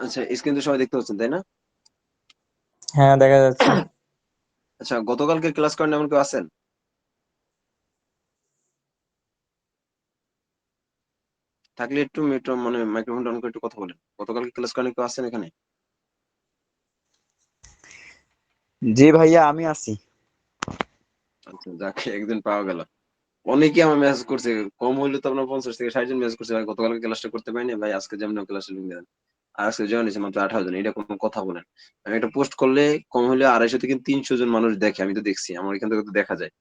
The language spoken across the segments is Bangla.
আচ্ছা, স্ক্রিন তো সবাই দেখতে পাচ্ছেন, তাই না? হ্যাঁ, দেখা যাচ্ছে। আচ্ছা, গতকালকে ক্লাস করেন এমন কেউ আছেন? থাকলে একটু মানে মাইক্রোফোনটা অন করে একটু কথা বলেন। গতকালকে ক্লাস করেন কেউ আছেন এখানে? জি ভাইয়া, আমি আছি। আচ্ছা, যাক একদিন পাওয়া গেল। অনেকেই আমার মেসেজ করছে, কম হইলে তো আপনার 50 থেকে 60 জন মেসেজ করছে, ভাই গতকালকে ক্লাসটা করতে পারিনি ভাই, আজকে যেমন ক্লাসে লিঙ্ক দেন। আর আজকে জয়েন হয়েছে মাত্র 18 জন, এটা কোনো কথা বলেন? আমি একটা পোস্ট করলে কম হলে 250 থেকে 300 জন মানুষ দেখে, আমি তো দেখছি, আমার এখান থেকে তো দেখা যায়।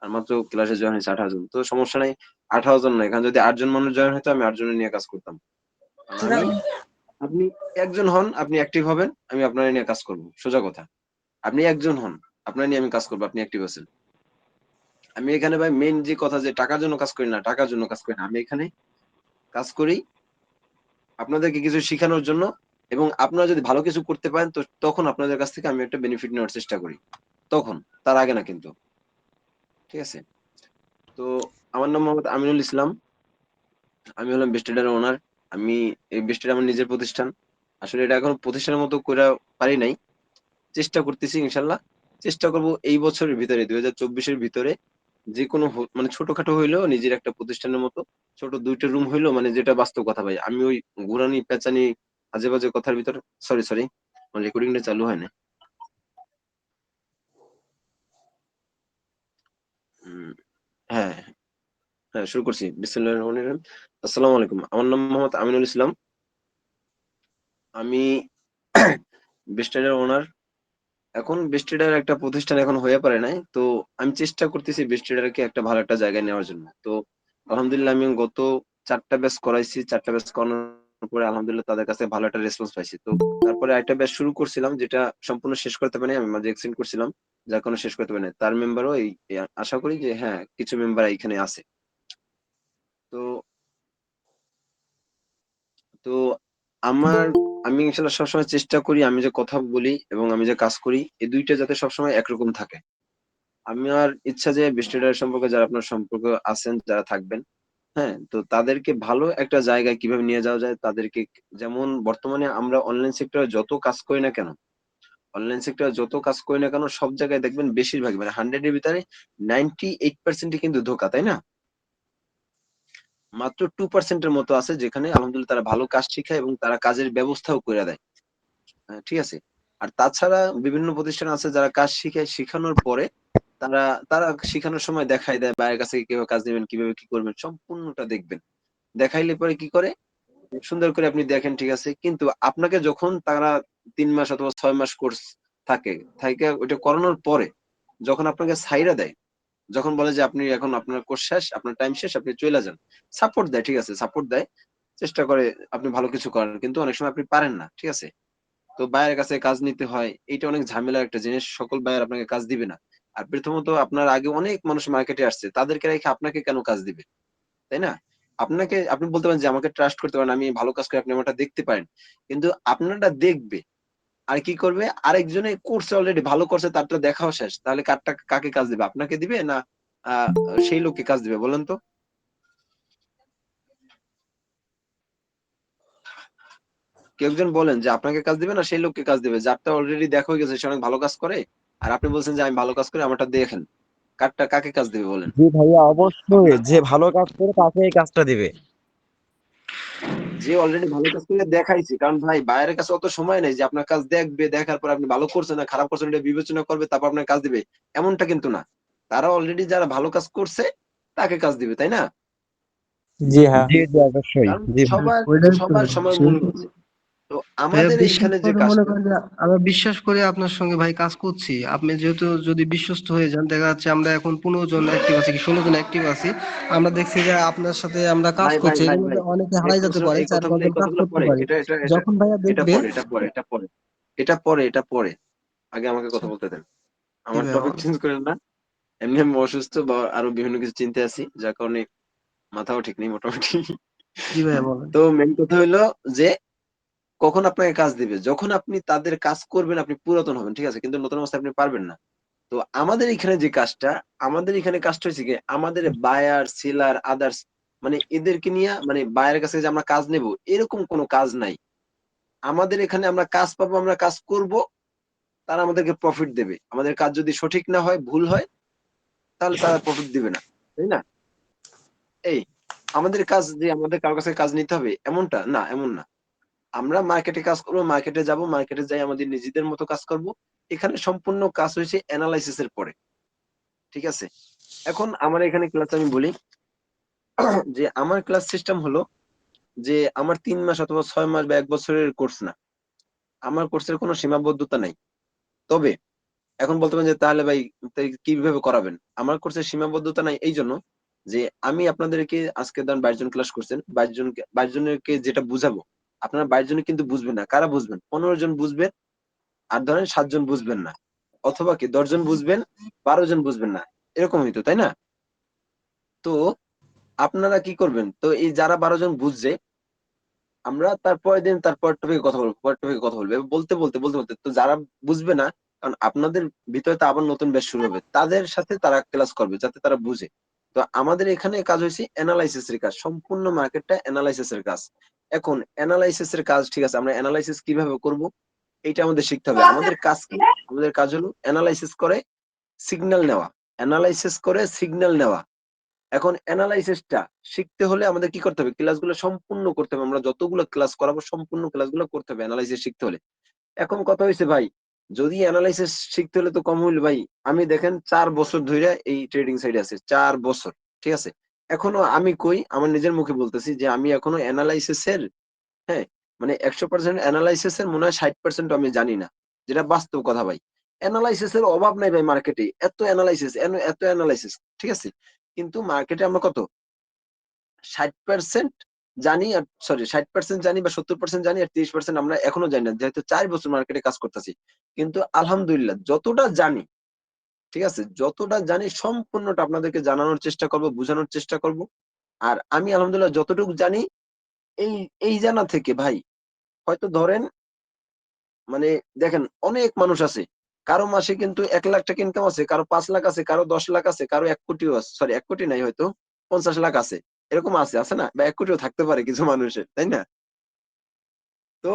আর মাত্র ক্লাসে জয়েন হয়েছে 18 জন, তো সমস্যা নাই। 18 জন না, এখানে যদি 8 জন মানুষ জয়েন হতো আমি 8 জনের নিয়ে কাজ করতাম। কারণ আমি, আপনি একজন হন, আপনি অ্যাক্টিভ হবেন, আমি আপনার নিয়ে কাজ করব, সোজা কথা। আপনি একজন হন, আপনার নিয়ে আমি কাজ করবো, আপনি অ্যাক্টিভ আছেন। আমি এখানে ভাই মেইন যে কথা, যে টাকার জন্য কাজ করি না, টাকার জন্য কাজ করি না, আমি এখানে কাজ করি আপনাদেরকে কিছু শিখানোর জন্য। এবং আপনারা যদি ভালো কিছু করতে পারেন তো তখন আপনাদের কাছ থেকে আমি একটা বেনিফিট নেওয়ার চেষ্টা করি, তখন, তার আগে না কিন্তু। ঠিক আছে? তো আমার নাম মোহাম্মদ আমিনুল ইসলাম। আমি হলাম বেস্টেডার ওনার। আমি, এই বেস্টেড আমার নিজের প্রতিষ্ঠান। আসলে এটা এখন প্রতিষ্ঠানের মতো করে পারি নাই, চেষ্টা করতেছি ইনশাল্লাহ। চেষ্টা করব এই বছরের ভিতরে, 2024-এর ভিতরে যে কোনো মানে ছোটখাটো হইলেও নিজের একটা প্রতিষ্ঠানের মতো, ছোট 2টা রুম হইলেও, মানে যেটা বাস্তব কথা ভাই, আমি ওই ঘুরানি পেঁচানি আজে বাজে কথার ভিতর, সরি সরি, আমার রেকর্ডিংটা চালু হয় না। উম, হ্যাঁ, হ্যাঁ, শুরু করছি। বিসমিল্লাহির রহমানির রহিম। আসসালামু আলাইকুম, আমার নাম মোহাম্মদ আমিনুল ইসলাম। আমি বেস্টারের ওনার। এখন বেস্টেডার একটা প্রতিষ্ঠান এখন হয়ে পারে নাই, তো আমি চেষ্টা করতেছি বেস্টেডারকে একটা ভালো একটা জায়গায় নেওয়ার জন্য। তো আলহামদুলিল্লাহ আমি গত 4টা ব্যাচ করাইছি, 4টা ব্যাচ করানোর পরে আলহামদুলিল্লাহ তাদের কাছে ভালো একটা রেসপন্স পাইছি। তো তারপরে একটা ব্যাচ শুরু করছিলাম, যেটা সম্পূর্ণ শেষ করতে পারিনি, আমি মাঝে এক্সটেন্ড করছিলাম, যার কারণে শেষ করতে পারিনি। তার মেম্বারও আশা করি যে হ্যাঁ কিছু মেম্বার এখানে আছে। তো তো আমার, আমি ইনশাল্লাহ সবসময় চেষ্টা করি আমি যে কথা বলি এবং আমি যে কাজ করি এই দুইটা যাতে সবসময় একরকম থাকে। আমার ইচ্ছা যে বেস্টেডার সম্পর্কে যারা আপনার সম্পর্ক আছেন, যারা থাকবেন, হ্যাঁ, তো তাদেরকে ভালো একটা জায়গায় কিভাবে নিয়ে যাওয়া যায় তাদেরকে। যেমন বর্তমানে আমরা অনলাইন সেক্টরে যত কাজ করি না কেন, সব জায়গায় দেখবেন বেশিরভাগ, মানে 100-এর ভিতরে 98% কিন্তু ধোঁকা, তাই না? মাত্র 2%-এর মতো আছে যেখানে আলহামদুলিল্লাহ তারা ভালো কাজ শিখায় এবং তারা কাজের ব্যবস্থাও করে দেয়। ঠিক আছে? আর তাছাড়া বিভিন্ন প্রতিষ্ঠান আছে যারা কাজ শিখায়, শিখানোর পরে তারা তারা শিখানোর সময় দেখায় দেয় বাইরের কাছে কিভাবে কাজ নেবেন, কিভাবে কি করবেন, সম্পূর্ণটা দেখবেন। দেখাইলে পরে কি করে, সুন্দর করে আপনি দেখেন, ঠিক আছে, কিন্তু আপনাকে যখন তারা 3 মাস অথবা 6 মাস কোর্স থাকে, থাকে ওইটা করানোর পরে যখন আপনাকে ছাইড়া দেয়, যখন বলে যে আপনি এখন আপনার কোর্স শেষ, আপনার টাইম শেষ, আপনি চলে যান, সাপোর্ট দেয়, ঠিক আছে, সাপোর্ট দেয়, চেষ্টা করে আপনি ভালো কিছু করেন, কিন্তু অনেক সময় আপনি পারেন না, ঠিক আছে? তো বায়ের কাছে কাজ নিতে হয়, এটা অনেক ঝামেলার একটা জিনিস, সকল বায়ার আপনাকে কাজ দিবে না। আর প্রথমত আপনার আগে অনেক মানুষ মার্কেটে আসছে, তাদেরকে রেখে আপনাকে কেন কাজ দিবে, তাই না? আপনাকে, আপনি বলতে পারেন যে আমাকে ট্রাস্ট করতে পারেন, আমি ভালো কাজ করি, আপনি আমারটা দেখতে পারেন, কিন্তু আপনারটা দেখবে আর কি করবে, আরেকজনে করছে অলরেডি, ভালো করছে, তারটা দেখাও শেষ, তাহলে কারটা কাকে কাজ দিবে, আপনাকে দিবে না আহ সেই লোককে কাজ দিবে, বলেন তো? কেউ একজন বলেন যে আপনাকে কাজ দিবে না সেই লোককে কাজ দিবে, যারটা অলরেডি দেখা হয়ে গেছে, সে অনেক ভালো কাজ করে, আর আপনি বলছেন যে আমি ভালো কাজ করি, আমারটা দেখেন, কারটা কাকে কাজ দিবে বলেন? জি ভাইয়া, অবশ্যই যে ভালো কাজ করে তাকে এই কাজটা দিবে। যে অলরেডি ভালো কাজ করে দেখাইছে, কারণ ভাই বাইরের কাছে অত সময় নেই যে আপনার কাজ দেখবে, দেখার পর আপনি ভালো করছেন না খারাপ করছেন এটা বিবেচনা করবে, তারপর আপনার কাজ দিবে, এমনটা কিন্তু না। তারা অলরেডি যারা ভালো কাজ করছে তাকে কাজ দিবে, তাই না? জি হ্যাঁ, জি জি, অবশ্যই। কারণ জি ভাই। সবার ওইটাই তো সবার সময় মূল্য সেহেতু আছে। তো ভাইয়া আমাদের বিশ্বাস এইখানে যে করে মনে কাজটা, করেন যে আমরা বিশ্বাস করে আপনার সঙ্গে ভাই কাজ করছি, আপনি যেহেতু যদি বিশ্বস্ত হয়ে যান, দেখা যাচ্ছে আমরা এখন 15 জন অ্যাক্টিভ আছি কি 16 জন অ্যাক্টিভ আছি, আমরা দেখছি যে আপনার সাথে আমরা কাজ ভাই ভাই করছি, এর ভাই ভাই মধ্যে অনেকে হারাই যেতে পারে, এই 4-5 এই জন কাজ কথাগুলো করতে পরে, পারে। এটা এটা এটা যখন ভাইয়া এটা দেখবে। পরে, এটা পরে, আগে আমাকে আচ্ছা, কথা বলতে দেন। জি আমার ভাইয়া টপিক বলেন। চেঞ্জ করেন না। এমনি আমি অসুস্থ বা আরো বিভিন্ন কিছু চিন্তা আছি, যার কারণে মাথাও ঠিক নেই মোটামুটি। জি ভাইয়া বলেন। তো মেন কথা হইলো যে কখন আপনাকে কাজ দিবে, যখন আপনি তাদের কাজ করবেন, আপনি পুরাতন হবেন, ঠিক আছে, কিন্তু নতুন অবস্থায় আপনি পারবেন না। তো আমাদের এখানে যে কাজটা, আমাদের এখানে কাজটা হচ্ছে কি, আমাদের বায়ার সেলার আদার্স, মানে এদেরকে নিয়ে, মানে বায়ারের কাছে যে আমরা কাজ নেব এরকম কোনো কাজ নাই। আমাদের এখানে আমরা কাজ পাবো, আমরা কাজ করব, তারা আমাদেরকে প্রফিট দেবে। আমাদের কাজ যদি সঠিক না হয়, ভুল হয়, তাহলে তারা প্রফিট দিবে না, তাই না? এই আমাদের কাজ যে আমাদের কারো কাছে কাজ নিতে হবে এমনটা না, এমন না। আমরা মার্কেটে কাজ করবো, মার্কেটে যাব, মার্কেটে যাই আমাদের নিজেদের মতো কাজ করব। এখানে সম্পূর্ণ কাজ হয়েছে অ্যানালাইসিস এর পরে, ঠিক আছে? এখন আমার এখানে ক্লাস আমি বলি যে আমার ক্লাস সিস্টেম হলো যে আমার 3 মাস অথবা 6 মাস বা 1 বছরের কোর্স না। আমার কোর্সের কোনো সীমাবদ্ধতা নাই। তবে এখন বলতে পারেন যে তাহলে ভাই তাই কিভাবে করাবেন? আমার কোর্সের সীমাবদ্ধতা নাই এই জন্য যে আমি আপনাদেরকে আজকে ধরেন 22 জন ক্লাস করছেন। 22 জনেরকে যেটা বুঝাবো, আপনারা 22 জনে কিন্তু বুঝবেন না। কারা বুঝবেন? 15 জন বুঝবেন, আর ধরেন 7 জন বুঝবেন না। অথবা কি 10 জন বুঝবেন, 12 জন বুঝবেন না। এরকম হইতো, তাই না? তো আপনারা কি করবেন? তো এই যারা 12 জন বুঝছে, আমরা তার পরের দিন তার পরের টপিকে কথা বলবো, পরের টপিকে কথা বলবো। এভাবে বলতে তো যারা বুঝবে না, কারণ আপনাদের ভিতরে তো আবার নতুন ব্যাচ শুরু হবে। তাদের সাথে তারা ক্লাস করবে যাতে তারা বুঝে। তো আমাদের এখানে কাজ হইছে এনালাইসিস এর কাজ। সম্পূর্ণ মার্কেটটা এনালাইসিস এর কাজ। এখন এনালাইসিস এর কাজ ঠিক আছে, আমরা এনালাইসিস কিভাবে করব? এইটা আমাদের শিখতে হবে। আমাদের কাজ কি? আমাদের কাজ হলো এনালাইসিস করে সিগন্যাল নেওয়া। এনালাইসিস করে সিগন্যাল নেওয়া। এখন এনালাইসিসটা শিখতে হলে আমাদের কি করতে হবে? ক্লাসগুলো সম্পূর্ণ করতে হবে। আমরা যতগুলো ক্লাস করাবো সম্পূর্ণ ক্লাসগুলো করতে হবে এনালাইসিস শিখতে হলে। এখন কথা হইছে ভাই, যদি এনালাইসিস শিখতে হলে তো কম হইল ভাই। আমি দেখেন ৪ বছর ধইরা এই ট্রেডিং সাইডে আছি। ৪ বছর। ঠিক আছে? এখনো আমি কই আমার নিজের মুখে বলতেছি যে আমি এখনো এনালাইসিস এর, হ্যাঁ, মানে 100% এনালাইসিস এর মনে হয় 60% আমি জানি না। যেটা বাস্তব কথা ভাই। এনালাইসিস এর অভাব নাই ভাই মার্কেটে। এত এনালাইসিস, এত এনালাইসিস। ঠিক আছে? কিন্তু মার্কেটে আমরা কত 60% জানি, আর সরি 60% জানি বা 70% জানি, আর 30% আমরা এখনো জানি না। যেহেতু ৪ বছর মার্কেটে কাজ করতেছি। কিন্তু আলহামদুলিল্লাহ যতটা জানি, ঠিক আছে? যতটা জানি সম্পূর্ণটা আপনাদেরকে জানানোর চেষ্টা করব, বুঝানোর চেষ্টা করব। আর আমি আলহামদুলিল্লাহ যতটুকু জানি, এই এই জানা থেকে ভাই হয়তো ধরেন মানে দেখেন অনেক মানুষ আছে। কারো মাসে কিন্তু ১ লাখ টাকা ইনকাম আছে, কারো ৫ লাখ আছে, কারো ১০ লাখ আছে, কারো ১ কোটিও আছে। সরি ১ কোটি নাই হয়তো, ৫০ লাখ আছে। এরকম আছে না? বা ১ কোটিও থাকতে পারে কিছু মানুষের, তাই না? তো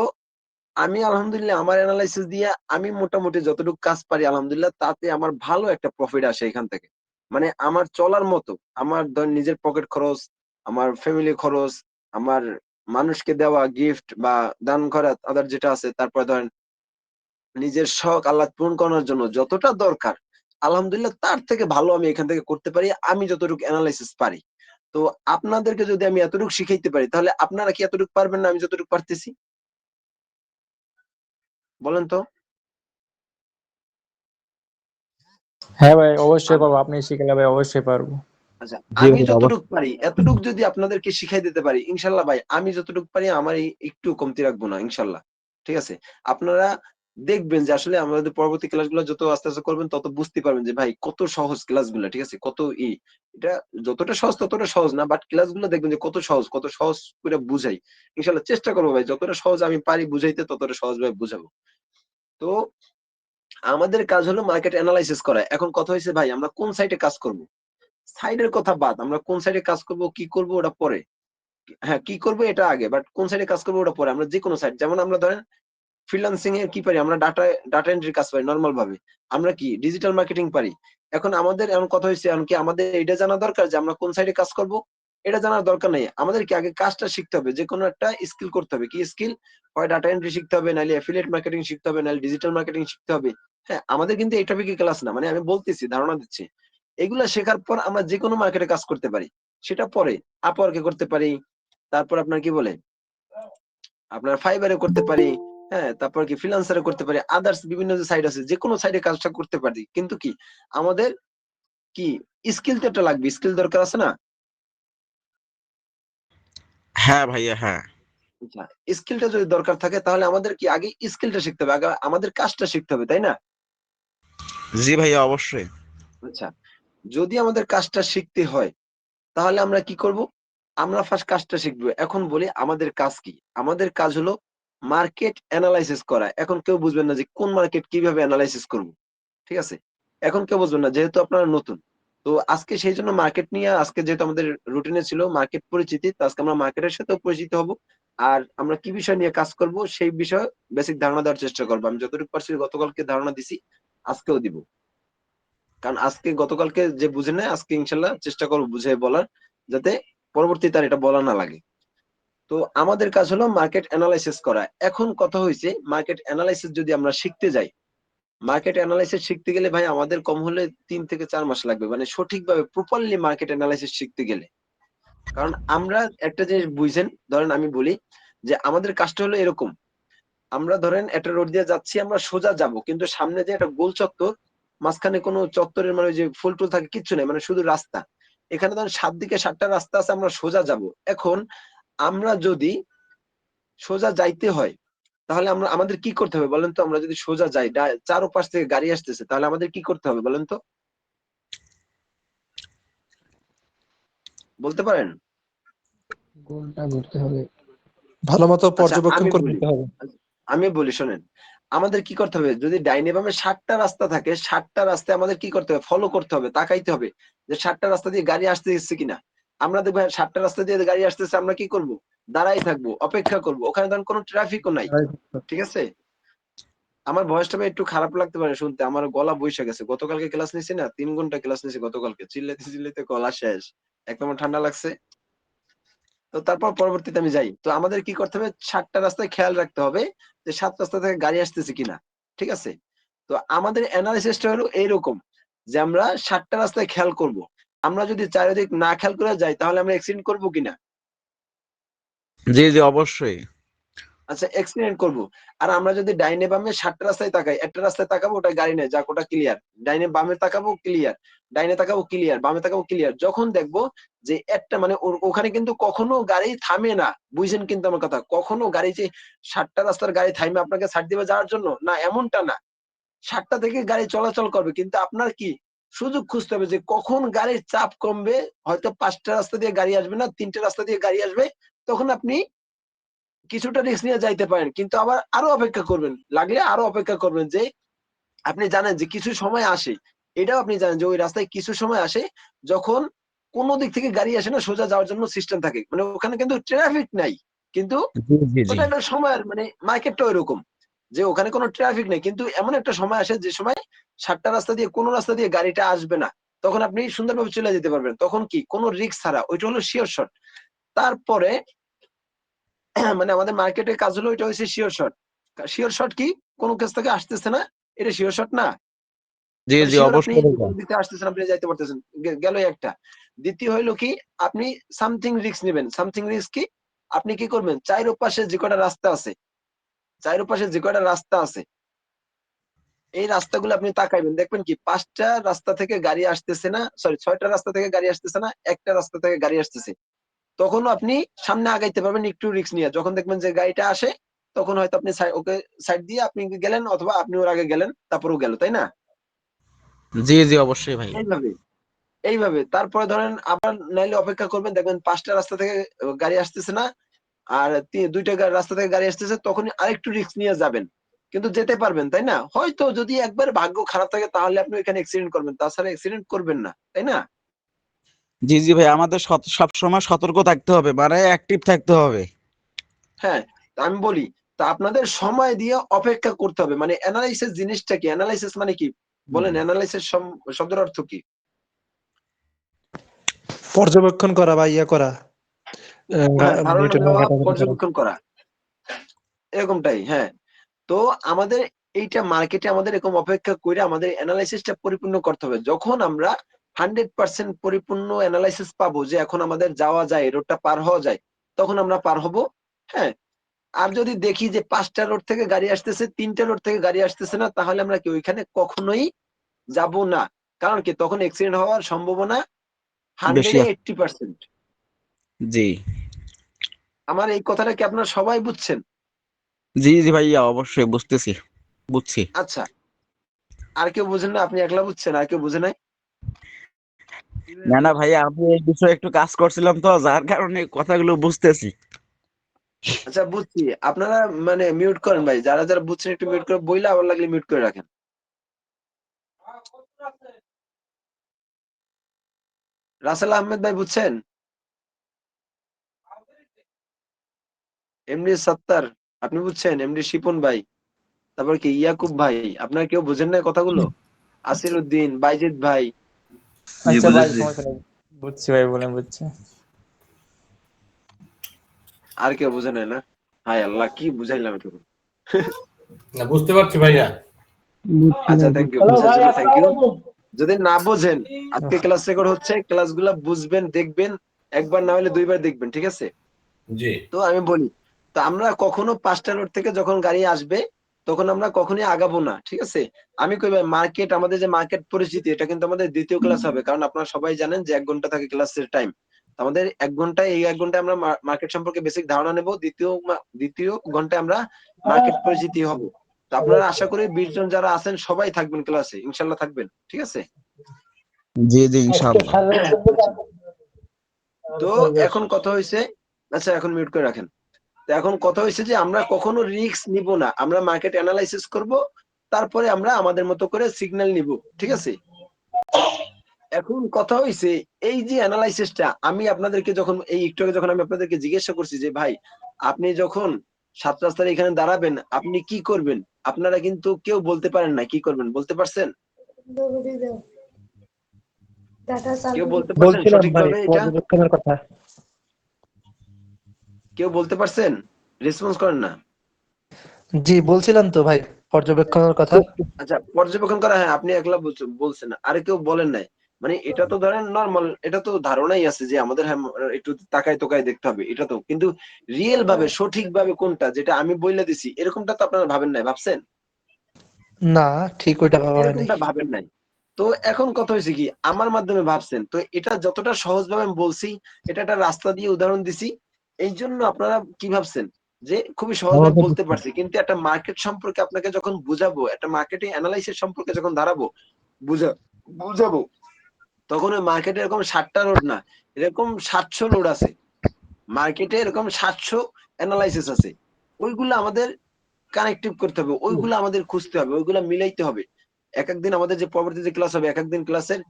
আমি আলহামদুলিল্লাহ আমার এনালাইসিস দিয়ে আমি মোটামুটি যতটুকু কাজ পারি আলহামদুলিল্লাহ তাতে আমার ভালো একটা প্রফিট আসে এখান থেকে। মানে আমার চলার মতো, আমার ধরেন নিজের পকেট খরচ, আমার ফ্যামিলি খরচ, আমার মানুষকে দেওয়া গিফট বা দান খয়রাত আদার যেটা আছে, তারপরে ধরেন নিজের শখ আহ্লাদ পূরণ করার জন্য যতটা দরকার, আলহামদুলিল্লাহ তার থেকে ভালো আমি এখান থেকে করতে পারি। আমি যতটুকু এনালাইসিস পারি। তো আপনাদেরকে যদি আমি এতটুকু শিখাইতে পারি, তাহলে আপনারা কি এতটুকু পারবেন না আমি যতটুকু পারতেছি? বলেন তো? হ্যাঁ ভাই, অবশ্যই আমি পাবো। আপনি শিখালে ভাই অবশ্যই পারবো। আচ্ছা, জি আমি ভাই যতটুকু অবশ্যই। পারি, এতটুকু যদি আপনাদেরকে শিখাই দিতে পারি, ইনশাআল্লাহ ভাই আমি যতটুকু পারি আমার এই একটু কমতি রাখবো না ইনশাআল্লাহ। ঠিক আছে? আপনারা দেখবেন যে আসলে আমাদের পরবর্তী ক্লাসগুলো যত আস্তে, আস্তে করবেন তত বুঝতে পারবেন যে ভাই কত সহজ ক্লাসগুলা। ঠিক আছে? কত এটা যতটা সহজ ততটা সহজ না। বাট ক্লাসগুলো দেখবেন যে কত সহজ করে বুঝাই। ইনশাআল্লাহ চেষ্টা করব ভাই যতটা সহজ আমি পারি বুঝাইতে ততটা সহজভাবে বুঝাবো। তো আমাদের কাজ হলো মার্কেট এনালাইসিস করা। এখন কথা হইছে ভাই আমরা কোন সাইটে কাজ করব? সাইডের কথা বাদ। আমরা কোন সাইডে কাজ করব, কি করব ওটা পরে। হ্যাঁ, কি করব এটা আগে। বাট কোন সাইডে কাজ করব ওটা পরে। আমরা যেকোনো সাইট, যেমন আমরা ধরেন ফ্রিল্যান্সিং এ কি পারি? আমরা ডাটা এন্ট্রির কাজ পারি নরমাল ভাবে। আমরা কি ডিজিটাল মার্কেটিং পারি। এখন আমাদের এমন কথা হইছে এখন কি আমাদের এটা জানা দরকার যে আমরা কোন সাইডে কাজ করব? এটা জানার দরকার নাই। আমাদের কি আগে কাজটা শিখতে হবে। যেকোনো একটা স্কিল করতে হবে। কি স্কিল? হয় ডাটা এন্ট্রি শিখতে হবে, নাইলে এফিলিয়েট মার্কেটিং শিখতে হবে, নাইলে ডিজিটাল মার্কেটিং শিখতে হবে। হ্যাঁ, আমাদের কিন্তু এই টপিকে ক্লাস না। মানে আমি বলতেছি, ধারণা দিচ্ছি। এগুলা শেখার পর আমরা যেকোনো মার্কেটে কাজ করতে পারি। সেটা পরে Upwork এ করতে পারি। তারপর আপনার কি বলে? আপনার Fiverr এ করতে পারি। হ্যাঁ? তারপর কি ফ্রিল্যান্সার এ করতে পারি। আদার্স বিভিন্ন যে সাইট আছে যেকোনো সাইটে কাজটা করতে পারি। কিন্তু কি আমাদের কি স্কিল তো একটা লাগবে। স্কিল দরকার আছে না? হ্যাঁ ভাইয়া, হ্যাঁ। আচ্ছা, স্কিলটা যদি দরকার থাকে তাহলে আমাদের কি আগে স্কিলটা শিখতে হবে। আগে আমাদের কাজটা শিখতে হবে, তাই না? জি ভাইয়া অবশ্যই। আচ্ছা, যদি আমাদের কাজটা শিখতে হয় তাহলে আমরা কি করব? আমরা ফার্স্ট কাজটা শিখব। এখন বলি আমাদের কাজ কি? আমাদের কাজ হলো মার্কেট এনালাইসিস করা। এখন কেউ বুঝবেন না যে কোন মার্কেট কিভাবে এনালাইসিস করব। ঠিক আছে? এখন কেউ বুঝবেন না যেহেতু আপনারা নতুন। তো আজকে সেইজন্য মার্কেট নিয়ে আজকে যেহেতু আমাদের রুটিনে ছিল মার্কেট পরিচিতি। তো আজকে আমরা মার্কেটের সাথেও পরিচিত হব। আর আমরা কি বিষয় নিয়ে কাজ করব সেই বিষয়ে বেসিক ধারণা দেওয়ার চেষ্টা করবো। আমি যতটুকু পারছি গতকালকে ধারণা দিছি, আজকেও দিব। কারণ আজকে গতকালকে যে বুঝে নেয় আজকে ইনশাল্লাহ চেষ্টা করবো বুঝে বলার, যাতে পরবর্তীতে আর এটা বলা না লাগে। তো আমাদের কাজ হলো মার্কেট অ্যানালাইসিস করা। এখন কথা হয়েছে মার্কেট অ্যানালাইসিস যদি আমরা শিখতে যাই, মার্কেট অ্যানালাইসিস শিখতে গেলে ভাই আমাদের কম হলে 3 থেকে 4 মাস লাগবে, মানে সঠিকভাবে প্রপারলি মার্কেট অ্যানালাইসিস শিখতে গেলে। কারণ আমরা একটা জিনিস বুঝছেন, ধরেন আমি বলি যে আমাদের কাজটা হলো এরকম, আমরা ধরেন একটা রোড দিয়ে যাচ্ছি, আমরা সোজা যাব, কিন্তু সামনে যে একটা গোল চত্বর, মাঝখানে কোনো চত্বরের মানে যে ফুল টুল থাকে কিচ্ছু নেই, মানে শুধু রাস্তা। এখানে ধরেন 7 দিকে 7টা রাস্তা আছে, আমরা সোজা যাব। এখন আমরা যদি সোজা যাইতে হয়, তাহলে আমরা আমাদের কি করতে হবে বলেন তো? আমরা যদি সোজা যাই, চারোপাশ থেকে গাড়ি আসতেছে, তাহলে আমাদের কি করতে হবে বলেন তো? বলতে পারেন? গোলটা ঘুরতে হবে। ভালো মতো আচ্ছা পর্যবেক্ষণ আমি করে বলি, নিতে হবে। আমি বলি শোনেন, আমাদের কি করতে হবে? যদি ডাইনে বামে 7টা রাস্তা থাকে, 7টা রাস্তায় আমাদের কি করতে হবে? ফলো করতে হবে, তাকাইতে হবে যে 7টা রাস্তা দিয়ে গাড়ি আসতেছে কিনা। আমরা দেখবো 7টা রাস্তা দিয়ে গাড়ি আসতেছে, আমরা কি করব? দাঁড়াই থাকবো, অপেক্ষা করব। ওখানে ধরেন কোনো ট্রাফিকও নাই, ঠিক আছে? আমার ভয়েসটা ভাই একটু খারাপ লাগতে পারে শুনতে, আমার গলা বইসা গেছে। গতকালকে ক্লাস নিছি না, 3 ঘন্টা ক্লাস নিছি গতকালকে, চিল্লাইতে চিল্লাইতে গলা শেষ। এক নম্বর ঠান্ডা লাগছে। তো তারপর পরবর্তীতে আমি যাই। তো আমাদের কি করতে হবে? 7টা রাস্তায় খেয়াল রাখতে হবে যে 7 রাস্তা থেকে গাড়ি আসতেছে কিনা। ঠিক আছে? তো আমাদের এনালাইসিসটা হলো এইরকম যে আমরা 7টা রাস্তায় খেয়াল করব। আমরা যদি চারিদিক না খেয়াল করে যাই তাহলে আমরা অ্যাক্সিডেন্ট করব কিনা? জি জি অবশ্যই। আচ্ছা অ্যাক্সিডেন্ট করব। আর আমরা যদি ডাইনে বামে 7টা রাস্তায় তাকাই, একটা রাস্তায় তাকাবো ওটা গাড়ি নেই, যাক ওটা ক্লিয়ার। ডাইনে বামে তাকাবো ক্লিয়ার, ডাইনে তাকাবো ক্লিয়ার, বামে তাকাবো ক্লিয়ার। যখন দেখবো যে একটা মানে ওখানে কিন্তু কখনো গাড়ি থামে না। বুঝছেন কিন্তু আমার কথা? কখনো গাড়ি যে 7টা রাস্তার গাড়ি থাইমে আপনাকে ছাড় দিবে যাওয়ার জন্য? না, এমনটা না। 7টা থেকে গাড়ি চলাচল করবে। কিন্তু আপনার কি সুযোগ খুঁজতে হবে যে কখন গাড়ির চাপ কমবে। হয়তো 5টা রাস্তা দিয়ে গাড়ি আসবে না, 3টে রাস্তা দিয়ে গাড়ি আসবে। তখন আপনি কিছুটা রিস্ক নিয়ে যাইতে পারেন। কিন্তু আবার আরো অপেক্ষা করবেন। লাগলে আরো অপেক্ষা করবেন যে আপনি জানেন যে কিছু সময় আসে। এটাও আপনি জানেন যে ওই রাস্তায় কিছু সময় আসে যখন কোন দিক থেকে গাড়ি আসে না, সোজা যাওয়ার জন্য সিস্টেম থাকে। মানে ওখানে কিন্তু ট্রাফিক নাই। কিন্তু জি জি জি। ওটা একটা সময়ের মানে মার্কেটটা ঐরকম যে ওখানে কোনো ট্রাফিক নেই। কিন্তু এমন একটা সময় আসে যে সময় 7টা রাস্তা দিয়ে কোন রাস্তা দিয়ে গাড়িটা আসবে না। তখন আপনি সুন্দরভাবে চলে যেতে পারবেন। তখন কি কোন রিস্ক ছাড়া। ওইটা হলো সিওর শট। তারপরে মানে আমাদের মার্কেটের কাজ হলো এটা হচ্ছে শিওর শট। শিওর শট কি? কোন কাছ থেকে আসতেছে না, এটা শিওর শট না? জি মানে জি শিওর আপনি অবশ্যই যে ভাইয়া। কোন দিক থেকে আসতেছেন, আপনি যাইতে পারতেছেন। গেল একটা। দ্বিতীয় হইলো কি? আপনি সামথিং রিস্ক নিবেন। সামথিং রিস্ক কি? আপনি কি করবেন? চাইরোপাশে যে কয়টা রাস্তা আছে, চাইরোপাশে যে কয়টা রাস্তা আছে, এই রাস্তাগুলো আপনি তাকাইবেন। দেখবেন কি 5টা রাস্তা থেকে গাড়ি আসতেছে না, সরি 6টা রাস্তা থেকে গাড়ি আসতেছে না, একটা রাস্তা থেকে গাড়ি আসতেছে। তখনও আপনি সামনে আগাইতে পারবেন একটু রিস্ক নিয়ে। যখন দেখবেন যে গাড়িটা আসে, তখন হয়তো আপনি ওকে সাইড দিয়ে আপনি গেলেন, অথবা আপনি ওর আগে গেলেন, তারপরেও গেল, তাই না? জি জি অবশ্যই ভাই। এইভাবে এইভাবে তারপরে ধরেন আবার নাইলে অপেক্ষা করবেন, দেখবেন 5টা রাস্তা থেকে গাড়ি আসতেছে না, আর 2টা রাস্তা থেকে গাড়ি আসতেছে, তখন আরেকটু রিস্ক নিয়ে যাবেন। কিন্তু যেতে পারবেন, তাই না? হয়তো যদি একবার ভাগ্য খারাপ থাকে তাহলে আপনি ওইখানে অ্যাক্সিডেন্ট করবেন, তাছাড়া অ্যাক্সিডেন্ট করবেন না, তাই না? জি জি ভাই, আমাদের সব সময় সতর্ক থাকতে হবে, মানে অ্যাক্টিভ থাকতে হবে। হ্যাঁ, তা আমি বলি, তা আপনাদের সময় দিয়ে অপেক্ষা করতে হবে। মানে এনালাইসিস জিনিসটা কি? এনালাইসিস মানে কি? বলেন, এনালাইসিস শব্দের অর্থ কি? পর্যবেক্ষণ করা বা ইয়ে করা, হ্যাঁ, ধারণা নিউটনের দেওয়া, ঘাটাঘাটি করা। পর্যবেক্ষণ করা, এরকমটাই। হ্যাঁ, তো আমাদের এইটা মার্কেটে আমাদের এরকম অপেক্ষা করে আমাদের এনালাইসিসটা পরিপূর্ণ করতে হবে। যখন আমরা 100% পরিপূর্ণ এনালাইসিস পাবো যে এখন আমাদের যাওয়া যায়, রোডটা পার হওয়া যায়, তখন আমরা পার হব। হ্যাঁ, আর যদি দেখি যে 5টা রোড থেকে গাড়ি আসতেছে, 3টা রোড থেকে গাড়ি আসতেছে না, তাহলে আমরা কি ওইখানে কখনোই যাব না। কারণ কি? তখন অ্যাক্সিডেন্ট হওয়ার সম্ভাবনা 100 বেশি এ আছে। 80%। জি আমার এই কথাটা কি আপনারা সবাই বুঝছেন? জি জি ভাইয়া, অবশ্যই বুঝতেছি, বুঝছি। আচ্ছা, আর কেউ বুঝেন না? আপনি একলা বুঝছেন, আর কেউ বুঝে নাই? না না ভাইয়া, আমি এই বিষয়ে একটু কাজ করছিলাম তো, যার কারণে কথাগুলো বুঝতেছি। আচ্ছা বুঝছি। আপনারা মানে মিউট করেন ভাই, যারা যারা বুঝছেন একটু মিউট করে বইলে, আবার লাগলে মিউট করে রাখেন। রাসেল আহমেদ ভাই বুঝছেন? এমডি সত্তার, আপনি বুঝছেন, এমডি শিপন ভাই, তারপর কি ইয়াকুব ভাই, আপনারা কেউ বুঝেন না কথাগুলো? আসির উদ্দিন, বাইজিৎ ভাই, জি আচ্ছা ভাই, বুঝেছি। সমস্যা নেই, বুঝছি ভাই, বলেন, বুঝছি। আর কেউ বুঝে নাই না? হায় আল্লাহ, কি বুঝাইলাম একটু। না, বুঝতে পারছি ভাইয়া। বুঝছি আচ্ছা, ভাই, থ্যাংক ইউ, হ্যালো বুঝার ভাই, জন্য থ্যাংক আসসালামু ইউ। আলাইকুম। যদি না বোঝেন, আজকে ক্লাস রেকর্ড হচ্ছে, ক্লাসগুলো বুঝবেন, দেখবেন, একবার না হলে দুইবার দেখবেন, ঠিক আছে? জি তো আমি বলি, তো আমরা কখনো 5টা রোড থেকে যখন গাড়ি আসবে তখন আমরা কখনোই আগাবো না, ঠিক আছে? আমি কই ভাই, মার্কেট, আমাদের যে মার্কেট পরিচিতি, এটা কিন্তু আমাদের দ্বিতীয় ক্লাস হবে, কারণ আপনারা সবাই জানেন যে 1 ঘন্টা থাকে ক্লাসের টাইম। আমাদের 1 ঘন্টায়, এই 1 ঘন্টায় আমরা মার্কেট সম্পর্কে বেসিক ধারণা নেব, দ্বিতীয় ঘন্টায় আমরা মার্কেট পরিচিতি হব। তো আপনারা আশা করি 20 জন যারা আছেন সবাই থাকবেন ক্লাসে, ইনশাল্লাহ থাকবেন, ঠিক আছে? জি জি আজকে ইনশাআল্লাহ। স্যারের সঙ্গে আচ্ছা, তো এখন কথা হয়েছে, আচ্ছা এখন মিউট করে রাখেন। তো এখন কথা হয়েছে যে আমরা কখনো রিস্ক নিব না, আমরা মার্কেট অ্যানালাইসিস করব, তারপরে আমরা আমাদের মতো করে সিগন্যাল নিব, ঠিক আছে? এখন কথা হয়েছে, এই যে অ্যানালাইসিসটা আমি আপনাদেরকে যখন, এই একটু আগে যখন আমি আপনাদেরকে জিজ্ঞাসা করছি যে ভাই, আপনি যখন 7 রাস্তার এখানে দাঁড়াবেন আপনি কি করবেন, আপনারা কিন্তু কেউ বলতে পারেন না কি করবেন, বলতে পারছেন? কেউ বলতে পারছেন বলছিলাম ভাই সঠিকভাবে এটা? পর্যবেক্ষণের কথা। কেউ বলতে পারছেন? রেসপন্স করেন না। জি বলছিলাম তো ভাই পর্যবেক্ষণের কথা। আচ্ছা, পর্যবেক্ষণ করা, হ্যাঁ আপনি একলা বলছেন না, আর কেউ বলেন নাই। মানে এটা তো ধরেন নরমাল, এটা তো ধারণাই আছে যে আমাদের, হ্যাঁ, একটু তাকায় তোকায় দেখতে হবে, এটা তো, কিন্তু রিয়েল ভাবে সঠিক ভাবে কোনটা, যেটা আমি বইলা দিছি এরকমটা তো আপনারা ভাবেন নাই, ভাবছেন? না, ঠিক ওইটা ভাবা হয় নাই। এরকমটা ভাবেন নাই। তো এখন কথা হয়েছে কি, আমার মাধ্যমে ভাবছেন, তো এটা যতটা সহজ ভাবে আমি বলছি, এটা একটা রাস্তা দিয়ে উদাহরণ দিছি, এই জন্য আপনারা কি ভাবছেন যে খুবই সহজভাবে সহজে বলতে বুঝছি। পারছি, কিন্তু একটা মার্কেট সম্পর্কে আপনাকে যখন বুঝাবো, একটা মার্কেটিং অ্যানালাইসিস সম্পর্কে যখন দাঁড়াবো, বুঝাবো, তখন ওই মার্কেটে এরকম 60টা রোড না, এরকম 700 লোড আছে মার্কেটে, এরকম 700 অ্যানালাইসিস আছে। ওইগুলো আমাদের কানেক্টিভ করতে হবে, ওইগুলো আমাদের খুঁজতে হবে, ওইগুলো মিলাইতে হবে। এক একদিন আমাদের যে পরবর্তী যে ক্লাস হবে, এক একদিন ক্লাসের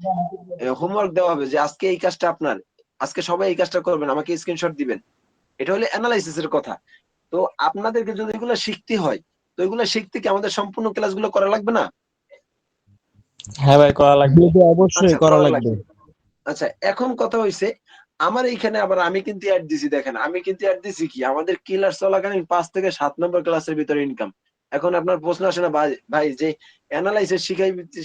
হোমওয়ার্ক দেওয়া হবে যে আজকে এই কাজটা আপনার, আজকে সবাই এই কাজটা করবেন, আমাকে স্ক্রিনশট দিবেন। এটা হলো অ্যানালাইসিস এর কথা। তো আপনাদেরকে যদি এগুলো শিখতে হয়, তো এগুলো শিখতে কি আমাদের সম্পূর্ণ ক্লাসগুলো করা লাগবে না? হ্যাঁ ভাই, করা লাগবে। জি জি অবশ্যই আচ্ছা, করা করা লাগবে। লাগবে। আচ্ছা, এখন কথা হইছে, আমার এইখানে আবার আমি কিন্তু অ্যাড দিছি, দেখেন আমি কিন্তু অ্যাড দিছি কি, আমাদের ক্লাস চলাকালীন 5 থেকে 7 নম্বর ক্লাসের ভিতরে ইনকাম। এখন আপনার প্রশ্ন আসে না ভাই, ভাই যে অ্যানালাইসিস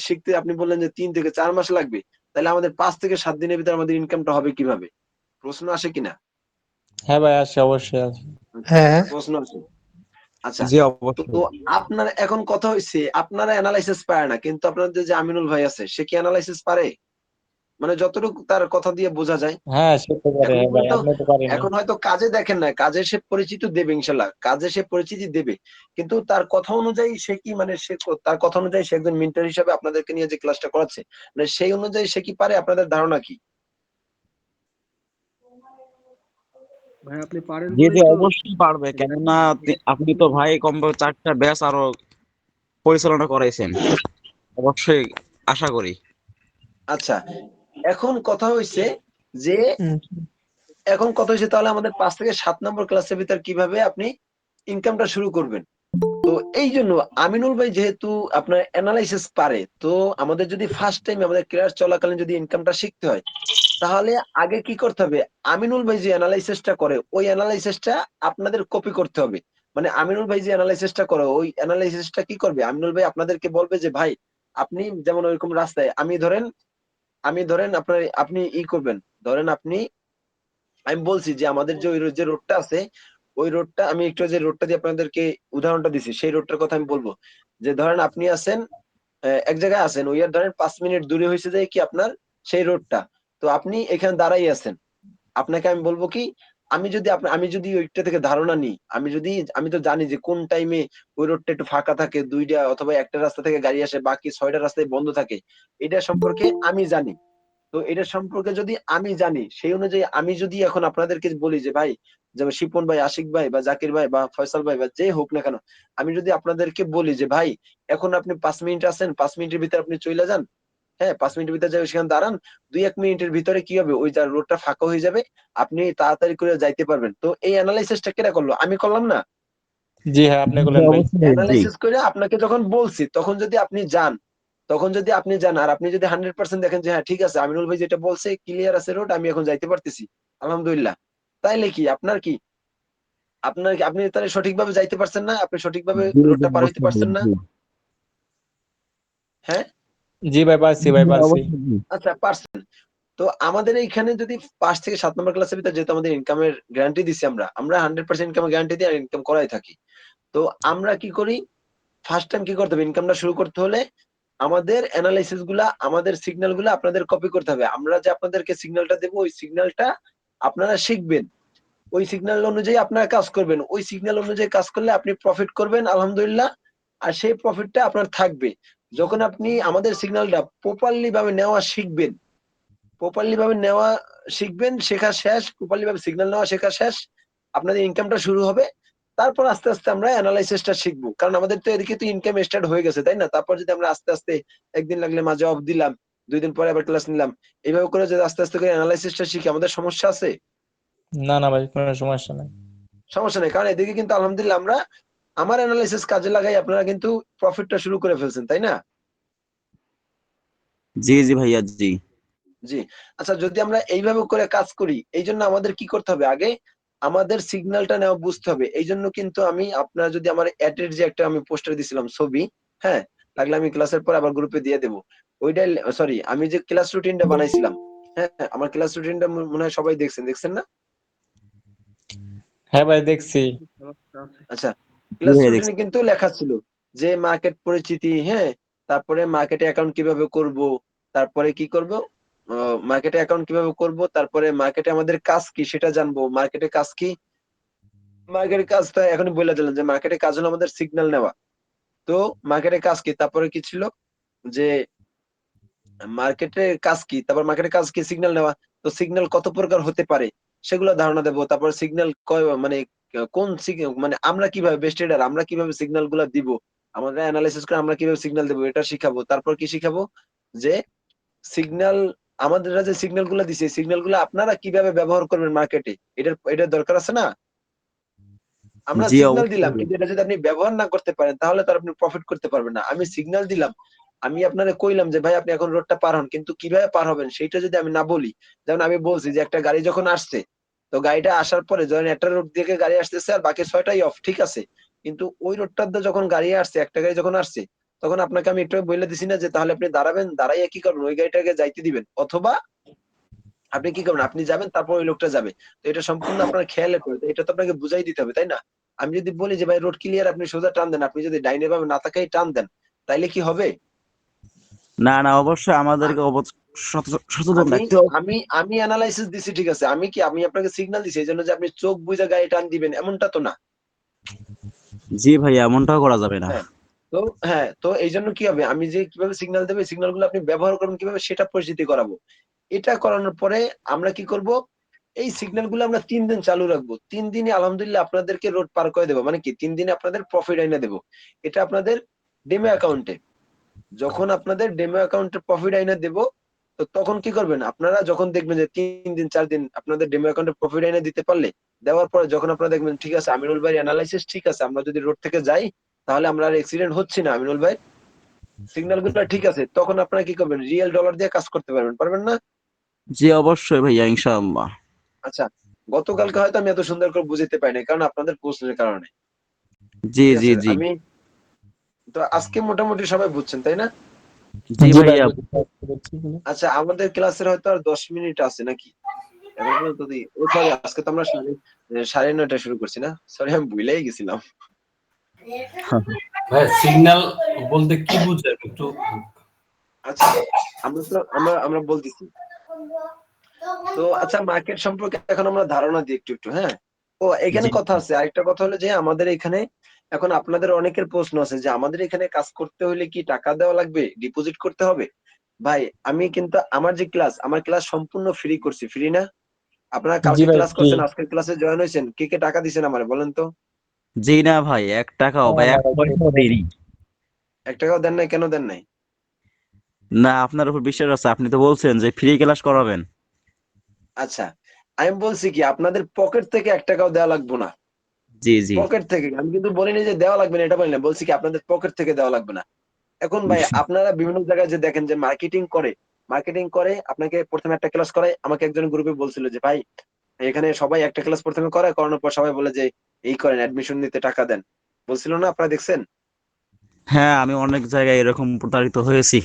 শিখতে আপনি বললেন যে 3 থেকে 4 মাস লাগবে, তাহলে আমাদের 5 থেকে 7 দিনের ভিতরে আমাদের ইনকামটা হবে কিভাবে? প্রশ্ন আসে কিনা? হ্যাঁ ভাই, আসে, অবশ্যই আসে। হ্যাঁ প্রশ্ন আসে। আচ্ছা, জি তো অবশ্যই। আপনার এখন কথা হইছে, আপনারা অ্যানালাইসিস পারে না, কিন্তু আপনাদের যে আমিনুল ভাই আছে সে কি অ্যানালাইসিস পারে? মানে যতটুকু তার কথা দিয়ে বোঝা যায়। হ্যাঁ, সে তো পারে। এখন হ্যাঁ ভাই, হয়তো, আপনি তো পারেনি। এখন হয়তো কাজে দেখেন না, কাজে সে পরিচিতি দেবে, ইনশাল্লাহ কাজে সে পরিচিতি দেবে, কিন্তু তার কথা অনুযায়ী সে কি, মানে সে তার কথা অনুযায়ী সে একজন মেন্টর হিসাবে আপনাদেরকে নিয়ে যে ক্লাসটা করাচ্ছে, মানে সেই অনুযায়ী সে কি পারে, আপনাদের ধারণা কি? ভাই আপনি পারেন জি জি বলেই তো অবশ্যই পারবে, কেননা এটা আপনি তো ভাই কমপক্ষে 4টা ব্যাচ আরো পরিচালনা করাইছেন, অবশ্যই আশা করি। আচ্ছা, এখন কথা হইছে যে, হুম, এখন কথা হচ্ছে তাহলে আমাদের 5 থেকে 7 নম্বর ক্লাসের ভিতর কিভাবে আপনি ইনকামটা শুরু করবেন। তো এই জন্য আমিনুল ভাই যেহেতু আপনার অ্যানালাইসিস পারে, তো আমাদের যদি ফার্স্ট টাইম আমাদের ক্লাস চলাকালীন যদি ইনকামটা শিখতে হয়, তাহলে আগে কি করতে হবে, আমিনুল ভাই যে অ্যানালাইসিসটা করে ওই অ্যানালাইসিসটা আপনাদের কপি করতে হবে। মানে আমিনুল ভাই যে অ্যানালাইসিসটা করে ওই অ্যানালাইসিসটা কি করবে, আমিনুল ভাই আপনাদেরকে বলবে যে ভাই, আপনি যেমন ওইরকম রাস্তায়, আমি ধরেন আপনার, আপনি ই করবেন, ধরেন আপনি, আমি বলছি যে আমাদের যে ওই যে রোডটা আছে, ওই রোডটা আমি একটু, যে রোডটা দিয়ে আপনাদেরকে উদাহরণটা দিছি সেই রোডটার কথা আমি বলবো, যে ধরেন আপনি আছেন এক জায়গায় আছেন, ওই আর ধরেন 5 মিনিট দূরে হয়েছে যে কি আপনার সেই রোডটা, তো আপনি এখানে দাঁড়াই আছেন, আপনাকে আমি বলবো কি, আমি যদি ওইটা থেকে ধারণা নিই, আমি তো জানি যে কোন টাইমে ওই রোডটা একটু ফাঁকা থাকে, 2টা অথবা একটা রাস্তা থেকে গাড়ি আসে, বাকি 6টা রাস্তায় বন্ধ থাকে, এটা সম্পর্কে আমি জানি। তো এটা সম্পর্কে যদি আমি জানি, সেই অনুযায়ী আমি যদি এখন আপনাদেরকে বলি যে ভাই, যেমন শিপন ভাই, আশিক ভাই বা জাকির ভাই বা ফয়সাল ভাই বা যে হোক না কেন, আমি যদি আপনাদেরকে বলি যে ভাই, এখন আপনি 5 মিনিট আছেন, 5 মিনিটের ভিতরে আপনি চলে যান, হ্যাঁ 5 মিনিটের ভিতরে যাবে সেখানে দাঁড়ান, 2-1 মিনিটের ভিতরে কি হবে ওই রোডটা ফাঁকা হয়ে যাবে, আপনি তাড়াতাড়ি করে যাইতে পারবেন। তো এই অ্যানালাইসিসটা কেটা করলো? আমি করলাম না? জি হ্যাঁ, আপনি জি বলেন ভাই। অবশ্যই ভাই, জি অ্যানালাইসিস করে আপনাকে যখন বলছি তখন যদি আপনি যান, আর আপনি যদি 100% দেখেন যে হ্যাঁ ঠিক আছে আমিনুল ভাই যেটা বলছে ক্লিয়ার আছে রোড, আমি এখন যাইতে পারতেছি আলহামদুলিল্লাহ, তাইলে কি আপনি তাহলে সঠিকভাবে যাইতে পারছেন না? আপনি সঠিকভাবে জি জি রোডটা পার হইতে অবশ্যই ভাই, পারছেন না? জি হ্যাঁ? জি ভাই, পারছি জি ভাই, ভাই, পারছি। অবশ্যই জি। আচ্ছা পারছেন। তো আমাদের এইখানে যদি 5 থেকে 7 নম্বর ক্লাসের ভিতরে যেহেতু আমাদের ইনকামের গ্যারান্টি দিছি আমরা 100% ইনকামের গ্যারান্টি দিয়ে ইনকাম করাই থাকি। তো আমরা কি করি? ফার্স্ট টাইম কি করতে হবে? ইনকামটা শুরু করতে হলে আমাদের এনালাইসিস গুলা, আমাদের সিগন্যাল গুলা আপনাদের কপি করতে হবে। আমরা যে আপনাদেরকে সিগন্যালটা দেবো ওই সিগন্যালটা আপনারা শিখবেন। ওই সিগন্যাল অনুযায়ী আপনারা কাজ করবেন। ওই সিগন্যাল অনুযায়ী কাজ করলে আপনি প্রফিট করবেন আলহামদুলিল্লাহ। আর সেই প্রফিটটা আপনার থাকবে। যখন আপনি আমাদের সিগন্যালটা প্রপারলি ভাবে নেওয়া শিখবেন, শেখা শেষ, প্রপারলি ভাবে সিগন্যাল নেওয়া শেখা শেষ, আপনাদের ইনকামটা শুরু হবে। তারপর আস্তে, আস্তে আমরা এনালাইসিসটা শিখবো। কারণ আমাদের তো এদিকে তো ইনকাম স্টার্ট হয়ে গেছে, তাই না? তারপর যদি আমরা আস্তে, আস্তে ১ দিন লাগলে মাঝে অফ দিলাম, ২ দিন পরে আবার ক্লাস নিলাম। এভাবে করে যদি আস্তে, আস্তে করে এনালাইসিসটা শিখি আমাদের সমস্যা আছে? না না ভাই, কোনো সমস্যা নাই। সমস্যা নেই। কারণ এদিকে কিন্তু আলহামদুলিল্লাহ আমার এনালাইসিস কাজে লাগাই আপনারা কিন্তু প্রফিটটা শুরু করে ফেলছেন, তাই না? জি জি ভাইয়া, জি জি। আচ্ছা যদি আমরা এইভাবে করে কাজ করি, এইজন্য আমাদের কি করতে হবে? আগে আমাদের সিগন্যালটা নেওয়া বুঝতে হবে। এইজন্য কিন্তু আপনারা যদি আমার এড যে একটা আমি পোস্টার দিছিলাম ছবি, হ্যাঁ? লাগলে আমি ক্লাসের পর আবার গ্রুপে দিয়ে দেব। ওইটাই সরি আমি যে ক্লাস রুটিনটা বানাইছিলাম, হ্যাঁ? আমার ক্লাস রুটিনটা মনে হয় সবাই দেখছেন না? হ্যাঁ ভাই, দেখছি। আচ্ছা, জি ক্লাস ভাইয়া দেখছি। রুটিনে কিন্তু লেখা ছিল যে মার্কেট পরিচিতি, হ্যাঁ? তারপরে মার্কেটে অ্যাকাউন্ট কিভাবে করব, তারপরে কি করব? মার্কেটে অ্যাকাউন্ট কিভাবে করব, তারপরে মার্কেটে আমাদের কাজ কি সেটা জানবো। মার্কেটে কাজ কি? মার্কেটের কাজটা এখনই বইলা দিলাম যে মার্কেটের কাজ হলো আমাদের সিগন্যাল নেওয়া। তো মার্কেটের কাজ কি? তারপরে কি ছিল? যে মার্কেটের কাজ কি? তারপর মার্কেটের কাজ কি? সিগন্যাল নেওয়া। তো সিগন্যাল কত প্রকার হতে পারে? সেগুলো ধারণা দেব। তারপর সিগন্যাল মানে কোন মানে আমরা কিভাবে বেস্ট ট্রেডার আমরা কিভাবে সিগন্যাল গুলা দিব? আমরা এনালাইসিস করে আমরা কিভাবে সিগন্যাল দেব এটা শিখাবো। তারপর কি শিখাবো? যে সিগন্যাল আমাদেররা যে সিগন্যাল গুলা দিছে, এই সিগন্যাল গুলা আপনারা কিভাবে ব্যবহার করবেন মার্কেটে? এটার দরকার আছে না? আমরা জি সিগন্যাল দিলাম অবশ্যই। কিন্তু এটা যদি আপনি ব্যবহার না করতে পারেন তাহলে তো আর আপনি প্রফিট করতে পারবেন না। আমি সিগন্যাল দিলাম। আমি আপনারে কইলাম যে ভাই আপনি এখন রোডটা পার হন। কিন্তু কিভাবে পার হবেন সেইটা যদি আমি না বলি, যেমন আমি বলছি যে একটা গাড়ি যখন আসছে, তো গাড়িটা আসার পরে ধরেন একটা রোড থেকে গাড়ি আসতেছে আর বাকি ৬ টাই অফ, ঠিক আছে? কিন্তু ওই রোডটার দিয়ে যখন গাড়ি আসছে, একটা গাড়ি যখন আসছে, তখন আপনাকে আমি একটু আগে বইলা দিছি না যে তাহলে আপনি দাঁড়াবেন, দাঁড়াইয়া কি করবেন? ওই গাড়িটাকে যাইতে দিবেন। অথবা আপনি কি করবেন? আপনি যাবেন তারপর ওই লোকটা যাবে। তো এটা সম্পূর্ণ আপনার খেয়ালের ব্যাপার। এটা তো আপনাকে বুঝাই দিতে হবে, তাই না? আমি যদি বলি যে ভাই রোড ক্লিয়ার আপনি সোজা টান দেন, আপনি যদি ডাইনে বামে না তাকাই টান দেন, তাইলে কি হবে? না না অবশ্যই আ আমাদেরকে সচেতন আমি থাকতে হবে। আমি আমি এনালাইসিস দিছি ঠিক আছে। আমি আপনাকে সিগন্যাল দিছি এজন্য যে আপনি চোখ বুইজা গাড়ি টান দিবেন এমনটা তো না। জি ভাইয়া, এমনটাও করা যাবে না। হ্যাঁ। তো হ্যাঁ, তো এইজন্য কি হবে? আমি যে কিভাবে সিগন্যাল দেব, এই সিগন্যাল গুলো আপনি ব্যবহার করবেন কিভাবে সেটা পরিচিতি করাবো। এটা করানোর পরে আমরা কি করব? এই সিগন্যাল গুলো আমরা ৩ দিন চালু রাখবো। ৩ দিনে আলহামদুলিল্লাহ আপনাদেরকে রোড পার করে দেব। মানে কি ৩ দিনে আপনাদের প্রফিট আইনা দেব। এটা আপনাদের ডেমো অ্যাকাউন্টে। যখন আপনাদের ডেমো অ্যাকাউন্টে প্রফিট আইনা দেব, তো তখন কি করবেন? আপনারা যখন দেখবেন যে ৩ দিন ৪ দিন আপনাদের ডেমো অ্যাকাউন্টে প্রফিট আইনা দিতে পারলে, দেওয়ার পরে যখন আপনারা দেখবেন ঠিক আছে আমিনুল ভাইয়ের এনালাইসিস ঠিক আছে। আমরা যদি রোড থেকে যাই তাহলে আমরা আর অ্যাক্সিডেন্ট হচ্ছি না। আমিনুল ভাই সিগন্যাল গুলো ঠিক আছে। তখন আপনারা কি করবেন? রিয়াল ডলার দিয়ে কাজ করতে পারবেন। পারবেন না? জি অবশ্যই ভাইয়া, ইনশাআল্লাহ। আচ্ছা, গতকালকে হয়তো আমি এত সুন্দর করে বুঝাইতে পারি নাই। কারণ আপনাদের প্রশ্নের কারণে। জি ঠিক জি আছে? জি তো আজকে মোটামুটি সবাই বুঝছেন, তাই না? জি জি ভাই, ভাইয়া। বুঝছি। আচ্ছা আমাদের ক্লাসের হয়তো আর ১০ মিনিট আছে নাকি? এখন পর্যন্ত সরি আজকে তো আমরা ৯:৩০ শুরু করছি না? সরি আমি ভুইলাই গেছিলাম। ভাই সিগন্যাল বলতে কি বুঝেন একটু? আচ্ছা, আমরা বলতেছি। তো আচ্ছা মার্কেট সম্পর্কে এখন আমরা ধারণা দিই একটু, হ্যাঁ? ও এখানে জি কথা আছে। আরেকটা কথা হলো যে আমাদের এখানে এখন আপনাদের অনেকের প্রশ্ন আছে যে আমাদের এখানে কাজ করতে হইলে কি টাকা দেওয়া লাগবে? ডিপোজিট করতে হবে? ভাই আমি কিন্তু আমার ক্লাস সম্পূর্ণ ফ্রি করছি। ফ্রি না? আপনারা জি কালকে ভাই, ক্লাস ফ্রি। করছেন, আজকের ক্লাসে জয়েন হইছেন। কে টাকা দিছেন আমারে বলেন তো? জি না ভাই, ১ টাকাও বা না ১ ভাই, পয়সাও দেইনি। ৳১ দেন নাই, কেন দেন নাই? না, আপনার উপর বিশ্বাস আছে, আপনি তো বলছেন যে ফ্রি ক্লাস করাবেন। আচ্ছা, আমি বলছি কি আপনাদের পকেট থেকে 1 টাকাও দেওয়া লাগবে না। জি জি। পকেট থেকে আমি কিন্তু বলিনি যে দেওয়া লাগবে না, এটা বলি না, বলছি কি আপনাদের পকেট থেকে দেওয়া লাগবে না। এখন ভাই আপনারা বিভিন্ন জায়গায় যে দেখেন যে মার্কেটিং করে আপনাকে প্রথমে একটা ক্লাস করায়। আমাকে একজন গ্রুপে বলছিল যে ভাই এখানে সবাই একটা ক্লাস প্রথমে করে, করানোর পর সবাই বলে যে এই করেন, অ্যাডমিশন নিতে টাকা দেন। বলছিল না, আপনারা দেখছেন? হ্যাঁ, আমি অনেক জায়গায় এরকম প্রতারিত হয়েছি।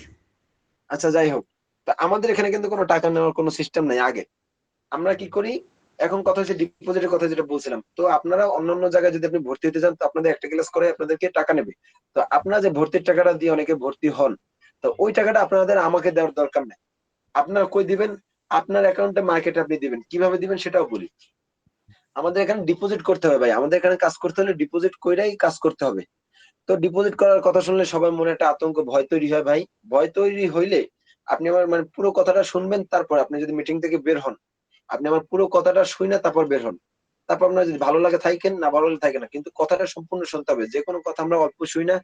আচ্ছা যাই হোক, তা আমাদের এখানে কিন্তু কোনো টাকা নেওয়ার কোনো সিস্টেম নাই আগে। আমরা কি করি, এখন কথা হচ্ছে ডিপোজিটের কথা যেটা বলছিলাম, তো আপনারা অন্যান্য জায়গায় যদি আপনি ভর্তি হতে চান তো আপনাদের একটা ক্লাস করে আপনাদেরকে টাকা নেবে। তো আপনারা যে ভর্তির টাকাটা দিয়ে অনেকে ভর্তি হন, তো ওই টাকাটা আপনাদের আমাকে দেওয়ার দরকার নেই। আপনারা কই দিবেন? আপনার অ্যাকাউন্টে মার্কেটে আপনি দিবেন। কিভাবে দিবেন সেটাও বলি। আমাদের এখানে ডিপোজিট করতে হবে ভাই। আমাদের এখানে কাজ করতে হলে ডিপোজিট কইরাই কাজ করতে হবে। তো ডিপোজিট করার কথা শুনলে সবার মনে একটা আতঙ্ক, ভয় তৈরি হয় ভাই। ভয় তৈরি হইলে আপনি আমার মানে পুরো কথাটা শুনবেন, তারপর আপনি যদি মিটিং থেকে বের হন, আপনি আমার পুরো কথাটা শুইনা তারপর বের হন। তারপর আপনার যদি ভালো লাগে থাইকেন, না ভালো লাগলে থাকেন না। কিন্তু কথাটা সম্পূর্ণ শুনতে হবে। যেকোনো কথা আমরা অল্প শুই না,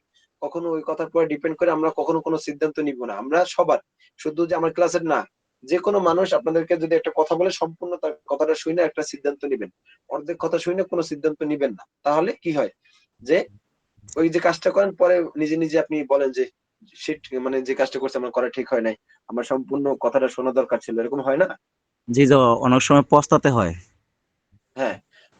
কখনো ওই কথার পরে ডিপেন্ড করে আমরা কখনো কোনো সিদ্ধান্ত নিব না। আমরা সবার, শুধু যে আমার ক্লাসের না, যেকোনো মানুষ আপনাদেরকে যদি একটা কথা বলে সম্পূর্ণ তার কথাটা শুইনা একটা সিদ্ধান্ত নিবেন। অর্ধেক কথা শুইনা কোনো সিদ্ধান্ত নিবেন না। তাহলে কি হয়? যে ওই যে কাজটা করেন পরে নিজে আপনি বলেন যে শিট, মানে যে কাজটা করছে আমার করা ঠিক হয় নাই। আমার সম্পূর্ণ কথাটা শোনা দরকার ছিল। এরকম হয় না? জি জি, অনেক সময় পস্তাতে হয়। হ্যাঁ।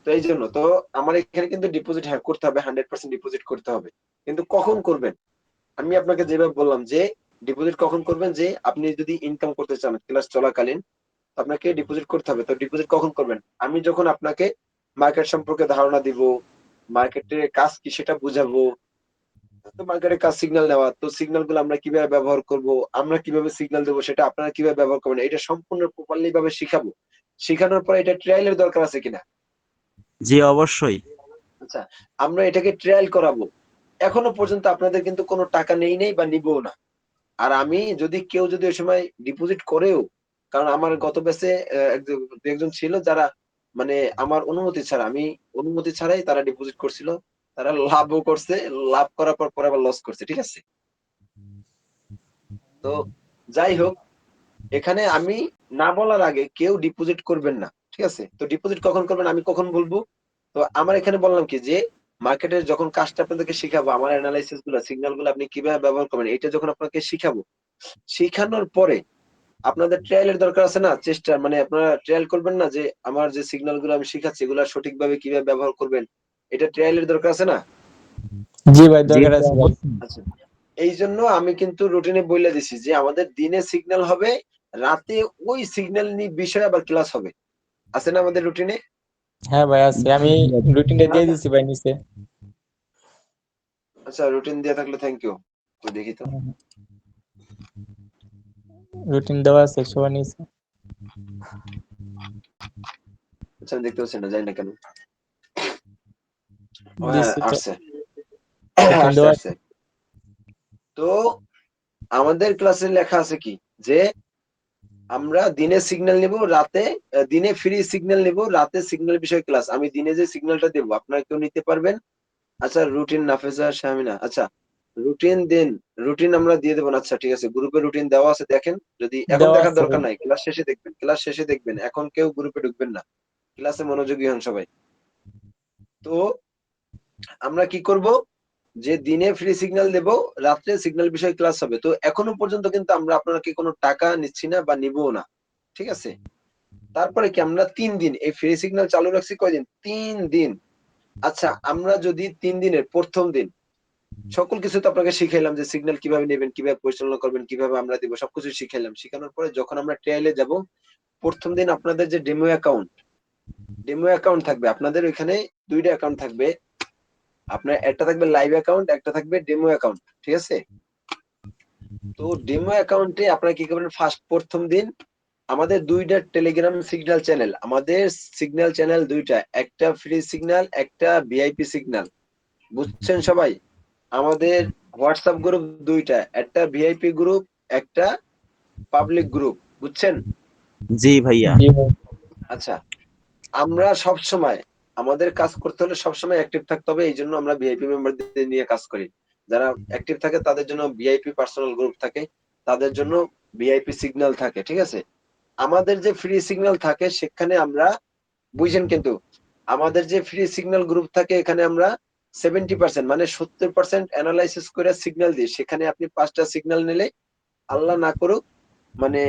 তো এইজন্য তো আমার এখানে কিন্তু ডিপোজিট হ্যাঁ করতে হবে, 100% ডিপোজিট করতে হবে। কিন্তু কখন করবেন? আমি আপনাকে যেভাবে বললাম যে ডিপোজিট কখন করবেন, যে আপনি যদি ইনকাম করতে চান ক্লাস চলাকালীন, আপনাকে ডিপোজিট করতে হবে। তো ডিপোজিট কখন করবেন? আমি যখন আপনাকে মার্কেট সম্পর্কে ধারণা দিব, মার্কেটের কাজ কি সেটা বুঝাবো। তো মার্কেটের কাজ সিগন্যাল নেওয়া। তো সিগন্যাল গুলো আমরা কিভাবে ব্যবহার করব, আমরা কিভাবে সিগন্যাল দেবো সেটা আপনারা কিভাবে ব্যবহার করবেন, এটা সম্পূর্ণ প্রপারলি ভাবে শিখাবো। শিখানোর পরে এটা ট্রায়াল এর দরকার আছে কিনা? জি অবশ্যই। আচ্ছা, আমরা এটাকে ট্রায়াল করাবো। এখনো পর্যন্ত আপনাদের কিন্তু কোনো টাকা নেই নাই বা নিবও না। আর আমি যদি কেউ যদি ওই সময় ডিপোজিট করেও, কারণ আমার গত ব্যাচে একজন ছিল যারা মানে আমার অনুমতি ছাড়া, আমি অনুমতি ছাড়াই তারা ডিপোজিট করছিল। তারা লাভও করছে, লাভ করার পর পরে আবার লস করছে। ঠিক আছে? তো যাই হোক, এখানে আমি না বলার আগে কেউ ডিপোজিট করবেন না। ঠিক আছে? তো ডিপোজিট কখন করবেন আমি কখন বলবো? তো আমার এখানে বললাম কি যে মার্কেটের যখন কাজটা আপনাদেরকে শিখাবো, আমার এনালাইসিস গুলা, সিগন্যাল গুলো আপনি কিভাবে ব্যবহার করবেন, এটা যখন আপনাকে শিখাবো, শিখানোর পরে আপনাদের ট্রায়াল এর দরকার আছে না? চেষ্টা মানে আপনারা ট্রায়াল করবেন না যে আমার যে সিগন্যাল গুলো আমি শিখাচ্ছি এগুলা সঠিকভাবে কিভাবে ব্যবহার করবেন। এটা ট্রায়াল এর দরকার আছে না? জি ভাই, জি দরকার জি, আছে ভাই। অবশ্যই। আচ্ছা। এইজন্য আমি কিন্তু রুটিনে বইলা দিছি যে আমাদের দিনে সিগন্যাল হবে, রাতে ওই সিগন্যাল বিষয়ে আবার ক্লাস হবে। আছে না আমাদের রুটিনে? হ্যাঁ ভাই আছে, আমি রুটিনটা দিয়ে দিছি ভাই নিচে। আচ্ছা, রুটিন দেয়া থাকলে থ্যাংক ইউ। তো দেখি তো। রুটিন দেওয়া আছে সবার নিচে। আচ্ছা, আমি দেখতে পাচ্ছি না, জানি না কেন। ও হ্যাঁ, দিছি তো, আসছে। রুটিন আসছে দেওয়া আছে। আসছে। তো আমাদের ক্লাসে লেখা আছে কি যে আমরা দিনে সিগন্যাল নিব, রাতে দিনে ফ্রি সিগন্যাল নিব, রাতে সিগন্যাল বিষয়ে ক্লাস। আমি দিনে যে সিগন্যালটা দেবো আপনারা কেউ নিতে পারবেন। আচ্ছা, রুটিন নাফেজা শামিনা, আচ্ছা রুটিন দিন, রুটিন আমরা দিয়ে দেবো না। আচ্ছা ঠিক আছে, গ্রুপে রুটিন দেওয়া আছে, দেখেন। যদি এখন দেওয়া দেখার আছে দরকার ভাই। নাই, ক্লাস শেষে দেখবেন, ক্লাস শেষে দেখবেন। এখন কেউ গ্রুপে ঢুকবেন না, ক্লাসে মনোযোগী হন সবাই। তো আমরা কি করব, যে দিনে ফ্রি সিগন্যাল দেব, রাত্রে সিগন্যাল বিষয়ে ক্লাস হবে। তো এখনো পর্যন্ত কিন্তু আমরা আপনাকে কোনো টাকা নিচ্ছি না বা নিবও না। ঠিক আছে? তারপরে কি আমরা ৩ দিন এই ফ্রি সিগন্যাল চালু রাখছি কয়দিন? ৩ দিন। আচ্ছা, আমরা যদি ৩ দিনের ১ম দিন সকল কিছু তো আপনাকে শিখাইলাম যে সিগন্যাল কিভাবে নেবেন, কিভাবে পরিচালনা করবেন, কিভাবে আমরা দিব, সবকিছু শিখাইলাম। শিখানোর পরে যখন আমরা ট্রায়ালে যাব, ১ম দিন আপনাদের যে ডেমো অ্যাকাউন্ট থাকবে। আপনাদের ওইখানে ২ টা অ্যাকাউন্ট থাকবে। আপনার একটা থাকবে লাইভ অ্যাকাউন্ট, একটা থাকবে ডেমো অ্যাকাউন্ট। ঠিক আছে? তো ডেমো অ্যাকাউন্টে আপনারা কি করবেন, ফার্স্ট ১ম দিন আমাদের ২ টা টেলিগ্রাম সিগন্যাল চ্যানেল। আমাদের সিগন্যাল চ্যানেল ২ টা। একটা ফ্রি সিগন্যাল, একটা ভিআইপি সিগন্যাল। বুঝছেন সবাই? আমাদের হোয়াটসঅ্যাপ গ্রুপ ২ টা। একটা ভিআইপি গ্রুপ, একটা পাবলিক গ্রুপ। বুঝছেন? জি ভাইয়া। জি ভাই। আচ্ছা, আমরা সবসময় আমাদের কাজ করতে হলে সবসময় অ্যাক্টিভ থাকতে হবে। এইজন্য আমরা ভিআইপি মেম্বারদের নিয়ে কাজ করি। যারা অ্যাক্টিভ থাকে তাদের জন্য ভিআইপি পার্সোনাল গ্রুপ থাকে। তাদের জন্য ভিআইপি সিগন্যাল থাকে, ঠিক আছে? আমাদের যে ফ্রি সিগন্যাল থাকে সেখানে আমরা, বুঝেন কিন্তু, আমাদের যে ফ্রি সিগন্যাল গ্রুপ থাকে এখানে আমরা 70% মানে 70% অ্যানালাইসিস করে সিগন্যাল দিই। সেখানে আপনি 5টা সিগন্যাল নিলে আল্লাহ না করুক মানে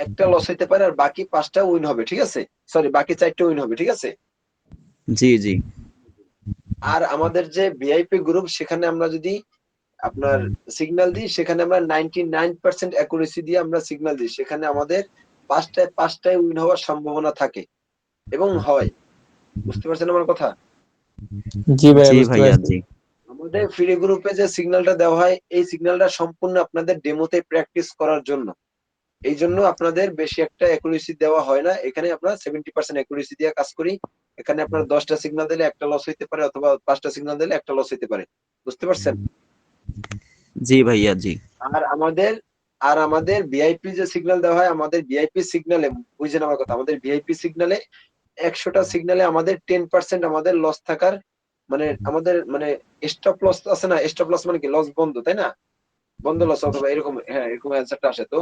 একটা লস হইতে পারে আর বাকি 5টা উইন হবে, ঠিক আছে? সরি, বাকি 4টা উইন হবে, ঠিক আছে? জি জি আর আমাদের যে ভিআইপি গ্রুপ সেখানে আমরা যদি আপনার সিগন্যাল দিই সেখানে আমরা 99% অ্যাকুরেসি দিয়ে আমরা সিগন্যাল দিই। সেখানে আমাদের 5টায় উইন হওয়ার সম্ভাবনা থাকে এবং হয়। বুঝতে পারছেন আমার কথা? জি ভাইয়া জি বুঝতে ভাইয়া পারছি। জি আমাদের ফ্রি গ্রুপে যে সিগন্যালটা দেওয়া হয় এই সিগন্যালটা সম্পূর্ণ আপনাদের ডেমোতে প্র্যাকটিস করার জন্য। এই জন্য আপনাদের বেশি একটা অ্যাকুরেসি দেওয়া হয় না। এখানে আমরা 70% অ্যাকুরেসি দিয়ে কাজ করি। এখানে আপনার 10টা সিগন্যাল দিলে একটা লস হইতে পারে অথবা 5টা সিগন্যাল দিলে একটা লস হইতে পারে। বুঝতে পারছেন? জি ভাইয়া জি আর আমাদের আর আমাদের ভিআইপি যে সিগন্যাল দেওয়া হয় আমাদের ভিআইপি সিগন্যালে, বুঝছেন আমার কথা, আমাদের ভিআইপি সিগন্যালে 100টা সিগন্যালে আমাদের 10% আমাদের লস থাকার মানে আমাদের মানে স্টপ লস আছে না? স্টপ লস মানে কি? লস বন্ধ, তাই না? বন্ধ লস অথবা এরকম, হ্যাঁ এরকম অ্যান্সারটা আসে। তো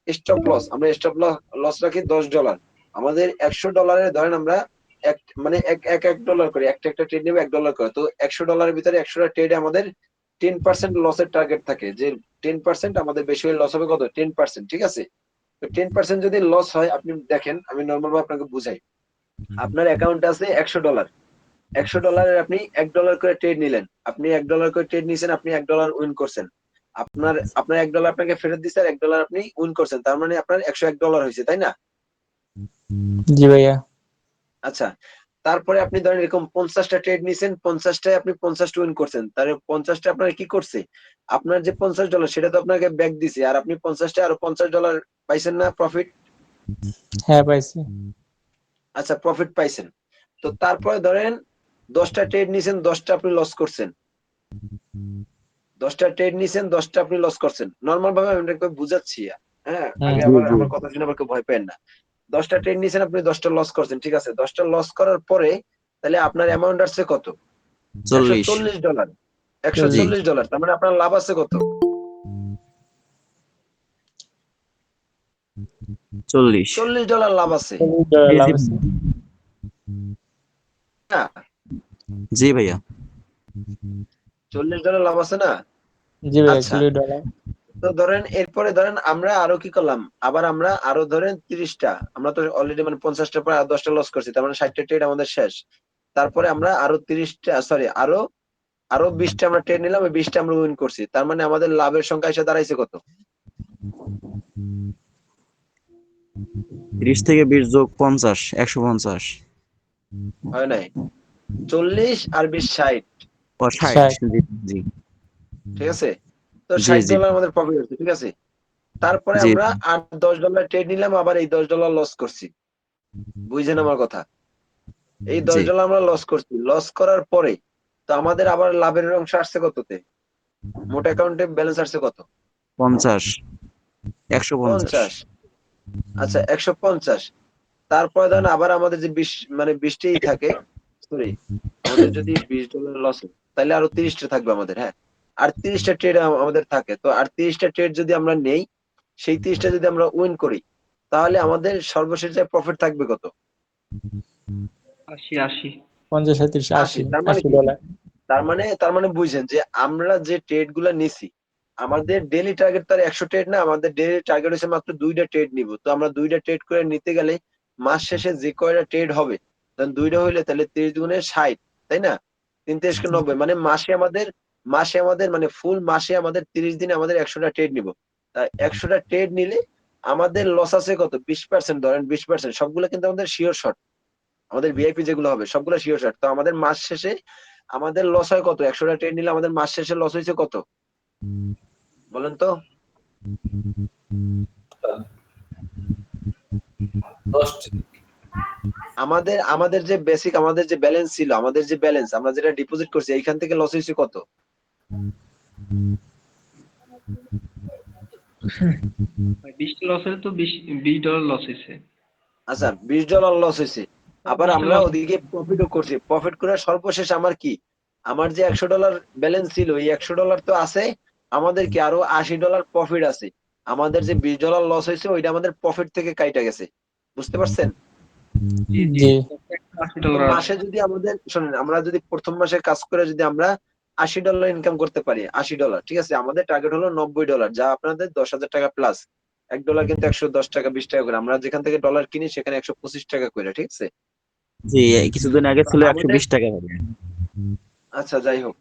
স্টপ লস, আমরা স্টপ লস রাখি $10। আমাদের $100 ধরেন আমরা এক মানে এক ডলার করে একটা ট্রেড নেবে $1 করে। তো $100 ভিতরে 100টা ট্রেডে আমাদের 10% লসের টার্গেট থাকে, যে 10% আমাদের বেশি হলে লস হবে কত? 10%, ঠিক আছে? তো 10% যদি লস হয়, আপনি দেখেন আমি নর্মাল ভাবে আপনাকে বুঝাই। আপনার অ্যাকাউন্টে আছে $100, $100 আপনি $1 করে ট্রেড নিলেন, আপনি $1 করে ট্রেড নিয়েছেন, আপনি $1 উইন করছেন। আপনার $1 আপনাকে ফেরত দিচ্ছে আর $1 আপনি উইন করছেন, তার মানে আপনার $101 হয়েছে, তাই না? জি ভাইয়া। আচ্ছা, তারপরে আপনি ধরেন এরকম 50টা ট্রেড নিয়েছেন, 50টায় আপনি 50টা উইন করছেন, তাহলে 50টা আপনার কি করছে? আপনার যে $50 সেটা তো আপনাকে ব্যাক দিছে, আর আপনি 50টায় আরো $50 পাইছেন না প্রফিট? হ্যাঁ পাইছি। আচ্ছা, প্রফিট পাইছেন। তো তারপরে ধরেন 10টা ট্রেড নিয়েছেন, 10টা আপনি লস করছেন। 10টা ট্রেড নিয়েছেন, 10টা আপনি লস করছেন। নরমাল ভাবে আমি আপনাকে বুঝাচ্ছি। হ্যাঁ, আগে জি আবার জি আমার কথা শুনে আবার কেউ ভয় পেন না। 10টা ট্রেড নিয়েছেন, আপনি 10টা লস করছেন, ঠিক আছে? 10টা লস করার পরে তাহলে আপনার অ্যামাউন্ট আসছে কত? 40 $140। জি $140, তার মানে আপনার লাভ আছে কত? 40 $40 লাভ আছে, $40 জি লাভ জি আছে। না? জি ভাইয়া $40 লাভ আছে না? জি ভাইয়া আচ্ছা, $40। তো ধরেন এরপরে ধরেন আমরা আরো কি করলাম, আবার আমরা আরো ধরেন 30টা, আমরা তো অলরেডি মানে 50টার পর আর 10টা লস করছি, তার মানে 60টা ট্রেড আমাদের শেষ। তারপরে আমরা আরো 30টা, সরি, আরো আরো 20টা আমরা ট্রেড নিলাম, ওই 20টা আমরা উইন করছি, তার মানে আমাদের লাভের সংখ্যা এসে দাঁড়াইছে কত? 30 থেকে 20 যোগ 50 150 হয় নাই? 40 আর 20 60, ও 60 60। জি জি ঠিক আছে? তো জি জি $60 আমাদের প্রফিট হচ্ছে, ঠিক আছে? তারপরে জি আমরা আর $10 ট্রেড নিলাম, আবার এই $10 লস করছি। বুঝছেন আমার কথা? এই জি $10 আমরা লস করছি, লস করার পরে তো আমাদের আবার লাভের অংশ আসছে কততে? মোট অ্যাকাউন্টে ব্যালেন্স আসছে কত? 50 150 50। আচ্ছা, 150। তারপরে ধরেন আবার আমাদের যে 20 মানে 20টাই থাকে, সরি, আমাদের যদি $20 লস হয় তাহলে আরো 30টা থাকবে আমাদের, হ্যাঁ। আর 30টা ট্রেড আমাদের থাকে, তো আর 30টা ট্রেড যদি আমরা নেই, সেই 30টা যদি আমরা উইন করি, তাহলে আমাদের সর্বশেষ যে প্রফিট থাকবে কত? 80 80। 50 37 80। 80 তার মানে কি? $80। তার মানে বুঝছেন যে আমরা যে ট্রেড গুলা নিছি, আমাদের ডেইলি টার্গেট তার 100 ট্রেড না, আমাদের ডেইলি টার্গেট হচ্ছে মাত্র 2টা ট্রেড নিব। তো আমরা 2টা ট্রেড করে নিতে গেলে মাস শেষে যে কয়টা ট্রেড হবে, তখন 2টা হইলে তাহলে 30 গুণে 60, তাই না? 3 3 90, মানে মাসে আমাদের মানে ফুল মাসে আমাদের 30 দিনে আমাদের 100টা ট্রেড নিব। তাই 100টা ট্রেড নিলে আমাদের লস আছে কত? 20%, ধরেন 20%। সবগুলো কিন্তু আমাদের শিওর শর্ট, আমাদের ভিআইপি যেগুলো হবে সবগুলো শিওর শর্ট। তো আমাদের মাস শেষে আমাদের লস হয় কত? 100টা ট্রেড নিলে আমাদের মাস শেষে লস হয়েছে কত? বলেন তো? 10টি। আমাদের আমাদের যে বেসিক, আমাদের যে ব্যালেন্স ছিল, আমাদের যে ব্যালেন্স আমরা যেটা ডিপোজিট করছি, এইখান থেকে লস হয়েছে কত? ভাই 20টা লস হলে তো $20 লস হয়েছে। আচ্ছা, $20 লস হয়েছে। আবার 20টা আমরা লস। ওদিকে প্রফিটও করছি, প্রফিট করে সর্বশেষ আমার কি, আমার যে $100 ব্যালেন্স ছিল, এই $100 তো আছে, আমাদের কি আরো $80 প্রফিট আছে। আমাদের যে $20 লস হয়েছে ওইটা আমাদের প্রফিট থেকে কাইটা গেছে, বুঝতে পারছেন? জি জি, জি তো $80 মাসে যদি আমাদের শোনেন, আমরা যদি প্রথম মাসে কাজ করে যদি আমরা $80 ইনকাম করতে পারি, $80, ঠিক আছে, আমাদের টার্গেট হলো $90, যা আপনাদের 10,000 টাকা প্লাস। $1 কিন্তু 110 টাকা 20 টাকা করে, আমরা যেখান থেকে ডলার কিনি সেখানে 125 টাকা করে, ঠিক আছে। জি, কিছুদিন আগে তো ছিল আমাদের 120 টাকা করে। আচ্ছা যাই হোক,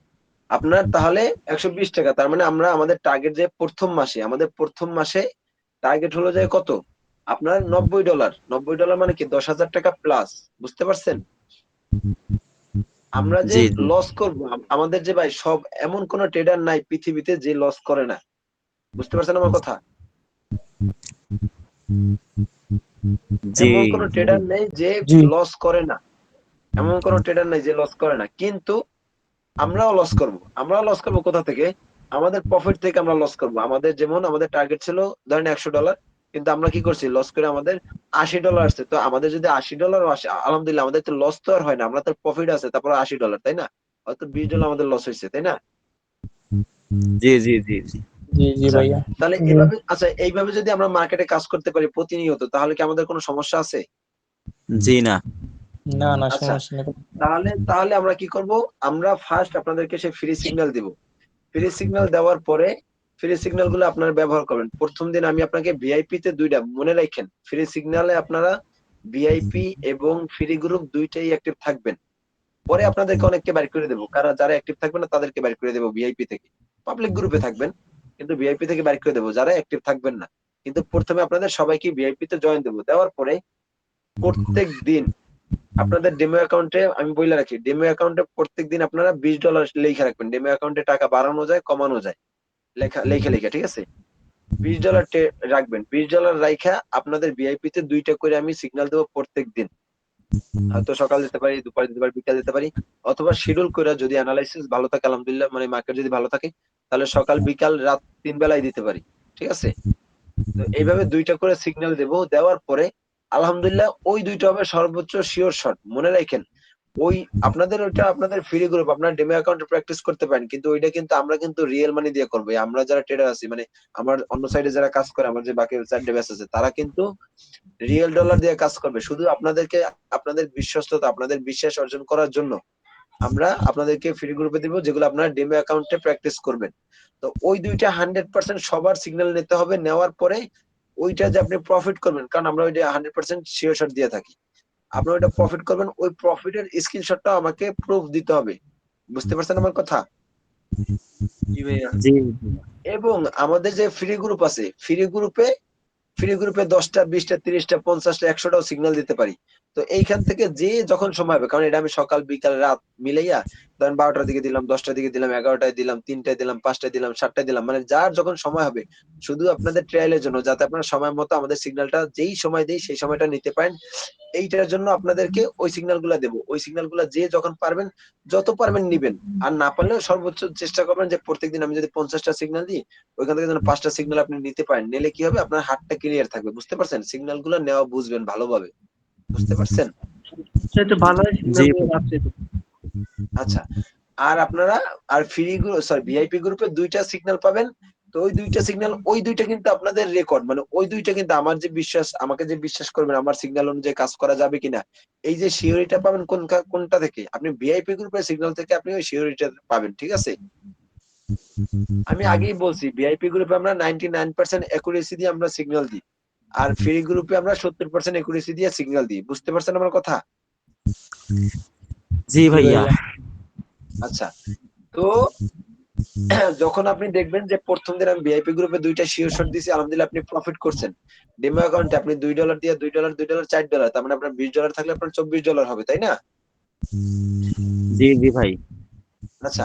আপনার তাহলে 120 টাকা, তার মানে আমরা আমাদের টার্গেট যে প্রথম মাসে টার্গেট হলো যে কত, আপনার $90। $90 মানে কি 10,000 টাকা প্লাস, বুঝতে পারছেন? আমরা যে জি জি লস করব, আমাদের যে ভাই সব এমন কোন ট্রেডার নাই পৃথিবীতে যে লস করে না, বুঝতে পারছেন আমার কথা? জি এমন কোন ট্রেডার নেই যে জি লস করে না, এমন কোন ট্রেডার নেই যে লস করে না, কিন্তু আমরাও লস করব কোথা থেকে, আমাদের প্রফিট থেকে আমরা লস করব। আমাদের যেমন আমাদের টার্গেট ছিল ধরেন $100, কিন্তু আমরা কি করছি, লস করে আমাদের $80 আসছে। তো আমাদের যদি $80 আসে আলহামদুলিল্লাহ, আমাদের তো লস তো আর হয় না, আমরা তো প্রফিট আছে, তারপর $80, তাই না? হয়তো $20 আমাদের লস হয়েছে, তাই না? জি জি জি জি জি জি আচ্ছা, ভাইয়া। তাহলে এইভাবে যদি আমরা মার্কেটে কাজ করতে পারি প্রতিনিয়ত, তাহলে কি আমাদের কোনো সমস্যা আছে? জি না। না না, আচ্ছা, সমস্যা নেই। তাহলে তাহলে আমরা কি করব, আমরা ফার্স্ট আপনাদেরকে সে ফ্রি সিগন্যাল দিব। ফ্রি সিগন্যাল দেওয়ার পরে ফ্রি সিগন্যাল গুলো আপনারা ব্যবহার করবেন। প্রথম দিন আমি আপনাকে ভিআইপি তে দুইটা মনে রাখেন, ফ্রি সিগন্যালে আপনারা ভিআইপি এবং ফ্রি গ্রুপ দুইটাই অ্যাক্টিভ থাকবেন। পরে আপনাদেরকে অনেককে বাইর করে দেবো, যারা অ্যাক্টিভ থাকবে না তাদেরকে বাইর করে দেবো ভিআইপি থেকে। পাবলিক গ্রুপে থাকবেন, কিন্তু ভিআইপি থেকে বাইর করে দেবো যারা অ্যাক্টিভ থাকবেন না। কিন্তু প্রথমে আপনাদের সবাইকে ভিআইপি তে জয়েন দেবো, দেওয়ার পরে প্রত্যেক দিন আপনাদের ডেমো অ্যাকাউন্টে আমি বলে রাখি, ডেমো অ্যাকাউন্টে প্রত্যেকদিন আপনারা $20 লেখা রাখবেন। ডেমো অ্যাকাউন্টে টাকা বাড়ানো যায়, কমানো যায়, লেখা লেখা লেখা, ঠিক আছে। $20 রাখবেন, $20 রাইখা আপনাদের ভিআইপি তে দুইটা করে আমি সিগন্যাল দেবো প্রত্যেক দিন। হয়তো সকাল দিতে পারি, দুপুর দিতে পারি, বিকাল দিতে পারি, অথবা শিডিউল করে যদি অ্যানালাইসিস ভালো থাকে আলহামদুলিল্লাহ, মানে মার্কেট যদি ভালো থাকে, তাহলে সকাল বিকাল রাত 3 বেলায় দিতে পারি, ঠিক আছে। তো এইভাবে দুইটা করে সিগন্যাল দেবো, দেওয়ার পরে আলহামদুলিল্লাহ ওই দুইটা হবে সর্বোচ্চ শিওর শট, মনে রাখেন। ওই আপনাদের ওইটা আপনাদের ফ্রি গ্রুপ, আপনার ডেমো অ্যাকাউন্টে প্র্যাকটিস করতে পারেন, কিন্তু ওইটা কিন্তু আমরা কিন্তু রিয়েল মানি দিয়ে করবো। আমরা যারা ট্রেডার আছি, মানে আমার অন্য সাইডে যারা কাজ করে, আমার যে বাকি 4টে ব্যাচ আছে, তারা কিন্তু রিয়েল ডলার দিয়ে কাজ করবে। শুধু আপনাদেরকে আপনাদের বিশ্বস্ততা, আপনাদের বিশ্বাস অর্জন করার জন্য আমরা আপনাদেরকে ফ্রি গ্রুপে দিব, যেগুলো আপনারা ডেমো অ্যাকাউন্টে প্র্যাকটিস করবেন। তো ওই দুইটা 100% সবার সিগন্যাল নিতে হবে, নেওয়ার পরে ওইটা যে আপনি প্রফিট করবেন, কারণ আমরা ওইটা 100% শিওর শট দিয়ে থাকি। আপনি ওইটা প্রফিট করবেন, ওই প্রফিটের স্ক্রিনশটটা আমাকে প্রুফ দিতে হবে, বুঝতে পারছেন আমার কথা? জি ভাইয়া। জি এবং আমাদের যে ফ্রি গ্রুপে 10টা 20টা 30টা 50টা 100টাও সিগন্যাল দিতে পারি। তো এইখান থেকে যে যখন সময় হবে, কারণ এটা আমি সকাল বিকাল রাত মিলাইয়া ধরেন 12টার দিকে দিলাম, 10টার দিকে দিলাম, 11টায় দিলাম, 3টায় দিলাম, 5টায় দিলাম, 7টায় দিলাম, মানে যার যখন সময় হবে, শুধু আপনাদের ট্রায়ালের জন্য, যাতে আপনারা সময় মতো আমাদের সিগন্যালটা যেই সময় দেই সেই সময়টা নিতে পারেন, এইটার জন্য আপনাদেরকে ওই সিগন্যাল গুলা দেবো। ওই সিগন্যাল গুলা যে যখন পারবেন, যত পারবেন নিবেন। আর না পারলেও সর্বোচ্চ চেষ্টা করবেন যে প্রত্যেকদিন আমি যদি 50টা সিগন্যাল দিই, ওইখান থেকে যেন 5টা সিগন্যাল আপনি নিতে পারেন। নিলে কি হবে, আপনার হাতটা ক্লিয়ার থাকবে, বুঝতে পারছেন? সিগন্যাল গুলো নেওয়া বুঝবেন ভালোভাবে, বুঝতে পারছেন? সবচেয়ে ভালো হয় জি সিগন্যাল গুলো রাত্রে দিতে। আচ্ছা, আর আপনারা আর ফ্রি গ্রুপ সরি ভিআইপি গ্রুপে দুইটা সিগন্যাল পাবেন। তো ওই দুইটা সিগন্যাল, ওই দুইটা কিন্তু আপনাদের রেকর্ড, মানে ওই দুইটা কিন্তু আমার যে বিশ্বাস, আমাকে যে বিশ্বাস করবেন আমার সিগন্যাল অনুযায়ী কাজ করা যাবে কিনা, এই যে সিওরিটা পাবেন কোনটা থেকে, আপনি ভিআইপি গ্রুপের সিগন্যাল থেকে আপনি ওই সিওরিটা পাবেন, ঠিক আছে। আমি আগেই বলছি, ভিআইপি গ্রুপে আমরা 99% অ্যাকুরেসি দিয়ে আমরা সিগন্যাল দিই, আর ফ্রি গ্রুপে আমরা 70% অ্যাকুরেসি দিয়ে সিগন্যাল দিই, বুঝতে পারছেন আমার কথা? জি জি ভাইয়া। ভাইয়া। আচ্ছা, তো যখন আপনি দেখবেন যে প্রথম দিন আমি ভিআইপি গ্রুপে দুইটা শিওর শট দিয়েছি, আলহামদুলিল্লাহ আপনি প্রফিট করছেন। ডেমো অ্যাকাউন্টে আপনি $2 দিয়ে $2 $2 $4, তার মানে আপনার $20 থাকলে আপনার $24 হবে, তাই না? জি জি ভাই। আচ্ছা,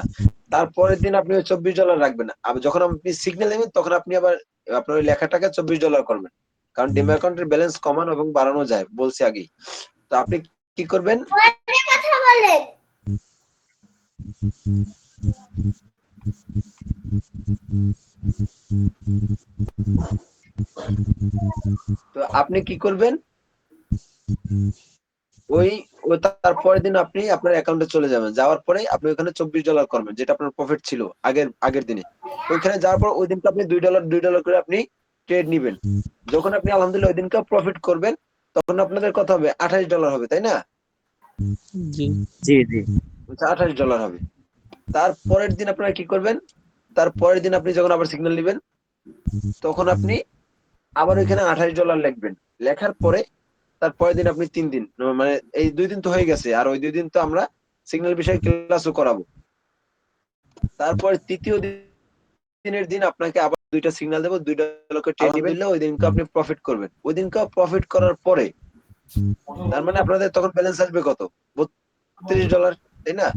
তারপরের দিন আপনি ওই $24 রাখবেন। আবার যখন আপনি সিগন্যাল নেবেন, তখন আপনি আবার আপনার ওই লেখা টাকা $24 করবেন, কারণ ডেমো অ্যাকাউন্টের ব্যালেন্স কমানো এবং বাড়ানো যায়, বলছি আগেই। তো আপনি কি করবেন, তো আপনি কি করবেন, ওই ওই তার পরের দিন আপনি আপনার অ্যাকাউন্টে চলে যাবেন, যাওয়ার পরে আপনি ওখানে $24 করবেন, যেটা আপনার প্রফিট ছিল আগের আগের দিনে। ওইখানে যাওয়ার পর ওই দিনকে আপনি $2 করে আপনি ট্রেড নিবেন। যখন আপনি আলহামদুলিল্লাহ ওই দিনকে প্রফিট করবেন, তখন আপনাদের কত হবে? $28 হবে, তাই না? জি। জি জি আচ্ছা, $28 হবে। তার পরের দিন আপনারা কি করবেন? তার পরের দিন আপনি যখন আবার সিগন্যাল নিবেন, তখন আপনি আবার ওইখানে $28 লিখবেন। লেখার পরে তার পরের দিন আপনি 3 দিন, মানে এই 2 দিন তো হয়ে গেছে, আর ওই 2 দিন তো আমরা সিগন্যাল বিষয়ে ক্লাসও করাবো। তারপরে তৃতীয় দিনের দিন আপনাকে আবার 2টা সিগন্যাল দেবো, $2 করে ট্রেড নিবেন। আলহামদুলিল্লাহ ওই দিনকে আপনি প্রফিট করবেন। ওই দিনকে প্রফিট করার পরে তার মানে আপনাদের তখন ব্যালেন্স আসবে কত? $32, তাই না?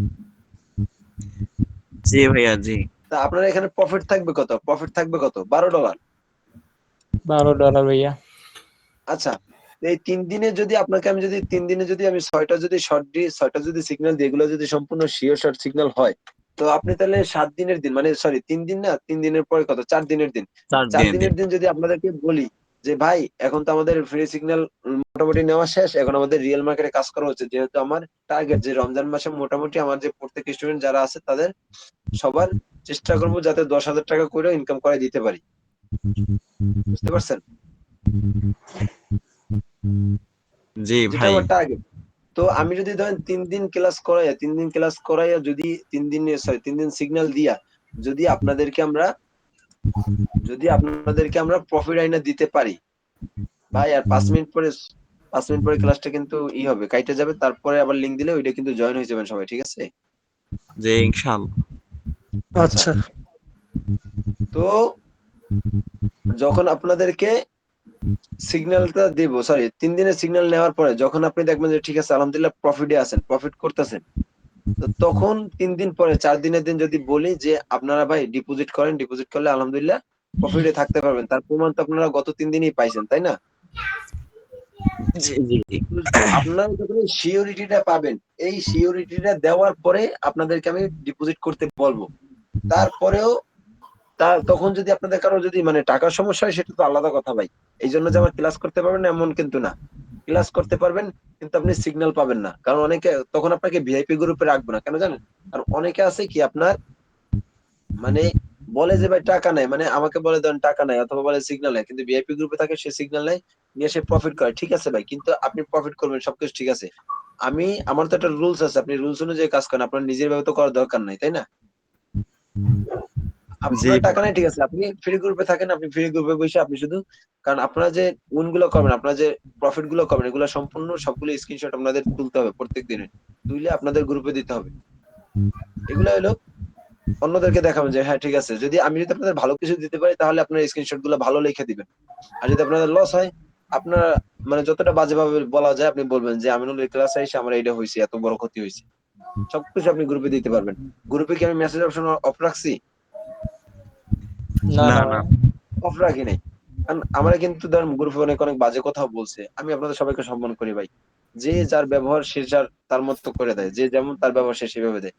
জি ভাইয়া জি। তা আপনার এখানে প্রফিট থাকবে কত? প্রফিট থাকবে কত? $12। $12 ভাইয়া। আচ্ছা, এই 3 দিনে যদি আপনাকে আমি যদি 3 দিনে যদি আমি 6টা যদি শর্ট দিই, 6টা যদি সিগন্যাল দিই, এগুলো যদি সম্পূর্ণ শিওর শর্ট সিগন্যাল হয়, তো আপনি তাহলে 7 দিনের দিন, মানে সরি 3 দিন না, 3 দিনের পরে কত? 4 দিনের দিন। 4 4 দিনের দিন। দিনের দিন যদি আপনাদেরকে বলি যে ভাই এখন তো আমাদের ফ্রি সিগন্যাল মোটামুটি নেওয়া শেষ, এখন আমাদের রিয়েল মার্কেটে কাজ করা হচ্ছে, যেহেতু আমার টার্গেট যে রমজান মাসে মোটামুটি আমার যে প্রত্যেক স্টুডেন্ট যারা আছে তাদের সবার চেষ্টা করবো যাতে $10,000 করে ইনকাম করে দিতে পারি। বুঝতে পারছেন? জি যেটা ভাই। আমার টার্গেট। তো আমি যদি ধরেন 3 দিন ক্লাস করাইয়া যদি 3 দিন সিগন্যাল দিয়া যদি আপনাদেরকে আমরা প্রফিট আইনা দিতে পারি ভাই, আর 5 মিনিট পরে ক্লাসটা কিন্তু হবে, কাইটে যাবে, তারপরে আবার লিঙ্ক দিলে ওইটা কিন্তু জয়েন হয়ে যাবেন সবাই, ঠিক আছে? জি ইনশাআল্লাহ। আচ্ছা, আচ্ছা। তো যখন আপনাদেরকে সিগন্যালটা দিব, সরি 3 দিনের সিগন্যাল নেওয়ার পরে যখন আপনি দেখবেন যে ঠিক আছে আলহামদুলিল্লাহ প্রফিটে আছেন, প্রফিট করতেছেন, তো তখন 3 দিন পরে 4 দিনের দিন যদি বলি যে আপনারা ভাই ডিপোজিট করেন, ডিপোজিট করলে আলহামদুলিল্লাহ প্রফিটে থাকতে পারবেন, তার প্রমাণ তো আপনারা গত 3 দিনই পাইছেন, তাই না? জি জি জি। তো আপনারা যখন সিওরিটিটা পাবেন, এই সিওরিটিটা দেওয়ার পরে আপনাদেরকে আমি ডিপোজিট করতে বলবো। তারপরেও তখন যদি আপনাদের কারো যদি মানে টাকার সমস্যা হয়, সেটা তো আলাদা কথা ভাই। এই জন্য যে আমার ক্লাস করতে পারবেন না এমন কিন্তু না। ক্লাস করতে পারবেন, কিন্তু আপনি সিগন্যাল পাবেন না, কারণ অনেকে তখন আপনাকে ভিআইপি গ্রুপে রাখবে না, কেন জানেন? কারণ অনেকে আছে কি আপনার মানে বলে যে ভাই টাকা নাই, মানে আমাকে বলে দেন টাকা নাই, অথবা বলে সিগন্যাল নাই, কিন্তু ভিআইপি গ্রুপে থাকে, সে সিগন্যাল নেয়, নিয়ে সে প্রফিট করে। ঠিক আছে ভাই, কিন্তু আপনি প্রফিট করবেন, সবকিছু ঠিক আছে। আমার তো একটা রুলস আছে, আপনি রুলস অনুযায়ী কাজ করেন, আপনার নিজের ভাবে তো করার দরকার নাই, তাই না? জি আপনার টাকা ভাই। নাই, ঠিক আছে, আপনি ফ্রি গ্রুপে থাকেন, আপনি ফ্রি গ্রুপে বসে আপনি শুধু, কারণ আপনারা যে উইন গুলো করবেন, আপনারা যে প্রফিট গুলো করবেন, এগুলো সম্পূর্ণ সবগুলো স্ক্রিনশট আপনাদের তুলতে হবে প্রত্যেক দিনে, তুইলে আপনাদের গ্রুপে দিতে হবে। এগুলো হলো অন্যদেরকে দেখাবেন যে হ্যাঁ ঠিক আছে, যদি আপনাদের ভালো কিছু দিতে পারি, তাহলে আপনার স্ক্রিনশট গুলো ভালো লিখে দিবেন। আর যদি আপনাদের লস হয়, আপনারা মানে যতটা বাজেভাবে বলা যায় আপনি বলবেন যে আমিনুল এই ক্লাসে এসে আমার এইটা হয়েছে, এত বড় ক্ষতি হয়েছে। সবকিছু আপনি গ্রুপে দিতে পারবেন। গ্রুপে কি আমি মেসেজ অপশন অফ রাখছি? না না না না। ভাই। অফ রাখি নাই। কারণ আমরা কিন্তু ধরেন গ্রুপে অনেক অনেক বাজে কথাও বলছে, আমি আপনাদের সবাইকে সম্মান করি ভাই। যে যার ব্যবহার সে তার মতো করে দেয়, যে যেমন তার ব্যবহার সে সেভাবে দেয়।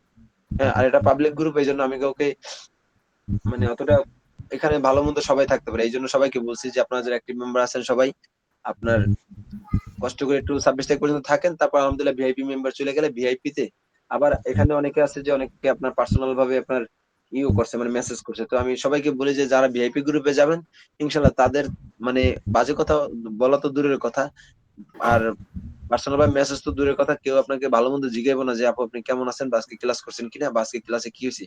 হ্যাঁ, আর এটা পাবলিক গ্রুপ, এই জন্য আমি কাউকে মানে অতটা, এখানে ভালো মন্দ সবাই থাকতে পারে, এই জন্য সবাইকে বলছি যে আপনারা যারা অ্যাক্টিভ মেম্বার আছেন সবাই আপনার কষ্ট করে একটু 26 তারিখ পর্যন্ত থাকেন, তারপর আলহামদুলিল্লাহ ভিআইপি মেম্বার চলে গেলে ভিআইপি তে আবার এখানে অনেকে আছে যে অনেকে আপনার পার্সোনাল ভাবে আপনার করছে, মানে মেসেজ করছে। তো আমি সবাইকে বলি যে যারা ভিআইপি গ্রুপে যাবেন ইনশাল্লাহ তাদের মানে বাজে কথা বলা তো দূরের কথা, আর পার্সোনাল ভাবে মেসেজ তো দূরের কথা, কেউ আপনাকে ভালো মন্দ জিগাইবো না যে আপু আপনি কেমন আছেন, বা আজকে ক্লাস করছেন কিনা, বা আজকে ক্লাসে কি হয়েছে,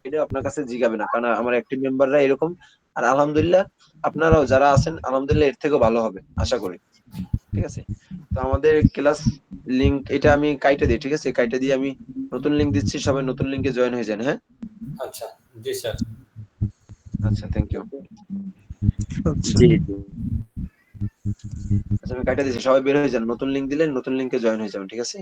এটা আপনার কাছে জিগাবে না, কারণ আমার অ্যাক্টিভ মেম্বাররা এরকম। আর আলহামদুলিল্লাহ আপনারাও যারা আছেন আলহামদুলিল্লাহ এর থেকেও ভালো হবে আশা করি, ঠিক আছে? তো আমাদের ক্লাস লিংক এটা আমি কাইটে দিই, ঠিক আছে? কাইটে দিয়ে আমি নতুন লিংক দিচ্ছি, সবাই নতুন লিংকে জয়েন হয়ে যান, হ্যাঁ? আচ্ছা, জি স্যার। আচ্ছা, থ্যাংক ইউ। আচ্ছা। জি জি। আচ্ছা, আমি কাইটে দিচ্ছি, সবাই বের হয়ে যান, নতুন লিংক দিলে নতুন লিংকে জয়েন হয়ে যাবেন, ঠিক আছে?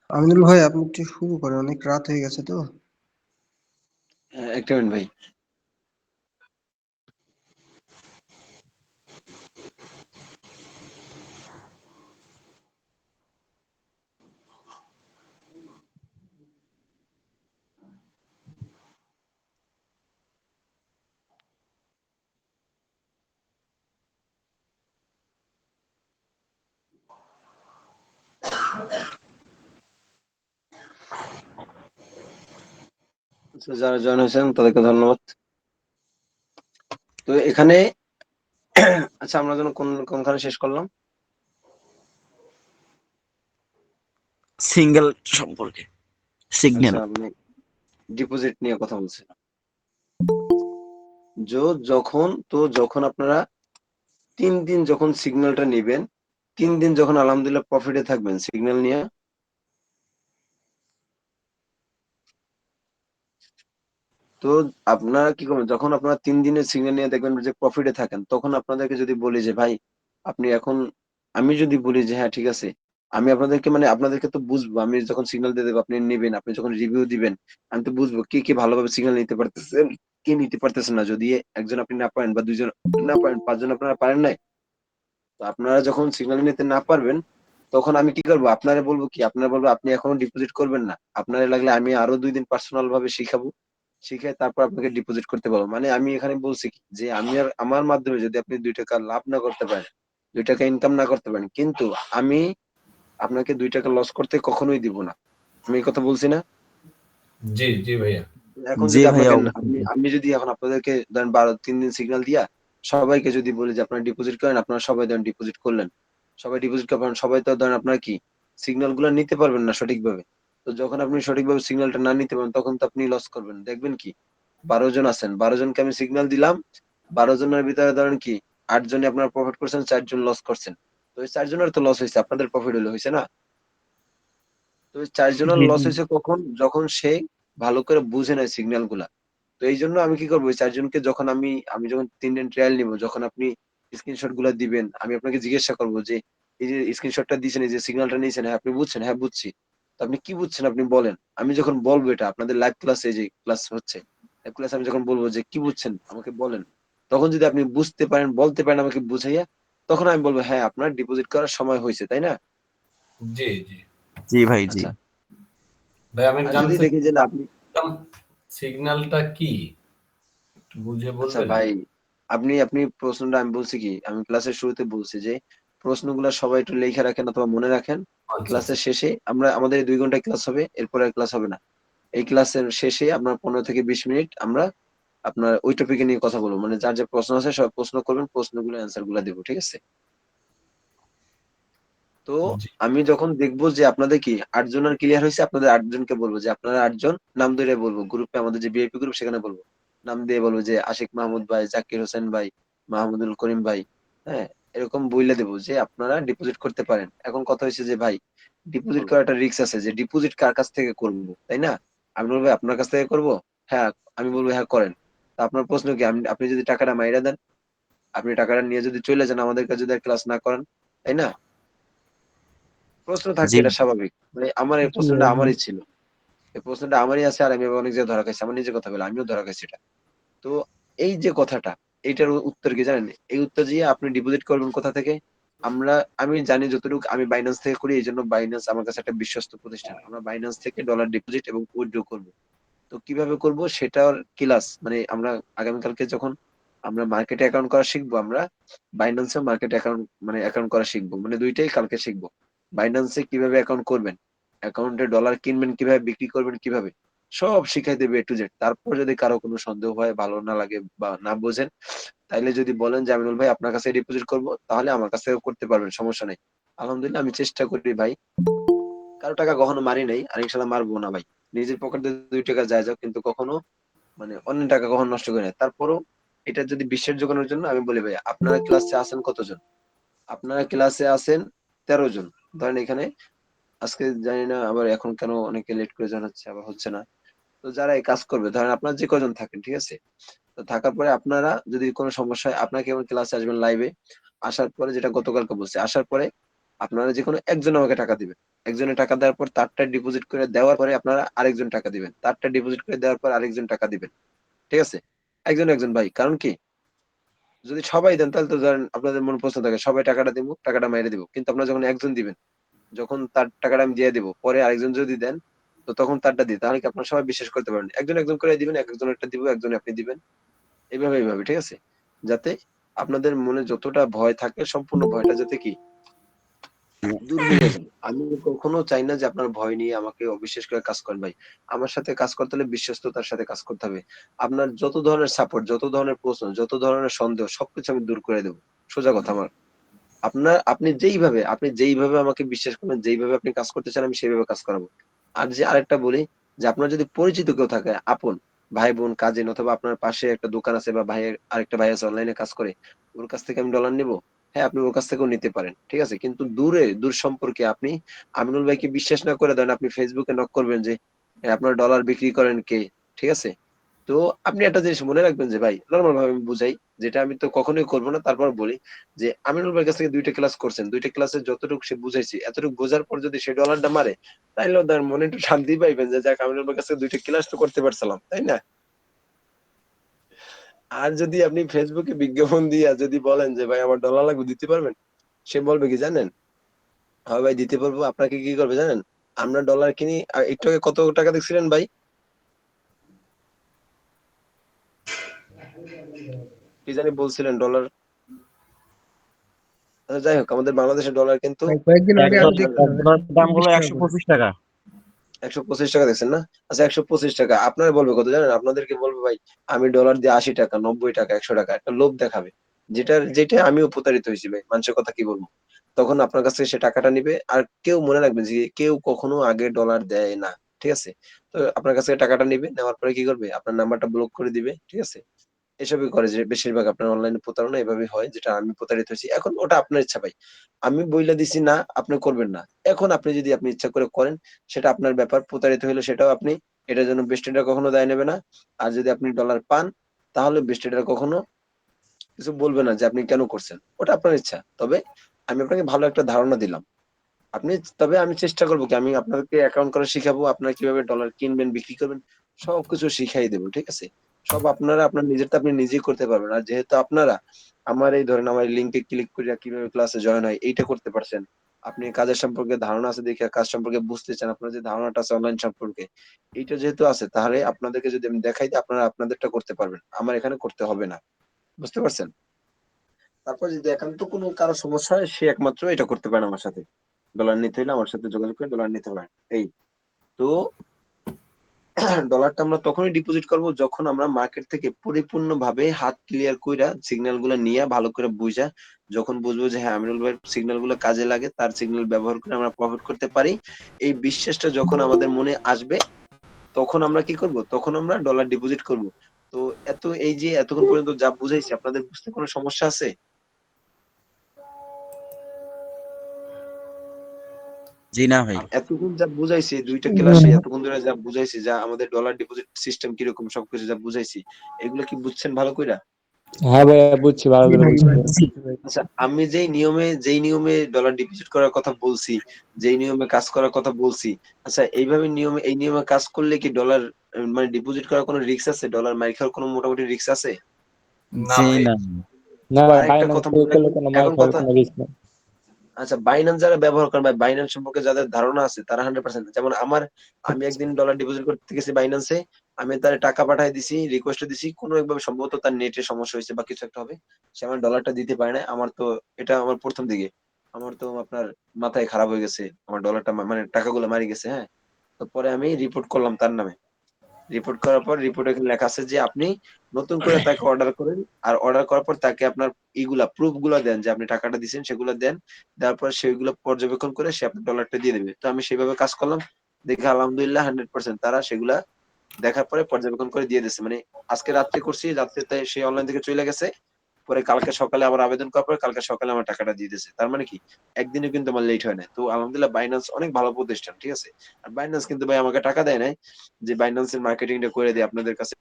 আমিনুল ভাই, আপনি একটু শুরু করেন, অনেক রাত হয়ে গেছে তো। একটা মিনিট ভাই। আচ্ছা, যারা জয়েন হয়েছেন তাদেরকে ধন্যবাদ। তো এখানে আচ্ছা, আমরা যেন কোনখানে শেষ করলাম? সিঙ্গেল সম্পর্কে, আচ্ছা, সিগন্যাল। আপনি ডিপোজিট নিয়ে কথা বলছিলেন। যখন আপনারা 3 দিন যখন সিগন্যালটা নিবেন, 3 দিন যখন আলহামদুলিল্লাহ প্রফিটে থাকবেন সিগন্যাল নিয়ে, তো আপনারা কি করবেন? যখন আপনারা 3 দিনের সিগন্যাল নিয়ে দেখবেন যে প্রফিটে থাকেন, তখন আপনাদেরকে যদি বলি যে ভাই আপনি এখন, আমি যদি বলি যে হ্যাঁ ঠিক আছে, আমি আপনাদেরকে মানে আপনাদেরকে তো বুঝবো, আমি যখন সিগন্যাল দিয়ে দেবো আপনি নেবেন, আপনি যখন রিভিউ দিবেন আমি তো বুঝবো কে কে ভালোভাবে সিগন্যাল নিতে পারতেছেন, কে নিতে পারতেছেন না। যদি একজন আপনি না পারেন বা দুইজন না পারেন, 5 জন আপনারা পারেন নাই, তো আপনারা যখন সিগন্যাল নিতে না পারবেন, তখন আমি কি করবো? আপনারা বলবো কি, আপনারা বলবো আপনি এখনো ডিপোজিট করবেন না, আপনারা লাগলে আমি আরো 2 দিন পার্সোনাল ভাবে শিখাবো, শিখে তারপর আপনাকে ডিপোজিট করতে পারবো। মানে আমি এখানে বলছি কি যে আমি আর আমার মাধ্যমে যদি আপনি 2 টাকা লাভ না করতে পারেন, 2 টাকা ইনকাম না করতে পারেন, কিন্তু আমি আপনাকে 2 টাকা লস করতে কখনোই দিব না। আমি এই কথা বলছি না? জি জি ভাইয়া। এখন জি যদি ভাইয়া, আপনাকে অবশ্যই। আমি যদি এখন আপনাদেরকে ধরেন 3 দিন সিগন্যাল দিয়া সবাইকে যদি বলি যে আপনারা ডিপোজিট করেন, আপনারা সবাই ধরেন ডিপোজিট করলেন, সবাই ডিপোজিট করবেন, সবাই তো ধরেন আপনারা কি সিগন্যাল গুলো নিতে পারবেন না সঠিকভাবে। তো যখন আপনি সঠিকভাবে সিগন্যালটা না নিতে পারবেন, তখন তো আপনি লস করবেন। দেখবেন কি 12 জন আছেন, 12 জনকে আমি সিগন্যাল দিলাম, 12 জনের ভিতরে ধরেন কি 8 জনে আপনারা প্রফিট করছেন, 4 জন লস করছেন। তো ওই 4 জনের তো লস হয়েছে, আপনাদের প্রফিট হলো, হয়েছে না? তো ওই 4 জনের জি লস জি। হয়েছে কখন? যখন সে ভালো করে বুঝে নেয় সিগন্যাল গুলা। তো এই জন্য আমি কি করবো, ওই 4 জনকে যখন আমি যখন 3 দিন ট্রায়াল নিবো, যখন আপনি স্ক্রিনশট গুলা দিবেন, আমি আপনাকে জিজ্ঞাসা করবো যে এই যে স্ক্রিনশটটা দিয়েছেন, এই যে সিগন্যালটা নিয়েছেন, হ্যাঁ আপনি বুঝছেন? হ্যাঁ বুঝছি। তো আপনি কি বুঝছেন আপনি বলেন। আমি যখন বলবো এটা আপনাদের লাইভ ক্লাসে, যে ক্লাস হচ্ছে লাইভ ক্লাসে, আমি যখন বলবো যে কি বুঝছেন আমাকে বলেন, তখন যদি আপনি বুঝতে পারেন, বলতে পারেন আমাকে বুঝাইয়া, তখন আমি বলবো হ্যাঁ আপনার ডিপোজিট করার সময় হয়েছে, তাই না? জি জি জি ভাই, জি। আচ্ছা, ভাই, আমি আর যদি জানতে দেখি যে না আপনি, চাচ্ছিলাম সিগন্যালটা কি, একটু বুঝে আচ্ছা বলবেন? ভাই, আপনি প্রশ্নটা, আমি বলছি কি, আমি ক্লাসের শুরুতে বলছি যে প্রশ্নগুলো সবাই একটু লিখে রাখেন অথবা মনে রাখেন। আচ্ছা আচ্ছা। ক্লাসের শেষে আমাদের এই 2 ঘন্টা ক্লাস হবে, এরপরে আর ক্লাস হবে না। এই ক্লাসের শেষে আমরা 15 থেকে 20 মিনিট আমরা আপনার ওই টপিকে নিয়ে কথা বলবো, মানে যার যে প্রশ্ন আছে সব প্রশ্ন করবেন, প্রশ্নগুলো অ্যান্সার গুলা দেবো, ঠিক আছে? তো তো জি আমি যখন দেখবো যে আপনাদের কি ৮ জনের ক্লিয়ার হয়েছে, আপনাদের ৮ জনকে বলবো যে আপনারা ৮ জন নাম ধরে বলবো, গ্রুপে আমাদের যে ভিআইপি গ্রুপ সেখানে বলবো, নাম দিয়ে বলবো যে আশিক মাহমুদ ভাই, জাকির হোসেন ভাই, মাহমুদুল করিম ভাই, হ্যাঁ, এরকম বইলে দেবো যে আপনারা ডিপোজিট করতে পারেন। এখন কথা হয়েছে যে ভাই, ডিপোজিট করার একটা রিস্ক আছে, যে ডিপোজিট কার কাছ থেকে করবো, তাই না? আমি বলবো আপনার কাছ থেকে করবো, হ্যাঁ, আমি বলবো হ্যাঁ করেন। তা আপনার প্রশ্ন কি, আপনি যদি টাকাটা মাইরা দেন, আপনি টাকাটা নিয়ে যদি চলে যান, আমাদের কাছে যদি ক্লাস না করেন, তাই না? প্রশ্ন থাকবে, জি এটা স্বাভাবিক। মানে আমার এই প্রশ্নটা আমারই ছিল, এই প্রশ্নটা আমারই আছে, আর আমি অনেক জায়গায় ধরা খাইছি, আমার নিজের কথা বলে আমিও ধরা খাইছি এটা। তো এই যে কথাটা, এইটার উত্তর কি জানেন? এই উত্তর দিয়ে আপনি ডিপোজিট করবেন কোথা থেকে? আমি জানি যতটুকু, আমি বাইন্যান্স থেকে করি, এই জন্য বাইন্যান্স আমার কাছে একটা বিশ্বস্ত প্রতিষ্ঠান। আমরা বাইন্যান্স থেকে ডলার ডিপোজিট এবং উইথড্র করবো। তো কিভাবে করব সেটার ক্লাস, মানে আমরা আগামীকালকে যখন আমরা মার্কেটে অ্যাকাউন্ট করা শিখবো, আমরা বাইন্যান্সে মার্কেট অ্যাকাউন্ট মানে অ্যাকাউন্ট করা শিখবো, মানে দুইটাই কালকে শিখবো। বাইন্যান্সে কিভাবে অ্যাকাউন্ট করবেন, অ্যাকাউন্টে ডলার কিনবেন কিভাবে, বিক্রি করবেন কিভাবে, সব শিখাই দেবে A to Z। তারপর যদি কারো কোনো সন্দেহ হয়, ভালো না লাগে বা না বোঝেন, তাইলে যদি বলেন যে আমিনুল ভাই আপনার কাছে ডিপোজিট করবো, তাহলে আমার কাছ থেকে করতে পারবেন, সমস্যা নেই। আলহামদুলিল্লাহ, আমি চেষ্টা করি ভাই, কারো টাকা কখনো মারি নাই, আর ইনশাল্লাহ মারবো না ভাই। নিজের পকেটে 2 টাকা যায় যাও, কিন্তু কখনো মানে অন্যের টাকা কখনো নষ্ট করি না। তারপরও এটা যদি বিশ্বের জোগানোর জন্য আমি বলি ভাই, আপনারা ক্লাসে আছেন কতজন? আপনারা ক্লাসে আছেন 13 জন। ধরেন এখানে আজকে জানি না আবার এখন কেন অনেকে লেট করে জানাচ্ছে, আবার হচ্ছে না। তো যারা এই কাজ করবে, ধরেন আপনারা যে কজন থাকেন, ঠিক আছে? তো থাকার পরে আপনারা যদি কোনো সমস্যা হয়, আপনারা কেমন ক্লাসে আসবেন লাইভে, আসার পরে যেটা গতকালকে বলছি, আসার পরে আপনারা যে কোনো একজন আমাকে টাকা দিবেন। একজনের টাকা দেওয়ার পর তারটা ডিপোজিট করে দেওয়ার পরে আপনারা আরেকজন টাকা দিবেন, তারটা ডিপোজিট করে দেওয়ার পর আরেকজন টাকা দিবেন, ঠিক আছে? একজন একজন ভাই, কারণ কি, যদি সবাই দেন তাহলে তো ধরেন আপনাদের মনে প্রশ্ন থাকে, সবাই টাকাটা দিব, টাকাটা মাইরে দিব, কিন্তু আপনারা যখন একজন দিবেন, যখন তার টাকাটা আমি দিয়ে দিব, পরে আরেকজন যদি দেন, তো তখন তারটা দিই, তাহলে কি আপনারা সবাই বিশ্বাস করতে পারবেন? একজন একজন করে দিবেন, একজন একটা দিব, একজন আপনি দিবেন, এইভাবে এইভাবে, ঠিক আছে? যাতে আপনাদের মনে যতটা ভয় থাকে, সম্পূর্ণ ভয়টা যাতে কি দূর হয়ে যায়। আমি কখনো চাই না যে আপনার ভয় নিয়ে আমাকে অবিশ্বাস করে কাজ করেন ভাই। আমার সাথে কাজ করতে হলে বিশ্বস্ততার সাথে কাজ করতে হবে। আপনার যত ধরনের সাপোর্ট, যত ধরনের প্রশ্ন, যত ধরনের সন্দেহ, সবকিছু আমি দূর করে দেবো। সোজা কথা আমার। আপনি যেইভাবে আমাকে বিশ্বাস করবেন, যেইভাবে আপনি কাজ করতে চান, আমি সেইভাবে কাজ করাবো। আর যে আরেকটা বলি, যে আপনার যদি পরিচিত কেউ থাকে, আপন ভাই বোন, কাজিন, অথবা আপনার পাশে একটা দোকান আছে, বা ভাইয়ের আরেকটা ভাই আছে অনলাইনে কাজ করে, ওর কাছ থেকে আমি ডলার নিবো, হ্যাঁ, আপনি ওর কাছ থেকেও নিতে পারেন, ঠিক আছে? কিন্তু দূর সম্পর্কে আপনি আমিনুল ভাইকে বিশ্বাস না করে দেন, আপনি ফেসবুকে নক করবেন যে আপনার ডলার বিক্রি করেন কে, ঠিক আছে? তো আপনি একটা জিনিস মনে রাখবেন যে ভাই, নর্মাল ভাবে আমি বুঝাই, যেটা আমি তো কখনোই করবো না, তারপর বলি যে আমিনুল ভাইয়ের কাছ থেকে 2টা ক্লাস করছেন, 2টা ক্লাসে যতটুকু সে বুঝাইছি, এতটুকু বোঝার পর যদি সে ডলারটা মারে, তাইলে তার মনে একটু শান্তি পাইবেন যে যাক, আমিনুল ভাইয়ের কাছ থেকে 2টা ক্লাস তো করতে পারছিলাম, তাই না? আর যদি আপনি ফেসবুকে বিজ্ঞাপন দিয়া যদি বলেন যে ভাই আমার ডলার লাগবে, দিতে পারবেন, সে বলবে কি জানেন? হ্যাঁ ভাই দিতে পারবো। আপনাকে কি করবে জানেন? আমরা ডলার কিনি, একটু আগে কত টাকা দেখছিলেন ভাই? কি জানি বলছিলেন ডলার, যাই হোক, আমাদের বাংলাদেশের ডলার কিন্তু ভাই কয়েকদিন আগে আমি দেখলাম একজনের দাম হলো 120 টাকা করে। 125 টাকা। 125 টাকা দেখছেন না? আচ্ছা, 125 টাকা আপনার বলবে কত জানেন? আপনাদেরকে বলবে ভাই আমি ডলার দিয়ে 80 টাকা, 90 টাকা, 100 টাকা, একটা লোভ দেখাবে। যেটা আমিও প্রতারিত হয়েছি ভাই, মানুষের কথা কি বলবো। তখন আপনার কাছ থেকে সে টাকাটা নিবে, আর কেউ মনে রাখবেন যে কেউ কখনো আগে ডলার দেয় না, ঠিক আছে? তো আপনার কাছ থেকে টাকাটা নিবে, নেওয়ার পরে কি করবে, আপনার নাম্বারটা ব্লক করে দিবে, ঠিক আছে? এসবই করে, যে বেশিরভাগ আপনার অনলাইনে প্রতারণা এভাবেই হয়, যেটা আমি প্রতারিত হয়েছি। এখন ওটা আপনার ইচ্ছা ভাই, আমি বইলা দিছি না আপনি করবেন না। এখন আপনি যদি আপনি ইচ্ছা করে করেন, সেটা আপনার ব্যাপার। প্রতারিত হইলে সেটাও আপনি, এটার জন্য বেস্টেডরা কখনো দায় নেবে না। আর যদি আপনি ডলার পান, তাহলে বেস্টেডরা কখনো কিছু বলবে না যে আপনি কেন করছেন, ওটা আপনার ইচ্ছা। তবে আমি আপনাকে ভালো একটা ধারণা দিলাম। আপনি, তবে আমি চেষ্টা করবো কি, আমি আপনাদেরকে অ্যাকাউন্ট করা শিখাবো, আপনারা কিভাবে ডলার কিনবেন, বিক্রি করবেন, সবকিছু শিখাই দেবো, ঠিক আছে? সব আপনারা আপনার নিজেরটা আপনি নিজেই করতে পারবেন। আর যেহেতু আপনারা আমার এই ধরেন আমার লিঙ্কে ক্লিক করে কিভাবে ক্লাসে জয়েন হয় এইটা করতে পারছেন, আপনি কাজের সম্পর্কে ধারণা আছে দেখে কাজ সম্পর্কে বুঝতে চান, আপনার যে ধারণাটা আছে অনলাইন সম্পর্কে, এইটা যেহেতু আছে, তাহলে আপনাদেরকে যদি আমি দেখাই দিই, আপনারা আপনাদেরটা করতে পারবেন, আমার এখানে করতে হবে না। বুঝতে পারছেন? তারপর যদি একান্ত কোনো কারো সমস্যা হয়, সে একমাত্র এটা করতে পারেন আমার সাথে। ডলার নিতে হলে আমার সাথে যোগাযোগ করে ডলার নিতে পারেন। এই তো ডলারটা আমরা তখনই ডিপোজিট করব যখন আমরা মার্কেট থেকে পরিপূর্ণভাবে হাত ক্লিয়ার কইরা সিগন্যাল গুলা নিয়ে ভালো করে বুঝা, যখন বুঝবো যে হ্যাঁ আমিনুল ভাইয়ের সিগন্যাল গুলো কাজে লাগে, তার সিগন্যাল ব্যবহার করে আমরা প্রফিট করতে পারি, এই বিশ্বাসটা যখন আমাদের মনে আসবে, তখন আমরা কি করব? তখন আমরা ডলার ডিপোজিট করব। তো এই যে এতক্ষণ পর্যন্ত যা বুঝাইছি, আপনাদের বুঝতে কোনো সমস্যা আছে? জি না ভাই। এতক্ষণ যা বুঝাইছি, ২টা ক্লাসে এতক্ষণ ধরে যা বুঝাইছি, যা আমাদের ডলার ডিপোজিট সিস্টেম কিরকম সবকিছু যা বুঝাইছি, এগুলো কি বুঝছেন ভালো কইরা? হ্যাঁ ভাইয়া বুঝছি, ভালো জি করে ভাই, বুঝছি। বুঝছি ভাই। আচ্ছা, আমি যেই নিয়মে ডলার ডিপোজিট করার কথা বলছি, যেই নিয়মে কাজ করার কথা বলছি, আচ্ছা এইভাবে এই নিয়মে কাজ করলে কি ডলার মানে ডিপোজিট করার কোনো রিস্ক আছে? ডলার মাইর খাওয়ার কোনো মোটামুটি রিস্ক আছে? না জি ভাই। না। না ভাই, আরেকটা বাইনান্স কথা থেকে মনে করলে রাখবেন, কোনো মাইর এখন খাওয়ার কথা, কোনো রিস্ক নেই। আচ্ছা বাইন্যান্স যারা ব্যবহার করেন, ভাই বাইন্যান্স সম্পর্কে যাদের ধারণা আছে তারা 100%, যেমন আমি একদিন ডলার ডিপোজিট করতে গেছি বাইন্যান্সে, আমি তার টাকা পাঠাই দিছি, রিকোয়েস্ট দিছি, কোনো একভাবে সম্ভবত তার নেটে সমস্যা হয়েছে বা কিছু একটা হবে, সে আমার ডলারটা দিতে পারে না। আমার তো এটা আমার প্রথম দিকে আমার তো আপনার মাথায় খারাপ হয়ে গেছে, আমার ডলারটা মানে টাকাগুলো মারি গেছে, হ্যাঁ। তো পরে আমি রিপোর্ট করলাম তার নামে। রিপোর্ট করার পর রিপোর্টে এখানে লেখা আছে যে আপনি নতুন করে তাকে অর্ডার করেন, আর অর্ডার করার পর তাকে আপনার প্রুফ গুলা দেন যে আপনি টাকাটা দিচ্ছেন, সেগুলো দেন। দেওয়ার পর সেগুলো পর্যবেক্ষণ করে সে আপনার ডলারটা দিয়ে দেবে। তো আমি সেভাবে কাজ করলাম, দেখে আলহামদুলিল্লাহ 100% তারা সেগুলা দেখার পরে পর্যবেক্ষণ করে দিয়ে দিচ্ছে। মানে আজকে রাত্রে করছি, রাত্রে সে অনলাইন থেকে চলে গেছে, পরে কালকে সকালে আবার আবেদন করার পরে কালকে সকালে আমার টাকাটা দিয়ে দিয়েছে। তার মানে কি একদিনও কিন্তু আমার লেট হয় না। তো আলহামদুলিল্লাহ বাইন্যান্স অনেক ভালো প্রতিষ্ঠান, ঠিক আছে। আর বাইন্যান্স কিন্তু ভাই আমাকে টাকা দেয় নাই যে বাইন্যান্সের মার্কেটিংটা করে দেয় আপনাদের কাছে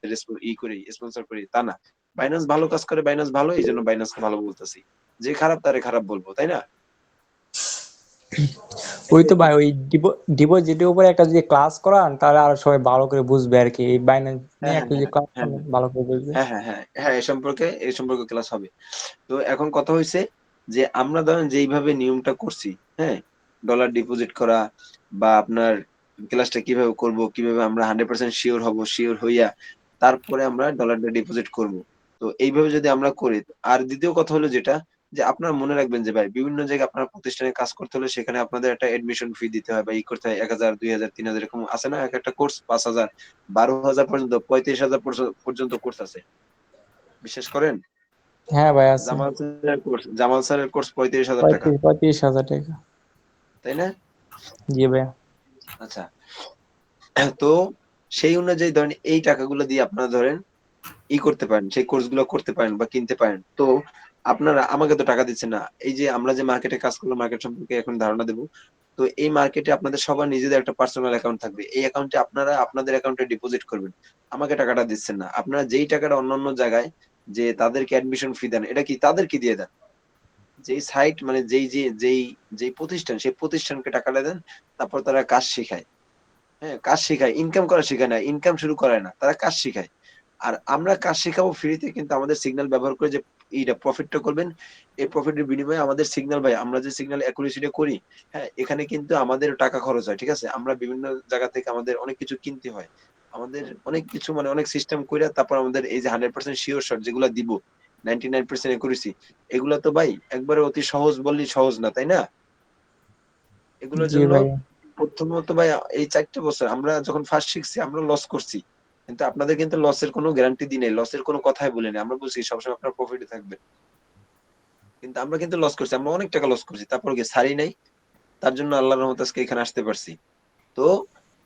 করি, স্পন্সর করি, তা না। বাইন্যান্স ভালো কাজ করে, বাইন্যান্স ভালো, এই জন্য বাইন্যান্সকে ভালো বলতেছি। যে খারাপ তারে খারাপ বলবো, তাই না? ওই তো ভাই, ওই ডিপোজিটের উপরে একটা যদি ক্লাস করান তাহলে আর সবাই ভালো করে বুঝবে আর কি। এই বাইন্যান্স হ্যাঁ নিয়ে হ্যাঁ একটা যদি হ্যাঁ ক্লাস হ্যাঁ করেন ভালো করে বুঝবে। হ্যাঁ হ্যাঁ হ্যাঁ হ্যাঁ, এই সম্পর্কে ক্লাস হবে। তো এখন কথা হয়েছে যে আমরা ধরেন যেইভাবে নিয়মটা করছি, হ্যাঁ, ডলার ডিপোজিট করা বা আপনার ক্লাসটা কিভাবে করব, কিভাবে আমরা 100% শিওর হব, শিওর হইয়া তারপরে আমরা ডলারটা ডিপোজিট করব। তো এইভাবে যদি আমরা করি, আর দ্বিতীয় কথা হলো যেটা, যে আপনারা মনে রাখবেন যে ভাই বিভিন্ন জায়গায় আপনার প্রতিষ্ঠানে কাজ করতে হলে সেখানে আপনাদের একটা এডমিশন ফি দিতে হয় বা করতে হয়, 1,000 2,000 3,000 এরকম আছে না, এক একটা কোর্স 5,000 12,000 পর্যন্ত, 35,000 পর্যন্ত কোর্স আছে, বিশ্বাস করেন? হ্যাঁ ভাই আছে। জামাল স্যারের কোর্স 35,000 টাকা, 35,000 টাকা। তাই না? জি ভাইয়া। আচ্ছা, তো সেই অনুযায়ী ধরেন এই টাকাগুলো দিয়ে আপনারা ধরেন করতে পারেন, সেই কোর্স গুলো করতে পারেন বা কিনতে পারেন। তো আপনারা আমাকে তো টাকা দিচ্ছেন না, এই যে আমরা যে মার্কেটে কাজ করলাম, মার্কেট সম্পর্কে এখন ধারণা দেবো। তো এই মার্কেটে আপনাদের সবার নিজেদের একটা পার্সোনাল অ্যাকাউন্ট থাকবে, এই অ্যাকাউন্টে আপনারা আপনাদের অ্যাকাউন্টে ডিপোজিট করবেন, আমাকে টাকাটা দিচ্ছেন না। আপনারা যেই টাকাটা অন্যান্য জায়গায় যে তাদেরকে অ্যাডমিশন ফি দেন, এটা কি তাদেরকে দিয়ে দেন, যেই সাইট মানে যেই প্রতিষ্ঠান, সেই প্রতিষ্ঠানকে টাকাটা দেন, তারপর তারা কাজ শেখায়। হ্যাঁ, কাজ শেখায়, ইনকাম করা শেখায় না, ইনকাম শুরু করায় না, তারা কাজ শেখায়। আর আমরা কাজ শেখাবো ফ্রিতে, কিন্তু আমাদের সিগন্যাল ব্যবহার করে যে এইটা প্রফিটটা করবেন, এই প্রফিটের বিনিময়ে আমাদের সিগন্যাল, ভাই আমরা যে সিগন্যাল অ্যাকুরেসিটা করি, হ্যাঁ এখানে কিন্তু আমাদের টাকা খরচ হয়, ঠিক আছে। আমরা বিভিন্ন জায়গা থেকে আমাদের অনেক কিছু কিনতে হয়, আমাদের অনেক কিছু মানে অনেক সিস্টেম কইরা তারপর আমাদের এই যে 100% শিওর শট যেগুলো দিব, 99% অ্যাকুরেসি, এগুলো তো ভাই একবারে অতি সহজ বললেই সহজ না, তাই না? এগুলোর জি জন্য ভাইয়া। প্রথমত ভাই এই 4টে বছর আমরা যখন ফার্স্ট শিখছি আমরা লস করছি, কিন্তু আপনাদের কিন্তু লসের কোনো গ্যারান্টি দিই নাই, লসের কোনো কথাই বলি নাই। আমরা বলছি সবসময় আপনার প্রফিটে থাকবে, কিন্তু আমরা কিন্তু লস করছি, আমরা অনেক টাকা লস করছি, তারপর কি ছাড়ি নাই। তার জন্য আল্লাহর রহমতে আজকে এখানে আসতে পারছি। তো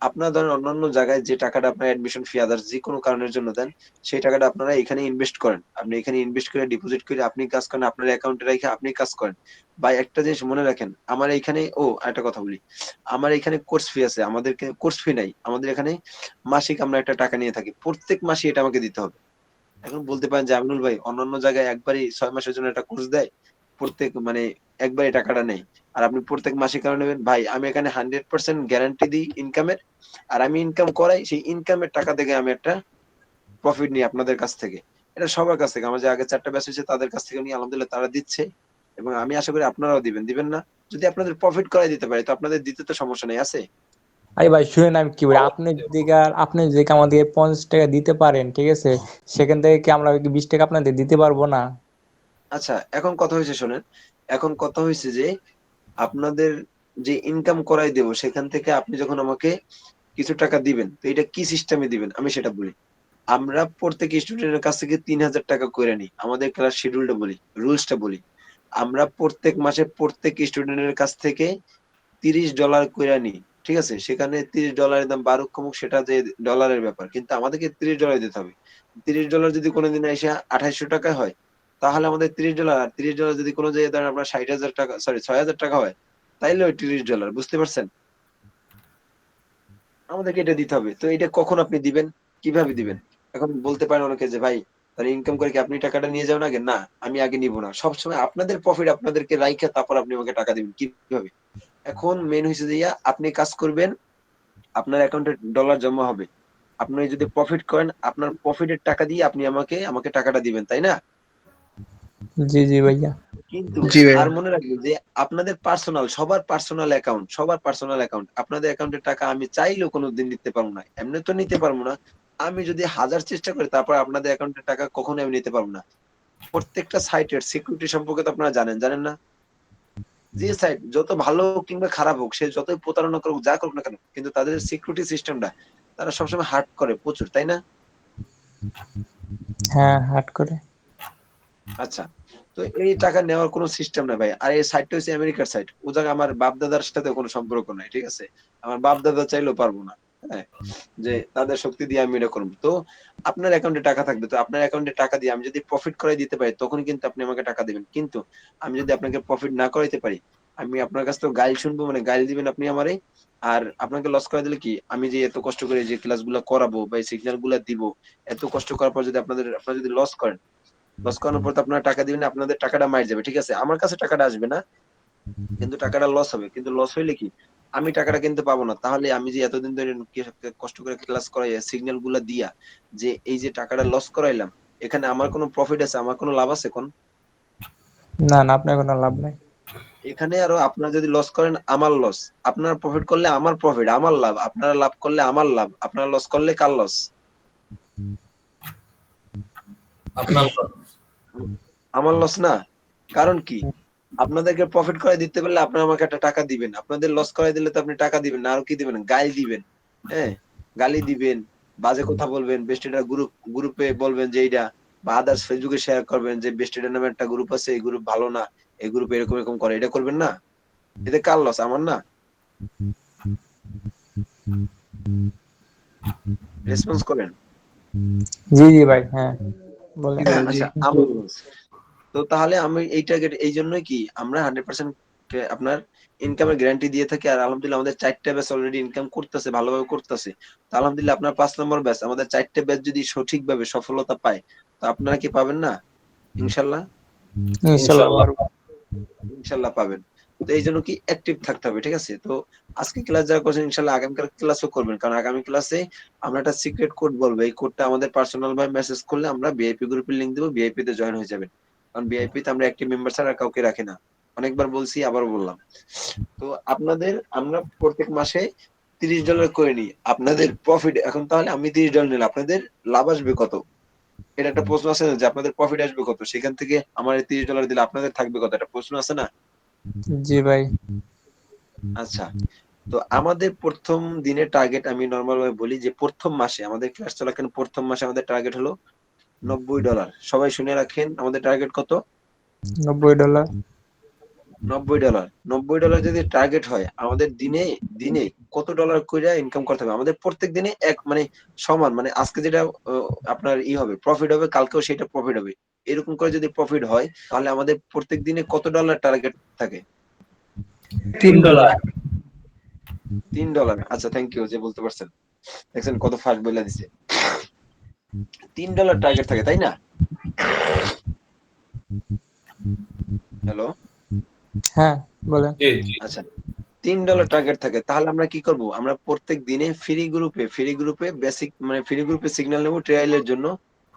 আপনার ধরেন অন্যান্য জায়গায় যে টাকাটা আপনার অ্যাডমিশন ফি আদার্স যে কোনো কারণের জন্য দেন, সেই টাকাটা আপনারা এখানে ইনভেস্ট করেন, আপনি এখানে ইনভেস্ট করে ডিপোজিট করে আপনি কাজ করেন, আপনার অ্যাকাউন্টে রেখে আপনি কাজ করেন। বা একটা জিনিস মনে রাখেন, আমার এখানে একটা কথা বলি, আমার এখানে কোর্স ফি আছে, আমাদেরকে কোর্স ফি নাই, আমাদের এখানে মাসিক আমরা একটা টাকা নিয়ে থাকি, প্রত্যেক মাসে এটা আমাকে দিতে হবে। এখন বলতে পারেন যে আমিনুল ভাই অন্যান্য জায়গায় একবারই 6 মাসের জন্য একটা কোর্স দেয়, প্রত্যেক মানে একবারই টাকাটা নেই, আর আপনি প্রত্যেক মাসে কেন নেবেন? ভাই আমি এখানে 100% গ্যারান্টি দিই ইনকামের, আর আমি ইনকাম করাই, সেই ইনকামের টাকা থেকে আমি একটা প্রফিট নিই আপনাদের কাছ থেকে। এটা সবার কাছ থেকে, আমার যে আগে 4টা ব্যাচ হয়েছে তাদের কাছ থেকে নিয়ে আলহামদুলিল্লাহ তারা দিচ্ছে, এবং আমি আশা করি আপনারাও দিবেন না? যদি আপনাদের প্রফিট করাই দিতে পারি তো আপনাদের দিতে তো সমস্যা নেই, আছে? আরে ভাই শুনেন আমি কি বলি, আপনি যদি আমাদের 50 টাকা দিতে পারেন, ঠিক আছে, সেখান থেকে কি আমরা 20 টাকা আপনাদের দিতে পারবো না? আচ্ছা, এখন কথা হয়েছে শোনেন, এখন কথা হয়েছে যে আপনাদের যে ইনকাম করাই দেব সেখান থেকে আপনি যখন আমাকে কিছু টাকা দিবেন, তো এটা কি সিস্টেমে দিবেন আমি সেটা বলি। আমরা প্রত্যেক স্টুডেন্টের কাছ থেকে ৩,০০০ টাকা করে নিই। আমাদের ক্লাস শিডিউলটা বলি, রুলসটা বলি। আমরা প্রত্যেক মাসে প্রত্যেক স্টুডেন্টের কাছ থেকে $30 কইরা নিই। ঠিক আছে? সেখানে $30 এর দাম বাড়ুক কমুক সেটা যে ডলারের ব্যাপার। কিন্তু আমাদেরকে $30 দিতে হবে। $30 যদি কোনদিন আইসা ৳২৮০০ হয়, তাহলে আমাদের $30 আর $30 যদি কোন জায়গায় ধরেন আপনার ৳৬০,০০০ সরি ৳৬,০০০ হয়, তাইলে ওই $30 বুঝতে পারছেন? আমাদেরকে এটা দিতে হবে। তো এটা কখন আপনি দিবেন? কিভাবে দিবেন? এখন বলতে পারেন অনেকে যে, "ভাই তাহলে ইনকাম করে কি আপনি টাকাটা নিয়ে যাবেন আগে?" না, আমি আগে নিব না। সবসময় আপনাদের প্রফিট আপনাদেরকে রাইখা তারপর আপনি আমাকে টাকা দিবেন। কিভাবে? এখন মেইন হইছে যে আপনি কাজ করবেন, আপনার অ্যাকাউন্টে ডলার জমা হবে। আপনি যদি প্রফিট করেন, আপনার প্রফিটের টাকা দিয়ে আপনি আমাকে টাকাটা দিবেন, তাই না? জি জি ভাইয়া। কিন্তু জি ভাইয়া। আর মনে রাখবেন যে আপনাদের পার্সোনাল সবার পার্সোনাল অ্যাকাউন্ট। আপনাদের অ্যাকাউন্টের টাকা আমি চাইলেও কোনদিন নিতে পারব না। এমনি তো নিতে পারব না। আমি যদি হাজার চেষ্টা করি তারপর আপনাদের অ্যাকাউন্টের টাকা কখনোই আমি নিতে পারব না। প্রত্যেকটা সাইটের সিকিউরিটি সম্পর্কে তো আপনারা জানেন, জানেন না? যে সাইট যত ভালো হোক কিংবা খারাপ হোক, সে যতই প্রতারণা করুক, যা করুক না কেন, কিন্তু তাদের সিকিউরিটি সিস্টেমটা তারা সবসময় হার্ড করে প্রচুর, তাই না? হ্যাঁ, হাট করে। আচ্ছা। তো এই টাকা নেওয়ার কোনো সিস্টেম নাই ভাই। আর এই সাইটটা হচ্ছে আমেরিকার সাইট। ও জায়গায় আমার বাপ-দাদার সাথে কোনো সম্পর্ক নাই। ঠিক আছে? আমার বাপ-দাদা চাইলেও পারবো না। হ্যাঁ? যে তাদের শক্তি দিয়ে আমি এটা করব। তো আপনার অ্যাকাউন্টে টাকা থাকবে। তো আপনার অ্যাকাউন্টে টাকা দিয়ে আমি যদি প্রফিট করাই দিতে পারি, তখন কিন্তু আপনি আমাকে টাকা দিবেন। কিন্তু আমি যদি আপনাকে প্রফিট না করাইতে পারি, আমি আপনার কাছ থেকে গাইল শুনবো মানে গাইল দিবেন আপনি আমারে। আর আপনাকে লস করে দিলে কি? আমি যে এত কষ্ট করে যে ক্লাসগুলা করাবো বা এই সিগন্যাল গুলা দিব, এত কষ্ট করার পর যদি আপনারা যদি লস করেন, লস করানোর পর তো আপনারা টাকা দিবেন, আপনাদের টাকাটা মাইর যাবে। ঠিক আছে? আমার কাছে টাকাটা আসবে না। কিন্তু টাকাটা লস হবে। কিন্তু লস হইলে কি? আমি টাকাটা কিন্তু পাবো না। তাহলে আমি যে এতদিন ধরে কষ্ট করে ক্লাস করাইয়া সিগন্যাল গুলা দিয়া যে এই যে টাকাটা লস করাইলাম, এখানে আমার কোনো প্রফিট আছে? আমার কোনো লাভ আছে কোন? না না, আপনার কোনো লাভ নাই। এখানে আরো আপনারা যদি লস করেন আমার লস। আপনারা প্রফিট করলে আমার প্রফিট, আমার লাভ। আপনারা লাভ করলে আমার লাভ। আপনারা লস করলে কার লস? আপনার আমার লস না? কারণ কি? আপনাদেরকে প্রফিট করাই দিতে পারলে আপনারা আমাকে একটা টাকা দিবেন। আপনাদের লস করাই দিলে তো আপনি টাকা দিবেন না। আরো কি দিবেন? গাইল দিবেন। হ্যাঁ? গালি দিবেন, বাজে কথা বলবেন, বেস্টিডা গ্রুপে বলবেন যে এইটা বা আদার্স ফেসবুকে শেয়ার করবেন যে বেস্টিডা নামে একটা গ্রুপ আছে, এই গ্রুপ ভালো না। এই গ্রুপ এরকম করে। এটা করবেন না? এতে কার লস? আমার না? রেসপন্স করেন। জি জি ভাই, হ্যাঁ বলেন। জি ভাই, জি। আচ্ছা, আমার লস। তো তাহলে আমি এই জন্যই কি আমরা 100% আপনার ইনকামের গ্যারান্টি দিয়ে থাকি। আর আলহামদুলিল্লাহ আমাদের ৪ টা ব্যাচ অলরেডি ইনকাম করতেছে, ভালোভাবে করতেছে। তো আলহামদুলিল্লাহ আপনার ৫ নম্বর ব্যাচ, আমাদের ৪ টা ব্যাচ যদি সঠিকভাবে সফলতা পায়, তো আপনারা কি পাবেন না? ইনশাআল্লাহ? ইনশাল্লাহ ইনশাল্লাহ। পারবো। ইনশাআল্লাহ পাবেন। তো এইজন্য কি অ্যাক্টিভ থাকতে হবে, ঠিক আছে? তো আজকে ক্লাস যারা করছেন ইনশাআল্লাহ আগামীকাল ক্লাসও করবেন। কারণ আগামী ক্লাসে আমরা একটা সিক্রেট কোড বলবো। এই কোডটা আমাদের পার্সোনাল ভাবে মেসেজ করলে আমরা ভিআইপি গ্রুপের লিংক দিব। ভিআইপি তে জয়েন হয়ে যাবেন। কারণ ভিআইপি তে আমরা অ্যাক্টিভ মেম্বার ছাড়া আর কাউকে রাখি না। অনেকবার বলছি, আবারও বললাম। তো আমরা প্রত্যেক মাসে $30 করে নিই। আপনাদের প্রফিট এখন তাহলে আমি $30 নিলাম। আপনাদের লাভ আসবে কত? এটা একটা প্রশ্ন আছে না যে আপনাদের প্রফিট আসবে কত? সেখান থেকে আমার এই $30 দিলে আপনাদের থাকবে কত? একটা প্রশ্ন আছে না? জি ভাই। আচ্ছা। তো আমাদের ১ম দিনের টার্গেট আমি নরমাল ভাবে বলি যে ১ম মাসে আমাদের ক্লাস চলাকালীন ১ম মাসে আমাদের টার্গেট হলো $৯০। সবাই শুনে রাখেন আমাদের টার্গেট কত? $90। $৯০। $৯০ যদি টার্গেট হয় আমাদের দিনে কত ডলার কইরা ইনকাম করতে হবে? আমাদের প্রত্যেক দিনে মানে সমান মানে আজকে যেটা আপনার হবে প্রফিট হবে কালকেও সেটা প্রফিট হবে। এরকম করে যদি প্রফিট হয় তাহলে আমাদের প্রত্যেক দিনে কত ডলার টার্গেট থাকে? $3। $3। আচ্ছা, থ্যাংক ইউ যে বলতে পারছেন। দেখছেন কত ফাস্ট বইলা দিছে। $3 টার্গেট থাকে, তাই না? হ্যালো? হ্যাঁ বলেন। জি জি। আচ্ছা। $3 টার্গেট থাকে। তাহলে আমরা কি করব? আমরা প্রত্যেক দিনে ফ্রি গ্রুপে ফ্রি গ্রুপে সিগন্যাল নেব ট্রায়াল এর জন্য,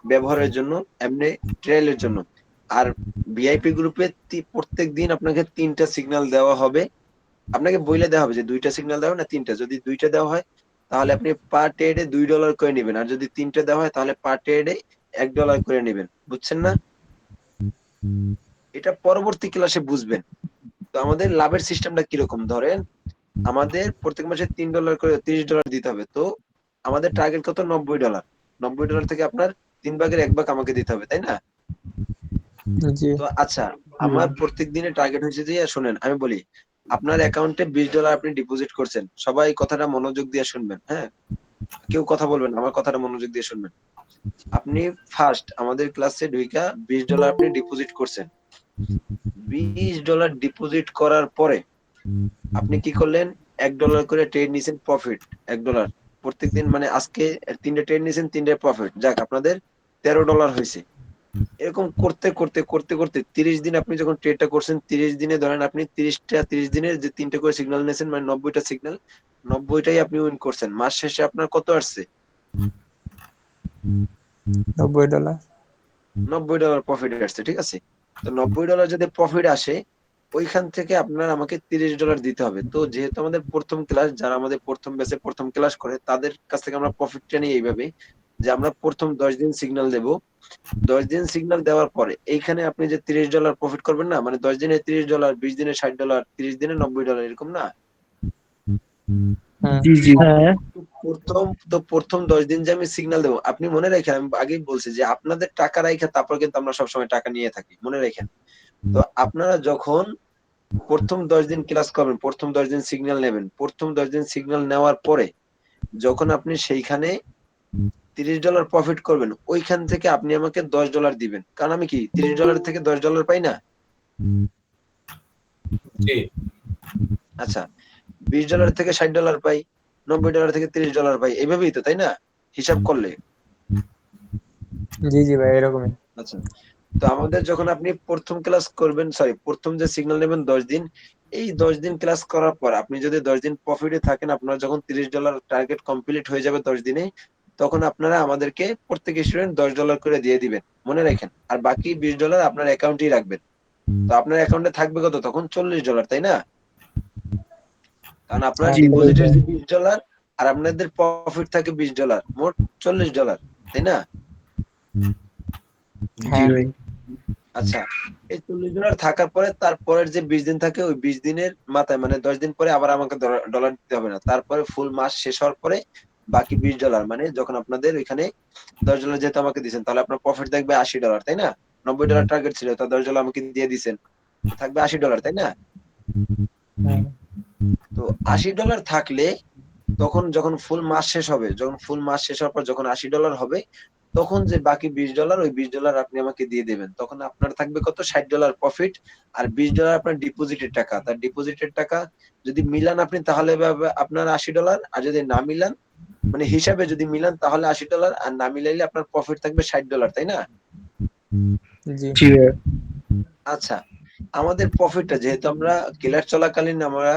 ব্যবহারের জন্য, এমনি ট্রায়াল এর জন্য। আর ভিআইপি গ্রুপে প্রত্যেক দিন আপনাকে ৩ টা সিগন্যাল দেওয়া হবে। আপনাকে বইলে দেওয়া হবে যে ২ টা সিগন্যাল দেওয়া হয় না ৩ টা। যদি ২ টা দেওয়া হয় তাহলে আপনি পার ট্রেডে $২ করে নিবেন। আর যদি ৩ টা দেওয়া হয় তাহলে পার ট্রেডে $১ করে নিবেন। বুঝছেন না? এটা পরবর্তী ক্লাসে বুঝবেন। তো আমাদের লাভের সিস্টেমটা কিরকম? ধরেন আমাদের প্রত্যেক মাসে $3 করে $30 দিতে হবে। তো আমাদের টার্গেট কত? $90। $90 থেকে আপনার 1/3 আমাকে দিতে হবে, তাই না? জি তো আচ্ছা, আমার প্রত্যেক দিনের টার্গেট হচ্ছে যে, শোনেন আমি বলি, আপনার অ্যাকাউন্টে $20 আপনি ডিপোজিট করছেন। সবাই কথাটা মনোযোগ দিয়ে শুনবেন, হ্যাঁ? কেউ কথা বলবেন না, আমার কথাটা মনোযোগ দিয়ে শুনবেন। আপনি ফার্স্ট আমাদের ক্লাসে ঢুইকা $20 আপনি ডিপোজিট করছেন। $20 ডিপোজিট করার পরে আপনি কি করলেন? $1 করে ট্রেড নিছেন প্রফিট। $1 প্রত্যেকদিন, মানে আজকে 3টে ট্রেড নিছেন, 3টায় প্রফিট। যাক, আপনাদের $13 হইছে। এরকম করতে 30 দিন আপনি যখন ট্রেডটা করছেন, 30 দিনে ধরেন আপনি 30 দিনের যে 3টে করে সিগন্যাল নিয়েছেন, মানে 90টা সিগন্যাল, 90টাই আপনি উইন করছেন। মাস শেষে আপনার কত আসছে? $90 $90 প্রফিট আসছে, ঠিক আছে? তো $90 যদি প্রফিট আসে, ওইখান থেকে আপনার আমাকে $30 দিতে হবে। তো যেহেতু আমাদের প্রথম ক্লাস, যারা আমাদের প্রথম ব্যাচে প্রথম ক্লাস করে, তাদের কাছ থেকে আমরা প্রফিটটা নিই এইভাবে যে আমরা প্রথম 10 দিন সিগন্যাল দেব। 10 দিন সিগন্যাল দেওয়ার পরে এইখানে আপনি যে $30 প্রফিট করবেন না, মানে 10 দিনে $30, 20 দিনে $60, 30 দিনে $90, এরকম না? হুম জি জি হ্যাঁ প্রথম 10 দিন যে আমি সিগন্যাল দেবো, আপনি মনে রাখেন, আমি আগেই বলছি যে আপনাদের টাকা রাইখা তারপর কিন্তু আমরা সবসময় টাকা নিয়ে থাকি, মনে রাখেন। তো আপনারা যখন প্রথম 10 দিন ক্লাস করবেন, প্রথম 10 দিন সিগন্যাল নেবেন, প্রথম 10 দিন সিগন্যাল নেওয়ার পরে যখন আপনি সেইখানে $30 প্রফিট করবেন, ওইখান থেকে আপনি আমাকে $10 দিবেন। কারণ আমি কি $30 থেকে $10 পাই না? জি আচ্ছা, $20 থেকে $60 পাই, $90 থেকে $30 পাই, এইভাবেই তো, তাই না? হিসাব করলে। জি জি ভাই এরকমই। আচ্ছা, তো আমাদের যখন আপনি প্রথম ক্লাস করবেন, সরি প্রথম যে সিগন্যাল নেবেন 10 দিন, এই 10 দিন ক্লাস করার পর আপনি যদি 10 দিন প্রফিটে থাকেন, আপনার যখন $30 টার্গেট কমপ্লিট হয়ে যাবে 10 দিনে, তখন আপনারা আমাদেরকে প্রত্যেক স্টুডেন্ট $10 করে দিয়ে দিবেন, মনে রাখেন। আর বাকি $20 আপনার অ্যাকাউন্টেই রাখবেন। তো আপনার অ্যাকাউন্টে থাকবে কত তখন? $40, তাই না? কারণ আপনার হ্যাঁ জি ভাই ডিপোজিটের যে $20 আর আপনাদের প্রফিট থাকে $20, মোট $40, তাই না? জি হ্যাঁ ভাই আচ্ছা, এই $40 থাকার পরে তারপরের যে 20 দিন থাকে, ওই 20 দিনের মাথায়, মানে 10 দিন পরে আবার আমাকে ডলার দিতে হবে না। তারপরে ফুল মাস শেষ হওয়ার পরে বাকি $20, মানে যখন আপনাদের ওইখানে $10 যেহেতু আমাকে দিচ্ছেন, তাহলে আপনার প্রফিট থাকবে $80, তাই না? $90 টার্গেট ছিল, তা $10 আমাকে দিয়ে দিচ্ছেন, থাকবে $80, তাই না? হ্যাঁ তো $80 থাকলে তখন যখন ফুল মাস শেষ হবে, যখন ফুল মাস শেষ হওয়ার পর যখন $80 হবে, তখন যে বাকি $20, ওই $20 আপনি আমাকে দিয়ে দেবেন। তখন আপনার থাকবে কত? $60 প্রফিট। আর $20 আপনার ডিপোজিটের টাকা। তার ডিপোজিটের টাকা যদি মিলান আপনি, তাহলে আপনার $80। আর যদি না মিলান, মানে হিসাবে যদি মিলান, তাহলে $80। আর না মিলাইলে আপনার প্রফিট থাকবে $60, তাই না? জি জি ভাই আচ্ছা, আমাদের প্রফিটটা যেহেতু আমরা ক্লাস চলাকালীন আমরা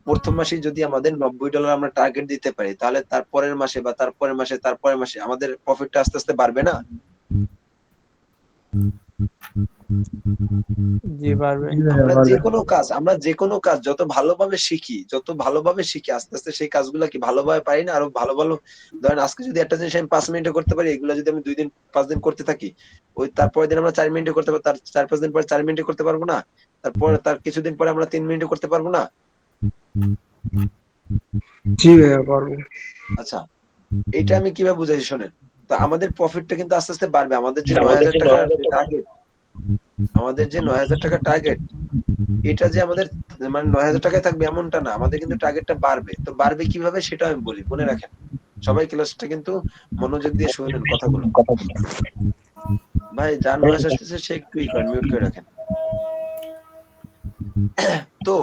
প্রথম মাসে যদি আমাদের $90 আমরা টার্গেট দিতে পারি, তাহলে তার পরের মাসে বা তারপরের মাসে তারপরের মাসে আমাদের প্রফিটটা আস্তে আস্তে বাড়বে না? জি পারবে। জি ভাই আমরা যেকোনো কাজ যত ভালোভাবে শিখি, আস্তে আস্তে সেই কাজগুলা কি ভালোভাবে পারি না? আরো ভালো ভালো, ধরেন আজকে যদি একটা জিনিস আমি 5 মিনিটে করতে পারি, এগুলা যদি আমি 2 দিন 5 দিন করতে থাকি, ওই তারপরের দিন আমরা 4 মিনিটে করতে পারবো, তার 4-5 দিন পরে 4 মিনিটে করতে পারবো না? তারপরে তার কিছুদিন পরে আমরা 3 মিনিটে করতে পারবো না? জি ভাইয়া পারবো আচ্ছা, এটা আমি কিভাবে বুঝাইছি শোনেন। তো আমাদের প্রফিটটা কিন্তু আস্তে আস্তে বাড়বে। আমাদের যে ৳৯,০০০ টার্গেট, আমাদের যে ৳৯,০০০ টার্গেট, এটা যে আমাদের মানে ৳৯,০০০ থাকবে এমনটা না। আমাদের কিন্তু টার্গেটটা বাড়বে। তো বাড়বে কিভাবে সেটা আমি বলি। মনে রাখেন। সবাই ক্লাসটা কিন্তু মনোযোগ দিয়ে শুনেন কথাগুলো। ভাই যার নয়েজ আসতেছে সে একটু করেন, মিউট করে রাখেন। তো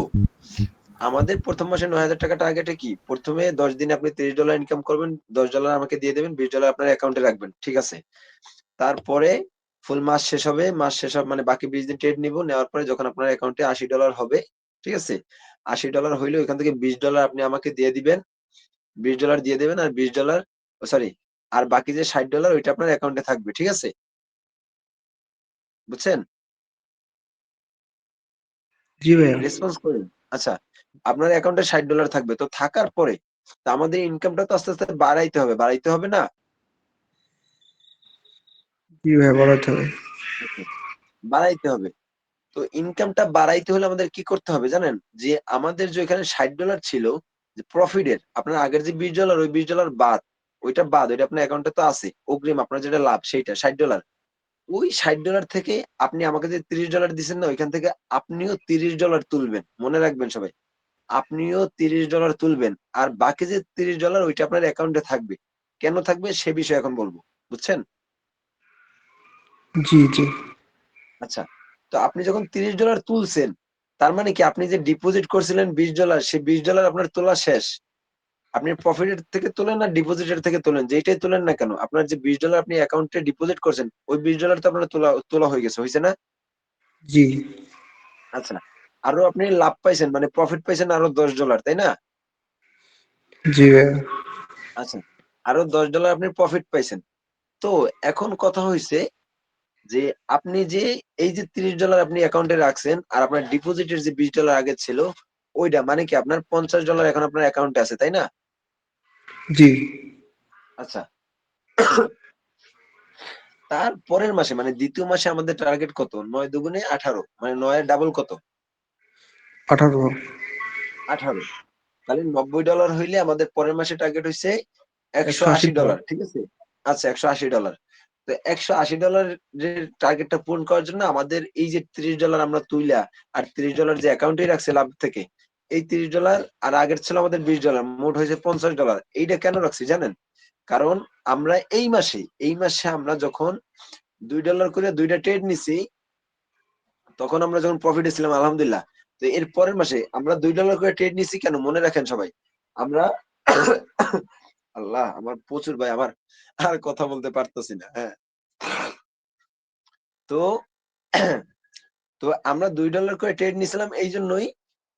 আমাদের প্রথম মাসে ৳৯,০০০ টার্গেটে কি? প্রথমে 10 দিনে আপনি $30 ইনকাম করবেন, $10 আমাকে দিয়ে দেবেন, $20 আপনার অ্যাকাউন্টে রাখবেন। ঠিক আছে? তারপরে ফুল মাস শেষ হবে। মাস শেষ হবে মানে বাকি 20 দিন ট্রেড নিবো। নেওয়ার পরে যখন আপনার অ্যাকাউন্টে $80 হবে, ঠিক আছে? $80 হইলে ওইখান থেকে $20 আপনি আমাকে দিয়ে দিবেন। $20 দিয়ে দিবেন আর $20, সরি, আর বাকি যে $60 ওইটা আপনার অ্যাকাউন্টে থাকবে। ঠিক আছে? বুঝছেন? জি ভাইয়া রেসপন্স করেন। আচ্ছা, আপনার অ্যাকাউন্টে $60 থাকবে। তো থাকার পরে তো আমাদের ইনকামটা তো আস্তে আস্তে বাড়াইতে হবে। বাড়াইতে হবে না? জি ভাইয়া বাড়াতে হবে আচ্ছা, বাড়াইতে হবে। তো ইনকামটা বাড়াইতে হলে আমাদের কি করতে হবে জানেন? যে আমাদের যে এখানে $60 ছিল যে প্রফিটের, আপনার আগের যে $20 ওই $20 বাদ, ওইটা বাদ, ওইটা আপনার অ্যাকাউন্টে তো আছে। অগ্রিম আপনার যেটা লাভ সেইটা $60। ওই $60 থেকে আপনি আমাকে যে $30 দিছেন না, ওইখান থেকে আপনিও $30 তুলবেন। মনে রাখবেন সবাই। আপনিও $30 তুলবেন। আর বাকি যে $30 ওইটা আপনার অ্যাকাউন্টে থাকবে। কেন থাকবে সে বিষয়ে এখন বলবো। বুঝছেন? জি, জি। আচ্ছা। তো আপনি যখন $30 তুলছেন, তার মানে কি আপনি যে ডিপোজিট করছিলেন $20 সেই $20 আপনার তোলা শেষ। আপনি প্রফিটের থেকে তোলেন আর ডিপোজিটের থেকে তোলেন, যেইটাই তোলেন না কেন, আপনার যে $20 আপনি অ্যাকাউন্টে ডিপোজিট করছেন, ওই $20 তো আপনার তোলা তোলা হয়ে গেছে, হইছে না? জি, আচ্ছা। আরো আপনি লাভ পাইছেন মানে প্রফিট পাইছেন আরো $10, তাই না? জি ভাইয়া। আচ্ছা। আরো $10 আপনি প্রফিট পাইছেন। তো এখন কথা হইছে যে আপনি যে এই যে $30 আপনি অ্যাকাউন্টে রাখছেন আর আপনার ডিপোজিটের যে $20 আগে ছিল, ওইটা মানে কি আপনার $50 এখন আপনার অ্যাকাউন্টে আছে, তাই না? জি, আচ্ছা। তার পরের মাসে মানে ২য় মাসে আমাদের টার্গেট কত? ৯ দুগুণে ১৮ মানে ৯ এর ডাবল কত? 18। ১৮। তাহলে $৯০ হইলে আমাদের পরের মাসে টার্গেট হইছে $180। $১৮০, ঠিক আছে? আচ্ছা $১৮০। তো $১৮০ এর টার্গেটটা পূরণ করার জন্য আমাদের এই যে $30 আমরা তুইলা আর $30 যে অ্যাকাউন্টেই রাখছি লাভ থেকে, এই $30 আর আগের ছিল আমাদের $20 মোট হয়েছে $৫০। এইটা কেন রাখছি জানেন? কারণ আমরা এই মাসে আমরা যখন $2 করে ২ টা ট্রেড নিছি, তখন আমরা যখন প্রফিটে ছিলাম আলহামদুলিল্লাহ। তো এর পরের মাসে আমরা $2 করে ট্রেড নিছি কেন? মনে রাখেন সবাই। আমরা আল্লাহ! আমার প্রচুর ভাই আমার আর কথা বলতে পারতেছি না। হ্যাঁ? তো তো আমরা $2 করে ট্রেড নিছিলাম এইজন্যই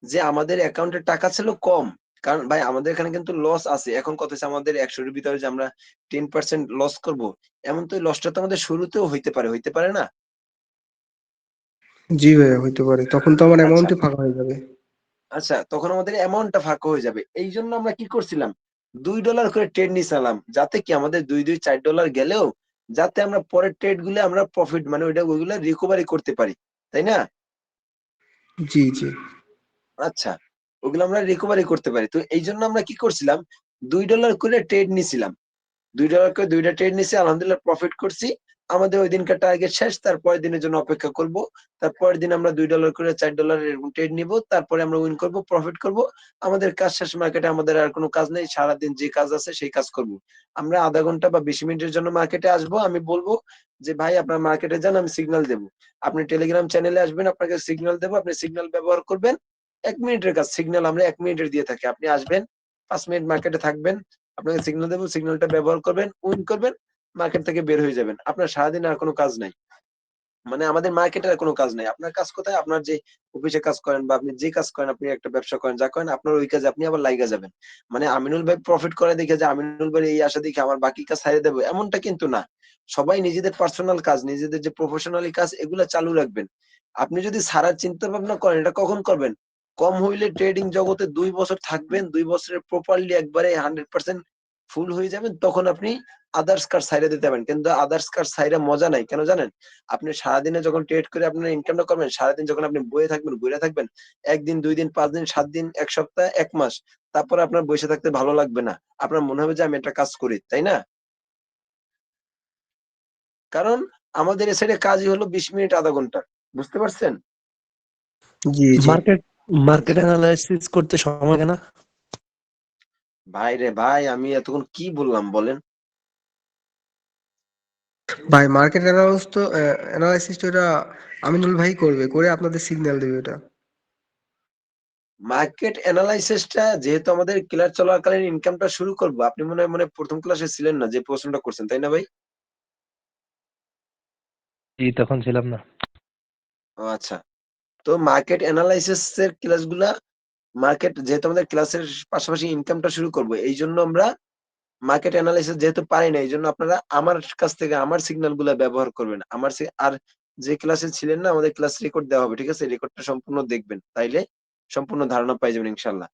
যে আমাদের অ্যাকাউন্টে টাকা ছিল কম। কারণ ভাই আমাদের এখানে কিন্তু লস আছে। এখন কথা হচ্ছে আমাদের ১০০ এর ভিতরে যে আমরা 10% লস করব। এমন তো এই লসটা তো আমাদের শুরুতেও হইতে পারে না? জি ভাইয়া, হইতে পারে। তখন তো আমার আচ্ছা। অ্যামাউন্টই ফাঁকা হয়ে যাবে। আচ্ছা, তখন আমাদের অ্যামাউন্টটা ফাঁকা হয়ে যাবে। এইজন্য আমরা কি করছিলাম? $2 করে ট্রেড নিছিলাম। যাতে কি আমাদের ২ $৪ গেলেও যাতে আমরা পরের ট্রেড গুলো আমরা প্রফিট মানে ওইগুলা রিকভারি করতে পারি। তাই না? জি, জি। আচ্ছা। ওগুলো আমরা রিকভারি করতে পারি। তো এইজন্য আমরা কি করছিলাম? $2 করে ট্রেড নিছিলাম। $2 করে ২ টা ট্রেড নিছি। আলহামদুলিল্লাহ প্রফিট করছি। আমাদের ওই দিনকার টার্গেট শেষ। তার পরের দিনের জন্য অপেক্ষা করব। তার পরের দিন আমরা $2 করে $৪ এরকম ট্রেড নিব। তারপরে আমরা উইন করব, প্রফিট করব। আমাদের কাজ শেষ, মার্কেটে আমাদের আর কোন কাজ নেই। সারাদিন যে কাজ আছে সেই কাজ করব। আমরা ০.৫ ঘন্টা বা ২০ মিনিটের জন্য মার্কেটে আসবো। আমি বলব যে, "ভাই আপনার মার্কেটে যান, আমি সিগন্যাল দেব।" আপনি টেলিগ্রাম চ্যানেলে আসবেন, আপনাকে সিগন্যাল দেব। আপনি সিগন্যাল ব্যবহার করবেন। ১ মিনিটের কাজ। সিগন্যাল আমরা ১ মিনিটের দিয়ে থাকি। আপনি আসবেন, ৫ মিনিট মার্কেটে থাকবেন। আপনাকে সিগন্যাল দেব, সিগন্যালটা ব্যবহার করবেন, উইন করবেন, মার্কেট থেকে বের হয়ে যাবেন। আপনার সারাদিন আর কোন কাজ নাই। মানে আমাদের মার্কেটের আর কোন কাজ নাই। আপনার কাজ কোথায়? আপনার যে অফিসে কাজ করেন বা আপনি যে কাজ করেন, আপনি একটা ব্যবসা করেন, যা করেন আপনার ওই কাজে আপনি আবার লাইগা যাবেন। মানে আমিনুল ভাই প্রফিট করে দেখে যে আমিনুল ভাইয়ের এই আশা দেখে আমার বাকি কাজ ছাইড়া দেব, এমনটা কিন্তু না। সবাই নিজেদের পার্সোনাল কাজ, নিজেদের যে প্রফেশনালি কাজ এগুলা চালু রাখবেন। আপনি যদি ছাড়ার চিন্তা ভাবনা করেন, এটা কখন করবেন? কম হইলে ট্রেডিং জগতে ২ বছর থাকবেন, ২ বছরের প্রপারলি একবারে 100% ফুল হয়ে যাবেন, তখন আপনি আদার্স কাজ ছাইড়া দিতে পারেন। কিন্তু আদার্স কাজ ছাইড়া মজা নাই। কেন জানেন? আপনি সারাদিনে যখন ট্রেড করে আপনার ইনকামটা করবেন, সারাদিন যখন আপনি বইয়ে থাকবেন, ঘুরে থাকবেন, ১ দিন, ২ দিন, ৫ দিন, ৭ দিন, ১ সপ্তাহ, ১ মাস। তারপরে আপনার বইসা থাকতে ভালো লাগবে না। আপনার মনে হবে যে আমি একটা কাজ করি। তাই না? কারণ আমাদের এ সাইডে কাজই হলো ২০ মিনিট ০.৫ ঘন্টা। বুঝতে পারছেন? জি, জি। মার্কেট মার্কেট আচ্ছা। অ্যানালাইসিস করতে সময় লাগে না? ভাই রে ভাই, আমি এতক্ষণ কি বললাম বলেন? ভাই মার্কেট অ্যানালাইস তো অ্যানালাইসিস তো এটা আমিনুল ভাই করবে। করে আপনাদের সিগন্যাল দেবে ওটা। মার্কেট এনালাইসিস টা যেহেতু আমাদের ক্লাস চলাকালীন ইনকামটা শুরু করব, আপনি মনে হয় ১ম ক্লাসে ছিলেন না যে প্রশ্নটা করছেন, তাই না ভাই? জি, তখন ছিলাম না। ও আচ্ছা। তো মার্কেট এনালাইসিস এর ক্লাসগুলা মার্কেট যেহেতু আমাদের ক্লাসের পাশাপাশি ইনকামটা শুরু করব। এইজন্য আমরা মার্কেট এনালাইসিস যেহেতু পারি না, এইজন্য আপনারা আমার কাছ থেকে আমার সিগন্যাল গুলা ব্যবহার করবেন। আমার আর যে ক্লাসে ছিলেন না, আমাদের ক্লাস রেকর্ড দেওয়া হবে। ঠিক আছে? রেকর্ডটা সম্পূর্ণ দেখবেন। তাইলে সম্পূর্ণ ধারণা পাই যাবেন ইনশাআল্লাহ।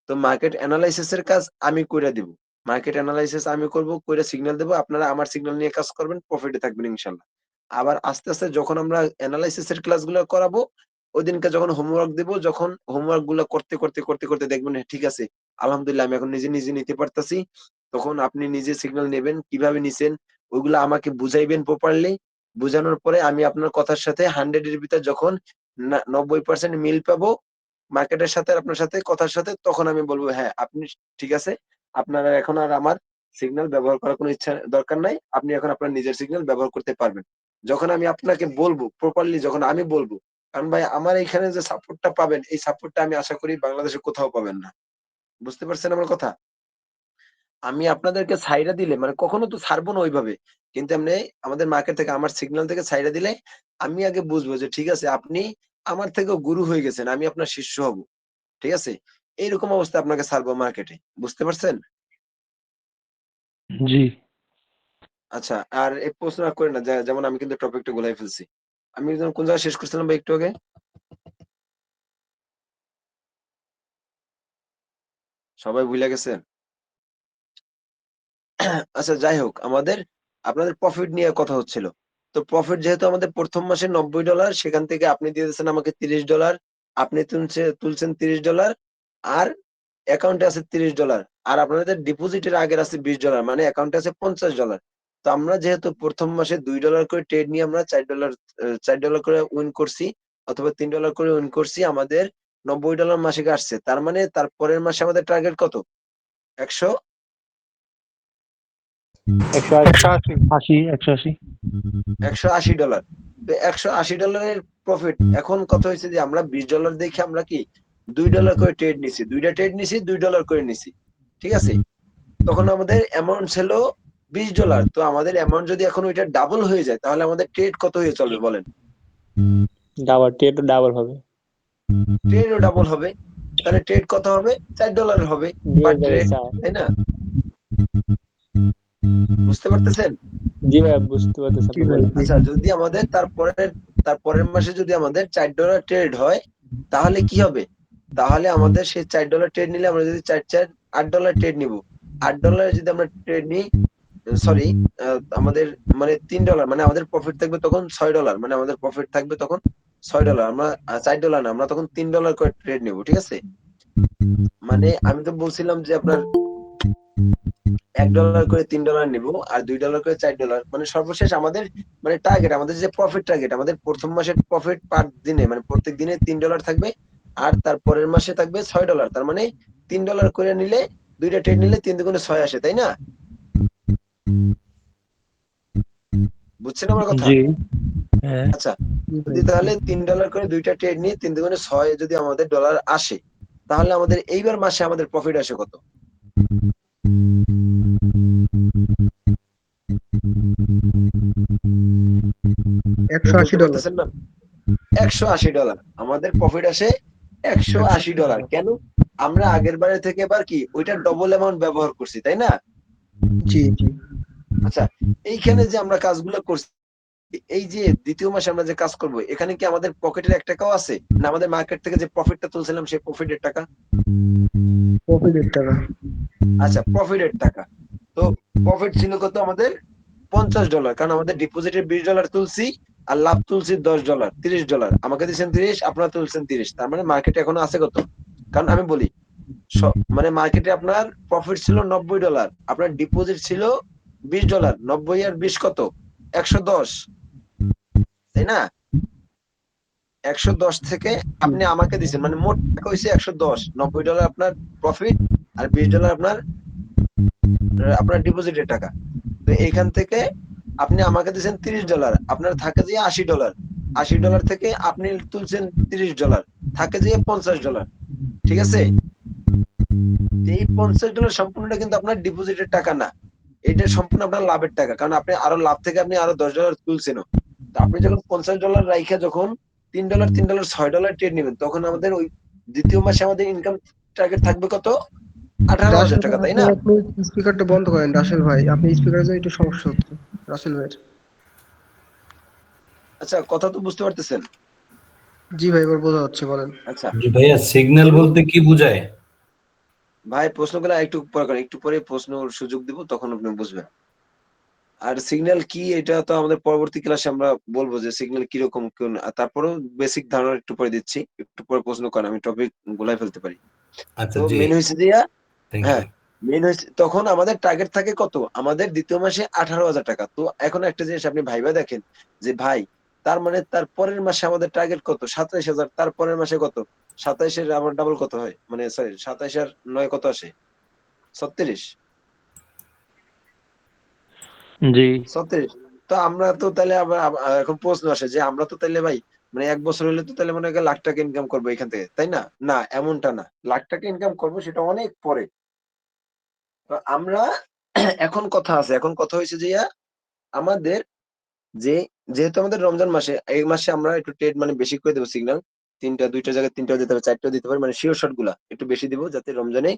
তো মার্কেট এনালাইসিস এর কাজ আমি কইরা দিব। মার্কেট এনালাইসিস আমি করব, কইরা সিগন্যাল দেব। আপনারা আমার সিগন্যাল নিয়ে কাজ করবেন, প্রফিটে থাকবেন ইনশাআল্লাহ। আবার আস্তে আস্তে যখন আমরা অ্যানালাইসিসের ক্লাসগুলো করাবো, ওইদিনকে যখন হোমওয়ার্ক দিব, যখন হোমওয়ার্ক গুলো করতে করতে করতে করতে দেখবেন ঠিক আছে, আলহামদুলিল্লাহ আমি এখন নিজে নিজে নিতে পারতাছি, তখন আপনি নিজে সিগন্যাল নেবেন কিভাবে নিছেন, ওইগুলো আমাকে বুঝাইবেন প্রপারলি। বুঝানোর পরে আমি আপনার কথার সাথে 100 এর ভিতর যখন 90% মিল পাবো মার্কেটের সাথে আর আপনার সাথে কথার সাথে, তখন আমি বলবো হ্যাঁ আপনি ঠিক আছে, আপনারা এখন আর আমার সিগন্যাল ব্যবহার করার কোনো ইচ্ছা দরকার নাই, আপনি এখন আপনার নিজের সিগন্যাল ব্যবহার করতে পারবেন। যখন আমি আপনাকে বলবো প্রপারলি, যখন আমি বলবো, কারণ ভাই আমার এইখানে যে সাপোর্টটা পাবেন, এই সাপোর্টটা আমি আশা করি বাংলাদেশে কোথাও পাবেন না। বুঝতে পারছেন আমার কথা? আমি আপনাদেরকে ছাইড়া দিলে মানে কখনো তো ছাড়বো না ওইভাবে, কিন্তু এমনি আমাদের মার্কেট থেকে আমার সিগন্যাল থেকে ছাইড়া দিলে আমি আগে বুঝবো যে ঠিক আছে আপনি আমার থেকেও গুরু হয়ে গেছেন, আমি আপনার শিষ্য হব। ঠিক আছে? এইরকম অবস্থা আপনাকে ছাড়বো মার্কেটে। বুঝতে পারছেন? জি। আচ্ছা, আর এই প্রশ্ন আর করেন না, যেমন আমি কিন্তু টপিকটা গুলাই ফেলছি। আমি যেন কোন জায়গায় শেষ করছিলাম ভাই একটু আগে? সবাই ভুলে গেছে? আচ্ছা যাই হোক, আপনাদের প্রফিট নিয়ে কথা হচ্ছিল। তো প্রফিট যেহেতু আমাদের প্রথম মাসে $90, সেখান থেকে আপনি দিয়ে দিয়েছেন আমাকে $30, আপনি তুলছেন $30, আর অ্যাকাউন্টে আছে $30, আর আপনাদের ডিপোজিটের আগের আছে $20, মানে অ্যাকাউন্টে আছে $50। তো আমরা যেহেতু প্রথম মাসে $2 করে ট্রেড নিয়ে আমরা $4 করে উইন করছি, অথবা $3 করে উইন করছি, আমাদের $90 মাসিক আসছে। তার মানে তার পরের মাসে আমাদের টার্গেট কত? 100 180। 180। $180। তো $180 প্রফিট। এখন কথা হয়েছে যে আমরা $20 দেখে আমরা কি $2 করে ট্রেড নিছি, দুইটা ট্রেড নিছি, $2 করে নিছি। ঠিক আছে? তখন আমাদের অ্যামাউন্ট ছিল $20। তো আমাদের অ্যামাউন্ট যদি এখন ওইটা ডাবল হয়ে যায়, তাহলে আমাদের ট্রেড কত হয়ে চলবে বলেন? ডাবল, টেটও ডাবল হবে। ট্রেডও ডাবল হবে। তাহলে ট্রেড কত হবে? $4 হবে পার 2000 ট্রেড, চার। তাই না? বুঝতে পারতেছেন? জি ভাই, বুঝতে পারতেছি, জি আপনি ভাই বলেন। জি। আচ্ছা, যদি আমাদের তারপরের মাসে যদি আমাদের $4 ট্রেড হয়, তাহলে কি হবে? তাহলে আমাদের সেই $4 ট্রেড নিলে আমরা যদি 4 $8 ট্রেড নিব, $8 যদি আমরা ট্রেড নিই, সরি, আমাদের মানে $3, মানে আমাদের প্রফিট থাকবে তখন $6, মানে আমাদের প্রফিট থাকবে তখন $6। আমরা $4 না, আমরা তখন $3 করে ট্রেড নিব। ঠিক আছে? মানে আমি তো বলছিলাম যে আপনার $1 করে $3 নিব, আর $2 করে $4, মানে সর্বশেষ আমাদের মানে টার্গেট, আমাদের যে প্রফিট টার্গেট, আমাদের প্রথম মাসের প্রফিট পার দিনে মানে প্রত্যেক দিনে $3 থাকবে, আর তার পরের মাসে থাকবে $6। তার মানে $3 করে নিলে, দুইটা ট্রেড নিলে 3 দুগুণে 6 আসে, তাই না? বুঝছেন আমার কথা? জি। হ্যাঁ। আচ্ছা, জি ভাই যদি তাহলে $3 করে দুইটা ট্রেড নিয়ে 3 দুগুণে 6 যদি আমাদের ডলার আসে, তাহলে আমাদের এইবার মাসে আমাদের প্রফিট আসে কত? একশো আশি বলতে ডলার পারতেছেন না? $180 আমাদের প্রফিট আসে। $180 কেন? আমরা আগের বারের থেকে এবার কি ওইটা ডবল অ্যামাউন্ট ব্যবহার করছি, তাই না? জি জি। আচ্ছা, এইখানে যে আমরা কাজগুলো করছি, এই যে দ্বিতীয় মাসে আমরা যে কাজ করব, এখানে কি আমাদের পকেটের 1 টাকাও আছে, না আমাদের মার্কেট থেকে যে প্রফিটটা তুলছিলাম সেই প্রফিটের টাকা? প্রফিটের টাকা। আচ্ছা, প্রফিটের টাকা। তো প্রফিট ছিল কত আমাদের? $50, কারণ আমাদের ডিপোজিটে $20 তুলছি, আর লাভ তুলছি $10, $30। আমাকে দিয়েছেন 30, আপনারা তুলছেন 30। তার মানে মার্কেটে এখনো আছে কত? কারণ আমি বলি, মানে মার্কেটে আপনার প্রফিট ছিল $90, আপনার ডিপোজিট ছিল $20, 90 আর 20 কত? 110, তাই না? 110 থেকে আপনি আমাকে দিচ্ছেন, মানে মোট টাকা হয়েছে 110। $90 আপনার প্রফিট, আর $20 আপনার ডিপোজিটের টাকা। তো এইখান থেকে আপনি আমাকে দিয়েছেন $30, আপনার থাকে যে $80। $80 থেকে আপনি তুলছেন $30, থাকে যে $50। ঠিক আছে? এই $50 সম্পূর্ণটা কিন্তু আপনার ডিপোজিটের টাকা না, এটা সম্পূর্ণ আপনার লাভের টাকা, কারণ আপনি আরো লাভ থেকে আপনি আরো $10 তুলছেন। তো আপনি যখন $50 রাইখা যখন $3 $3 $6 ট্রেড নেবেন, তখন আমাদের ওই দ্বিতীয় মাসে আমাদের ইনকাম টার্গেট থাকবে কত? রাসেল $18,000, ভাই তাই আপনি না? আপনি স্পিকারটা বন্ধ করেন, রাসেল ভাই আপনি স্পিকারের জন্য একটু সমস্যা হচ্ছে রাসেল ভাইয়ের। আচ্ছা, কথা তো বুঝতে পারতেছেন? জি ভাই এবার বোঝা যাচ্ছে, বলেন। আচ্ছা, জি ভাইয়া, সিগন্যাল তো বলতে কি বোঝায়? ভাই প্রশ্নগুলো একটু পরে করেন, একটু পরে প্রশ্ন সুযোগ দিব, তখন আপনি বুঝবেন। আর সিগন্যাল কি এটা তো আমাদের পরবর্তী ক্লাসে আমরা বলবো যে সিগন্যাল কিরকম কোন, আর তারপরেও বেসিক ধারণা একটু পরে দিচ্ছি, একটু পরে প্রশ্ন করেন, আমি টপিক গুলাই ফেলতে পারি। আচ্ছা তো জি, মেন হয়েছে যে থ্যাংক হ্যাঁ, ইউ। মেন হয়েছে তখন আমাদের টার্গেট থাকে কত, আমাদের দ্বিতীয় মাসে 18,000 টাকা। তো এখন একটা জিনিস আপনি ভাইবা দেখেন যে ভাই, তার মানে তার পরের মাসে আমাদের টার্গেট কত, 27,000, তার পরের মাসে কত, 27-এর আবার ডাবল কত হয়, মানে সরি 27 আর 9 কত আসে, 36। জি 36। তো আমরা তো তাহলে আবার এখন প্রশ্ন আসে যে আমরা তো তাহলে ভাই মানে 1 বছর হলে তো তাহলে মনে হয় লাখ টাকা ইনকাম করবো এখান থেকে, তাই না? না, এমনটা না, লাখ টাকা ইনকাম করবো সেটা অনেক পরে। তো আমরা এখন কথা আছে, এখন কথা হয়েছে যে আমাদের যে যেহেতু আমাদের রমজান মাসে, এই মাসে আমরা একটু ট্রেড মানে বেশি করে দেবো সিগন্যাল, দুইটা জায়গায় তিনটাও দিতে হবে, চারটাও দিতে পারি, মানে শিওর শট গুলা একটু বেশি দিব, যাতে রমজানে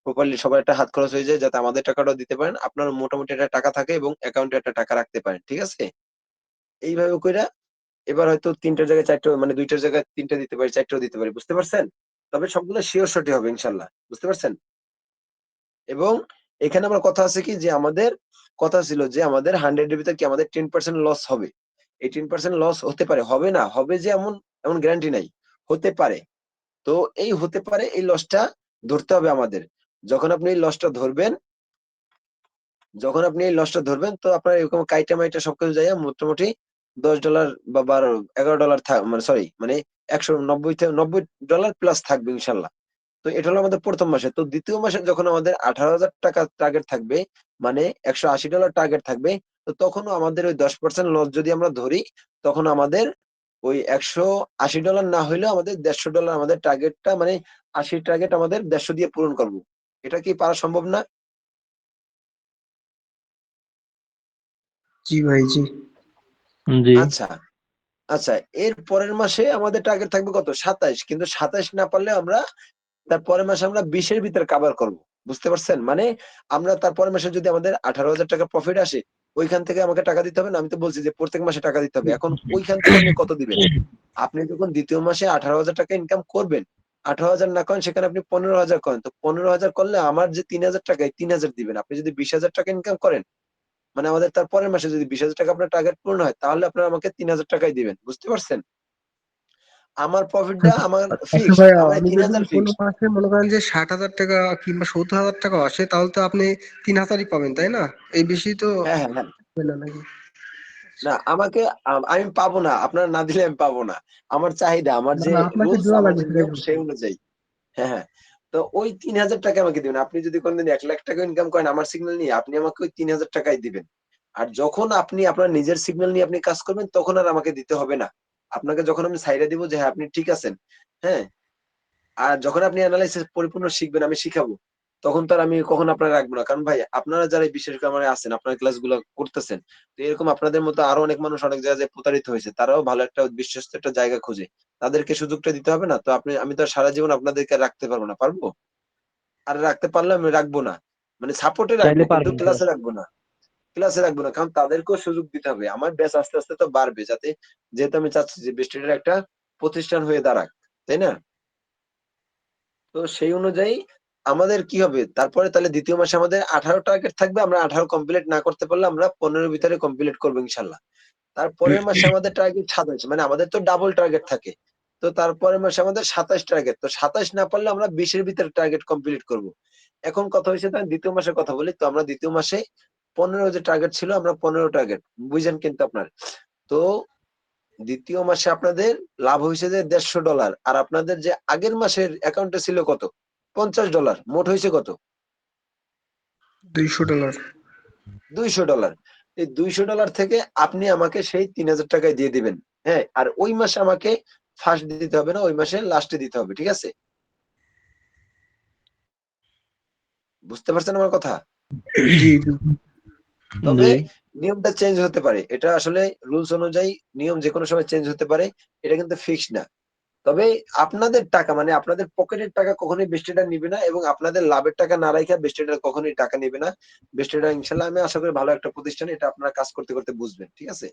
প্রপারলি সবার একটা হাত খরচ হয়ে যায়, যাতে আমাদের টাকাটাও দিতে পারেন, আপনার মোটামুটি একটা টাকা থাকে এবং অ্যাকাউন্টে একটা টাকা রাখতে পারেন, ঠিক আছে? এইভাবে কইরা এবার হয়তো তিনটার জায়গায় চারটা, মানে দুইটার জায়গায় তিনটা দিতে পারি, চারটাও দিতে পারি, বুঝতে পারছেন? তবে সবগুলো শিওর শটই হবে ইনশাল্লাহ, বুঝতে পারছেন? এবং এখানে আমার কথা আছে কি যে আমাদের কথা ছিল যে আমাদের 100 এর ভিতর কি আমাদের 10% লস হবে। এই 10% লস হতে পারে, হবে না, হবে যে এমন এমন গ্যারান্টি নাই। হতে পারে। তো এই হতে পারে এই লসটা ধরতে হবে আমাদের। যখন আপনি এই লসটা ধরবেন, যখন আপনি এই লসটা ধরবেন তো আপনার এরকম কাইটা মাইটা সবকিছু যাইয়া মোটামুটি $10 বা 12 $11 মানে সরি মানে 190 $90 প্লাস থাকবে ইনশাল্লাহ। তো এটা হলো আমাদের প্রথম মাসে। তো দ্বিতীয় মাসে যখন আমাদের 18,000 টাকা টার্গেট থাকবে, মানে $180 টার্গেট থাকবে, তো তখনও আমাদের ওই 10% লস যদি আমরা ধরি, তখন আমাদের ওই $180 না হইলেও আমাদের $150 আমাদের টার্গেটটা, মানে 80 টার্গেট আমাদের 150 দিয়ে পূরণ করব। এটা কি পারা সম্ভব না? জি ভাই, জি। জি আচ্ছা, আচ্ছা, এর পরের মাসে আমাদের টার্গেট থাকবে কত, 27। কিন্তু 27 না পারলে আমরা তার পরের মাসে আমরা 20-এর ভিতরে কাভার করব, বুঝতে পারছেন? মানে আমরা তার পরের মাসে যদি আমাদের 18,000 টাকা প্রফিট আসে, ওইখান থেকে আমাকে টাকা দিতে হবে না? আমি তো বলছি যে প্রত্যেক মাসে টাকা দিতে হবে। এখন ওইখান থেকে আপনি কত দিবেন? আপনি যখন দ্বিতীয় মাসে 18,000 টাকা ইনকাম করবেন, 18,000 না করেন, সেখানে আপনি 15,000 করেন। তো 15,000 করলে আমার যে 3,000 টাকা, এই 3,000 দিবেন। আপনি যদি 20,000 টাকা ইনকাম করেন, মানে আমাদের তার পরের মাসে যদি 20,000 টাকা আপনার টার্গেট পূরণ হয়, তাহলে আপনারা আমাকে 3,000 টাকাই দিবেন, বুঝতে পারছেন? আমার প্রফিটটা আমার আচ্ছা ফিক্সড, ভাইয়া, আমার এই আমি যদি 3,000 কোনো ফিক্সড। মাসে মনে করেন যে 60,000 টাকা কিংবা 70,000 টাকা আসে, তাহলে তো আপনি 3,000-ই পাবেন, তাই না? এই বেশি তো হ্যাঁ, হ্যাঁ, হ্যাঁ। হবে না নাকি? না, আমাকে আমি পাবো না, আপনারা না দিলে আমি পাবো না। আমার চাহিদা, আমার না যে না, আপনাকে রুলস, দেওয়া আমার লাগবে যে সেটাই নিয়ম বলছি। সেই অনুযায়ী। হ্যাঁ, হ্যাঁ। তো ওই 3,000 টাকা আমাকে দিবেন। আপনি যদি কোনদিন 1,00,000 টাকা ইনকাম করেন আমার সিগন্যাল নিয়ে, আপনি আমাকে ওই 3,000 টাকাই দিবেন। আর যখন আপনি আপনার নিজের সিগন্যাল নিয়ে আপনি কাজ করবেন, তখন আর আমাকে দিতে হবে না। আপনাকে যখন আমি সাইডে দিব যে হ্যাঁ আপনি ঠিক আছেন, হ্যাঁ, আর যখন আপনি এনালাইসিস পরিপূর্ণ শিখবেন, আমি শিখাবো, তখন তো আর আমি কখনো আপনারা রাখবো না। কারণ ভাই আপনারা যারা এই বিশেষ করে আছেন, আপনার ক্লাসগুলো করতেছেন, তো এরকম আপনাদের মতো আরো অনেক মানুষ অনেক জায়গায় প্রতারিত হয়েছে। তারাও ভালো একটা বিশ্বস্ত একটা জায়গা খোঁজে। তাদেরকে সুযোগটা দিতে হবে না? তো আমি তো আর সারা জীবন আপনাদেরকে আর রাখতে পারবো না। পারবো? আর রাখতে পারলে আমি রাখবো না। মানে সাপোর্টে রাখবো চাইলে কিন্তু পারবেন স্যার। ক্লাসে রাখবো না। ক্লাসে রাখবো না। কারণ তাদেরকেও সুযোগ দিতে হবে। আমার ব্যাচ আস্তে, আস্তে তো বাড়বে, যাতে যেহেতু আমি চাচ্ছি যে বেস্টের একটা প্রতিষ্ঠান হয়ে দাঁড়াক। তাই না? তো সেই অনুযায়ী আমাদের কি হবে, তারপরে তাহলে দ্বিতীয় মাসে আমাদের 18 টার্গেট থাকবে, আমরা 18 কমপ্লিট না করতে পারলে আমরা 15 এর ভিতরে কমপ্লিট করবো ইনশাল্লাহ। তারপরের মাসে আমাদের টার্গেট 27, মানে আমাদের তো ডাবল টার্গেট থাকে। তো তারপরের মাসে আমাদের 27 টার্গেট, তো 27 না পারলে আমরা 20 এর ভিতরে টার্গেট কমপ্লিট করব। এখন কথা হয়েছে, তাই দ্বিতীয় মাসের কথা বলি, তো আমরা দ্বিতীয় মাসে 15 যে টার্গেট ছিল, আমরা 15 টার্গেট বুঝেন কিন্তু আপনার। তো দ্বিতীয় মাসে আপনাদের লাভ হয়েছে যে $150, আর আপনাদের যে আগের মাসের অ্যাকাউন্টে ছিল কত, $50, মোট হয়েছে কত, $200। $200। এই $200 থেকে আপনি আমাকে সেই 3,000 টাকায় দিয়ে দিবেন। হ্যাঁ, আর ওই মাসে আমাকে ফার্স্ট দিতে হবে না, ওই মাসে লাস্টে দিতে হবে, ঠিক আছে? বুঝতে পারছেন আমার কথা? জি জি। তবে জি নিয়মটা চেঞ্জ হতে পারে, এটা আসলে রুলস অনুযায়ী নিয়ম যে কোনো সময় চেঞ্জ হতে পারে, এটা কিন্তু ফিক্সড না। তবে আপনাদের টাকা, মানে আপনাদের পকেটের টাকা কখনোই বেস্টেডার নিবে না, এবং আপনাদের লাভের টাকা না রাইখা বেস্টেডার কখনোই টাকা নিবে না। বেস্টেডার ইনশাল্লাহ আমি আশা করি ভালো একটা প্রতিষ্ঠান, এটা আপনারা কাজ করতে করতে বুঝবেন, ঠিক আছে?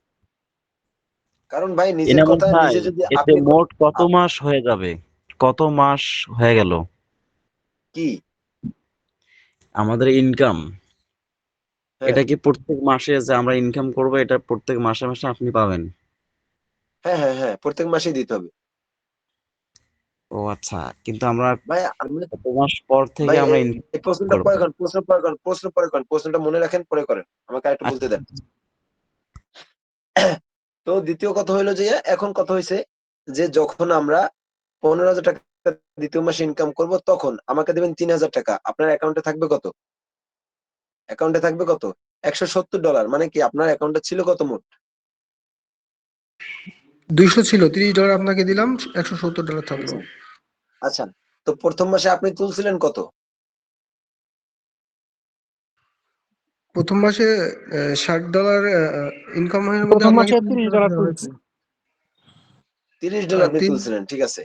কারণ ভাই নিজের এনামুল কথা ভাই, নিজে যদি এতে আপনি মোট কত আপ- মাস হয়ে যাবে? কত মাস হয়ে গেল কি আমাদের ইনকাম? হ্যাঁ এটা কি প্রত্যেক মাসে যে আমরা ইনকাম করব এটা প্রত্যেক মাসে মাসে আপনি পাবেন? হ্যাঁ হ্যাঁ হ্যাঁ, প্রত্যেক মাসেই দিতে হবে। ও আচ্ছা, কিন্তু আমরা ভাই আমি কত মাস পর থেকে ভাই আমরা এই ইনকাম প্রশ্নটা করব? পরে করেন, প্রশ্ন পরে করেন, প্রশ্ন পরে করেন, প্রশ্নটা মনে রাখেন, পরে করেন, আমাকে আরেকটু বলতে আচ্ছা, দেন। তো দ্বিতীয় কথা হইলো যে এখন কথা হয়েছে যে যখন আমরা 15,000 টাকা দ্বিতীয় মাসে ইনকাম করব, তখন আমাকে দেবেন 3,000 টাকা। আপনার অ্যাকাউন্টে থাকবে কত? অ্যাকাউন্টে থাকবে কত? $170। মানে কি আপনার অ্যাকাউন্টে ছিল কত মোট? 200 ছিল, $30 আপনাকে দিলাম, $170 থাকলো। আচ্ছা আচ্ছা, তো প্রথম মাসে আপনি তুলছিলেন কত? প্রথম মাসে $60 ইনকাম এর মধ্যে প্রথম আপনাকে মাসে $30 $30 দেওয়া হয়েছে। তুলছি। $30 আপনি তিন তুলছিলেন, ঠিক আছে।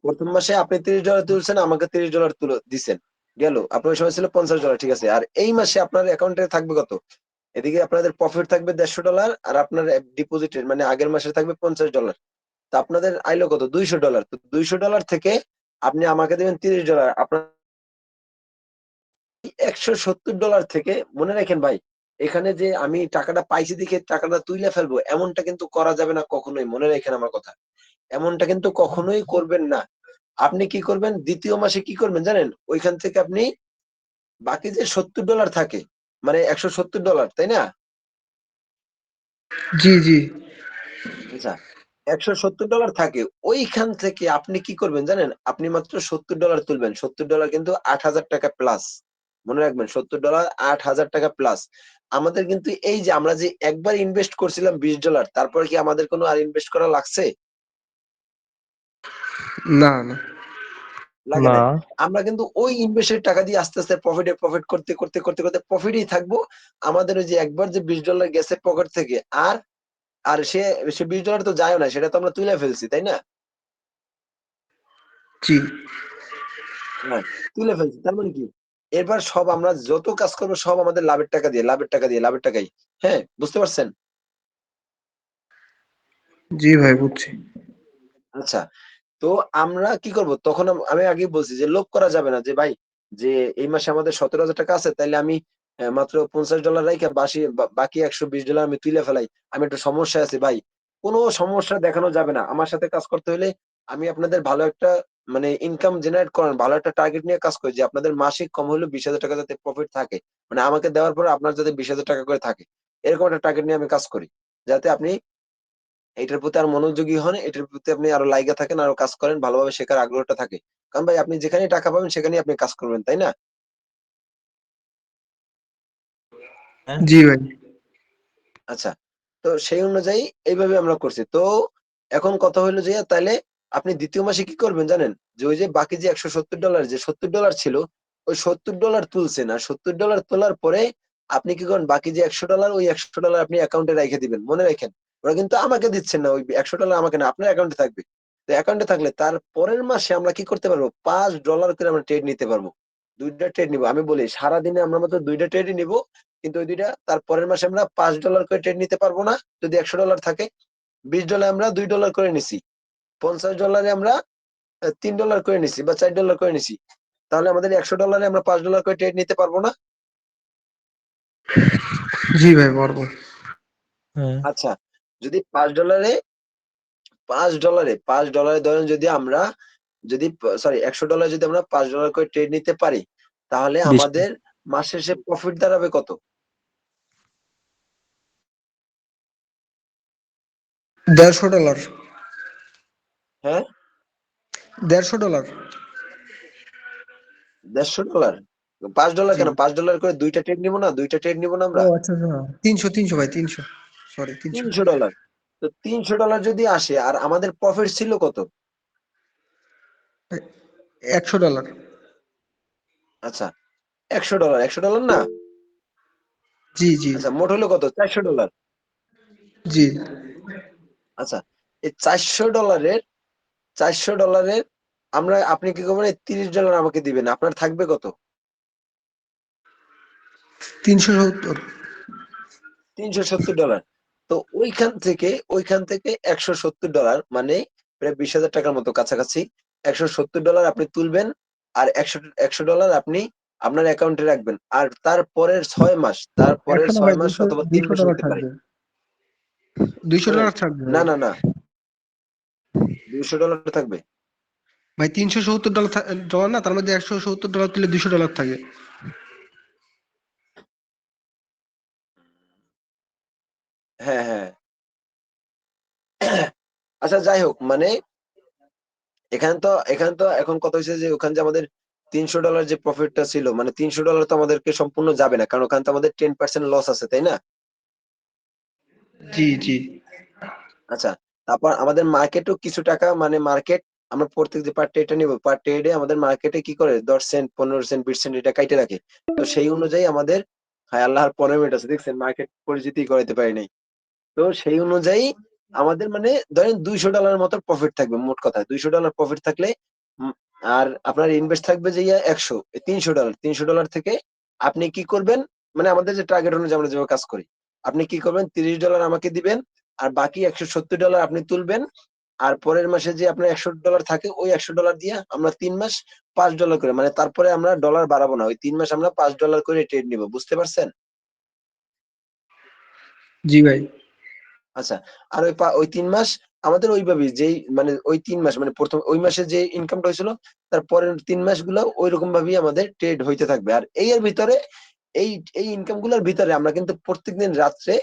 প্রথম মাসে আপনি $30 তুলছেন, আমাকে $30 তুলে দিছেন, গেল। আপনার সময় ছিল $50, ঠিক আছে। আর এই মাসে আপনার অ্যাকাউন্টে থাকবে কত? এদিকে আপনাদের প্রফিট থাকবে $150, আর আপনার ডিপোজিটের মানে আগের মাসে থাকবে $50। তা আপনাদের আইলো কত? $200। তো $200 থেকে আপনি আমাকে দেবেন $30। আপনার $170 থেকে মনে রাখেন ভাই, এখানে যে আমি টাকাটা পাইছি দেখে টাকাটা তুইলে ফেলবো এমনটা কিন্তু করা যাবে না কখনোই, মনে রাখেন আমার কথা। এমনটা কিন্তু কখনোই করবেন না। আপনি কি করবেন, দ্বিতীয় মাসে কি করবেন জানেন? ওইখান থেকে আপনি বাকি যে $70 থাকে, মানে $170, তাই না? জি জি। আচ্ছা, $170 থাকে, ওইখান থেকে আপনি কি করবেন জানেন? আপনি মাত্র $70 তুলবেন। $70 কিন্তু 8,000 টাকা প্লাস। মনে রাখবেন, $70 8,000 টাকা প্লাস। আমাদের কিন্তু এই যে আমরা যে একবার ইনভেস্ট করছিলাম $20, তারপরে কি আমাদের কোনো আর ইনভেস্ট করা লাগছে? না না। লাগে না। নাই। আমরা কিন্তু ওই ইনভেস্টের টাকা দিয়ে আস্তে আস্তে প্রফিট করতে প্রফিটেই থাকবো। আমাদের ওই যে একবার যে $20 গেছে পকেট থেকে, আর আর সে $20 তো যায়ও না, সেটা তো আমরা তুলে ফেলছি, তাই না? জি হ্যাঁ, তুলে ফেলছি। তার মানে কি? এরপর সব আমরা যত কাজ করব সব আমাদের লাভের টাকা দিয়ে, লাভের টাকা দিয়ে, লাভের টাকাই। হ্যাঁ, বুঝতে পারছেন? জি ভাই, বুঝছি। আচ্ছা, তো আমরা কি করব? তখন আমি আগেই বলছি যে লোভ করা যাবে না যে ভাই, যে এই মাসে আমাদের $17,000 টাকা আছে, তাইলে আমি মাত্র $50 রাইখা বাকি $120 আমি তুইলা ফেলাই। আমি একটু সমস্যায় আছি ভাই। কোন সমস্যা দেখানো যাবে না। আমার সাথে কাজ করতে হইলে আমি আপনাদের ভালো একটা মানে ইনকাম জেনারেট করার ভালো একটা টার্গেট নিয়ে কাজ করি যে আপনাদের মাসিক কম হলেও ৳20,000 যাতে প্রফিট থাকে। মানে আমাকে দেওয়ার পরে আপনার যাতে ৳20,000 করে থাকে। এরকম একটা টার্গেট নিয়ে আমি কাজ করি। যাতে আপনি এটার প্রতি আরো মনোযোগী হন, এটার প্রতি আপনি আরো লাইগা থাকেন, আরো কাজ করেন, ভালোভাবে শেখার আগ্রহটা থাকে। কারণ ভাই আপনি যেখানেই টাকা পাবেন সেখানেই আপনি কাজ করবেন, তাই না? হ্যাঁ। জি ভাই। আচ্ছা। তো সেই অনুযায়ী এইভাবে আমরা করছি। তো এখন কথা হইলো যে তাইলে আপনি ২য় মাসে কি করবেন জানেন? যে ওই যে বাকি যে $170 যে $70 ছিল, ওই $70 তুলছেন। আর $70 তোলার পরে আপনি কি করেন? বাকি যে $100 ওই $100 আপনি অ্যাকাউন্টে রাইখা দিবেন। মনে রাইখেন। ওরা কিন্তু আমাকে দিচ্ছেন না। ওই $100 আমাকে না, আপনার অ্যাকাউন্টে থাকবে। তো অ্যাকাউন্টে থাকলে তার পরের মাসে আমরা কি করতে পারবো? $5 করে আমরা ট্রেড নিতে পারবো। ২ টা ট্রেড নিবো। আমি বলি সারাদিনে আমরা মাত্র ২ টা ট্রেডই নিবো। কিন্তু ওই ২ টা তার পরের মাসে আমরা $5 করে ট্রেড নিতে পারবো না। যদি $100 থাকে, $20 আমরা $2 করে নিছি। $50 এ আমরা $3 করে নিছি বা $4 করে নিছি। তাহলে আমাদের $100 এ আমরা $5 করে ট্রেড নিতে পারবো না? জি ভাই, পারবো। হ্যাঁ। আচ্ছা, যদি $5 এ $5 ধরেন যদি আমরা যদি সরি $100 যদি আমরা $5 করে ট্রেড নিতে পারি, তাহলে 20 আমাদের মাস শেষে প্রফিট দাঁড়াবে কত? $150। হ্যাঁ? $150। $150? $5 জি। কেন? $5 করে ২ টা ট্রেড নিব না? ২ টা ট্রেড নিব না ও আমরা? আচ্ছা আচ্ছা। 300 ভাই, 300। সরি, 300। $300। তো $300 যদি আসে আর আমাদের প্রফিট ছিল কত? $100। আচ্ছা, $100, $100 না? জি জি আচ্ছা, মোট হলো কত? $400। জি। আচ্ছা, এই $400 আপনি কি করবেন? এই $30 আমাকে দিবেন। আপনার থাকবে কত? 370। $370। তো ওইখান থেকে $170 মানে প্রায় $20,000 মতো কাছাকাছি। $170 আপনি তুলবেন আর $100 আপনি আপনার অ্যাকাউন্টে রাখবেন। আর তারপরের 6 মাস, তারপরের একশো না 6 ভাই, মাস অথবা 3 মাস $200 হতে পারে। থাকবে। দুইশো শোনেন, ডলার থাকবে না, ভাই। না, না, $200 থাকবে। ভাই $370 ডলার না, তার মধ্যে $170 তুলে $200 থাকে। হ্যাঁ, হ্যাঁ। আচ্ছা যাই হোক, মানে এখানে তো এখন কথা হয়েছে যে ওখানে যে আমাদের $300 যে প্রফিটটা ছিল, মানে $300 তো আমাদেরকে সম্পূর্ণ যাবে না, কারণ ওখানে তো আমাদের 10% লস আছে, তাই না? জি, জি। আচ্ছা, তারপর আমাদের মার্কেটও কিছু টাকা, মানে মার্কেট আমরা প্রত্যেক যে পার ট্রেডটা নিব, পার ট্রেডে আমাদের মার্কেটে কি করে 10 সেন্ট, 15 সেন্ট, 20 সেন্ট এটা কাইটে রাখে। তো সেই অনুযায়ী আমাদের, হায় আল্লাহর 15 মিনিট আছে, দেখছেন মার্কেট পরিচিতি করাইতে পারি নাই। তো সেই অনুযায়ী আমাদের মানে ধরেন $200 মতো প্রফিট থাকবে, মোট কথা $200 প্রফিট থাকলে উম, আর আপনার ইনভেস্ট থাকবে যে 100, $300 থেকে আপনি কি করবেন, মানে আমাদের যে টার্গেট অনুযায়ী আমরা যেভাবে কাজ করি, আপনি কি করবেন, $30 আমাকে দিবেন, আর বাকি $170 আপনি তুলবেন। আর পরের মাসে যে আপনার $100 থাকে, ওই $100 দিয়ে আমরা 3 মাস $5 করে, মানে তারপরে আমরা ডলার বাড়াবো না, ওই 3 মাস আমরা $5 করে ট্রেড নিব, বুঝতে পারছেন? জি ভাই। আচ্ছা, আর ওই 3 মাস আমাদের ওইভাবেই, যেই মানে ওই 3 মাস মানে প্রথম ওই মাসে যে ইনকামটা হয়েছিল, তার পরের 3 মাস গুলো ওই রকম ভাবেই আমাদের ট্রেড হইতে থাকবে। আর এই এর ভিতরে, এই এই ইনকাম গুলোর ভিতরে আমরা কিন্তু প্রত্যেকদিন রাত্রে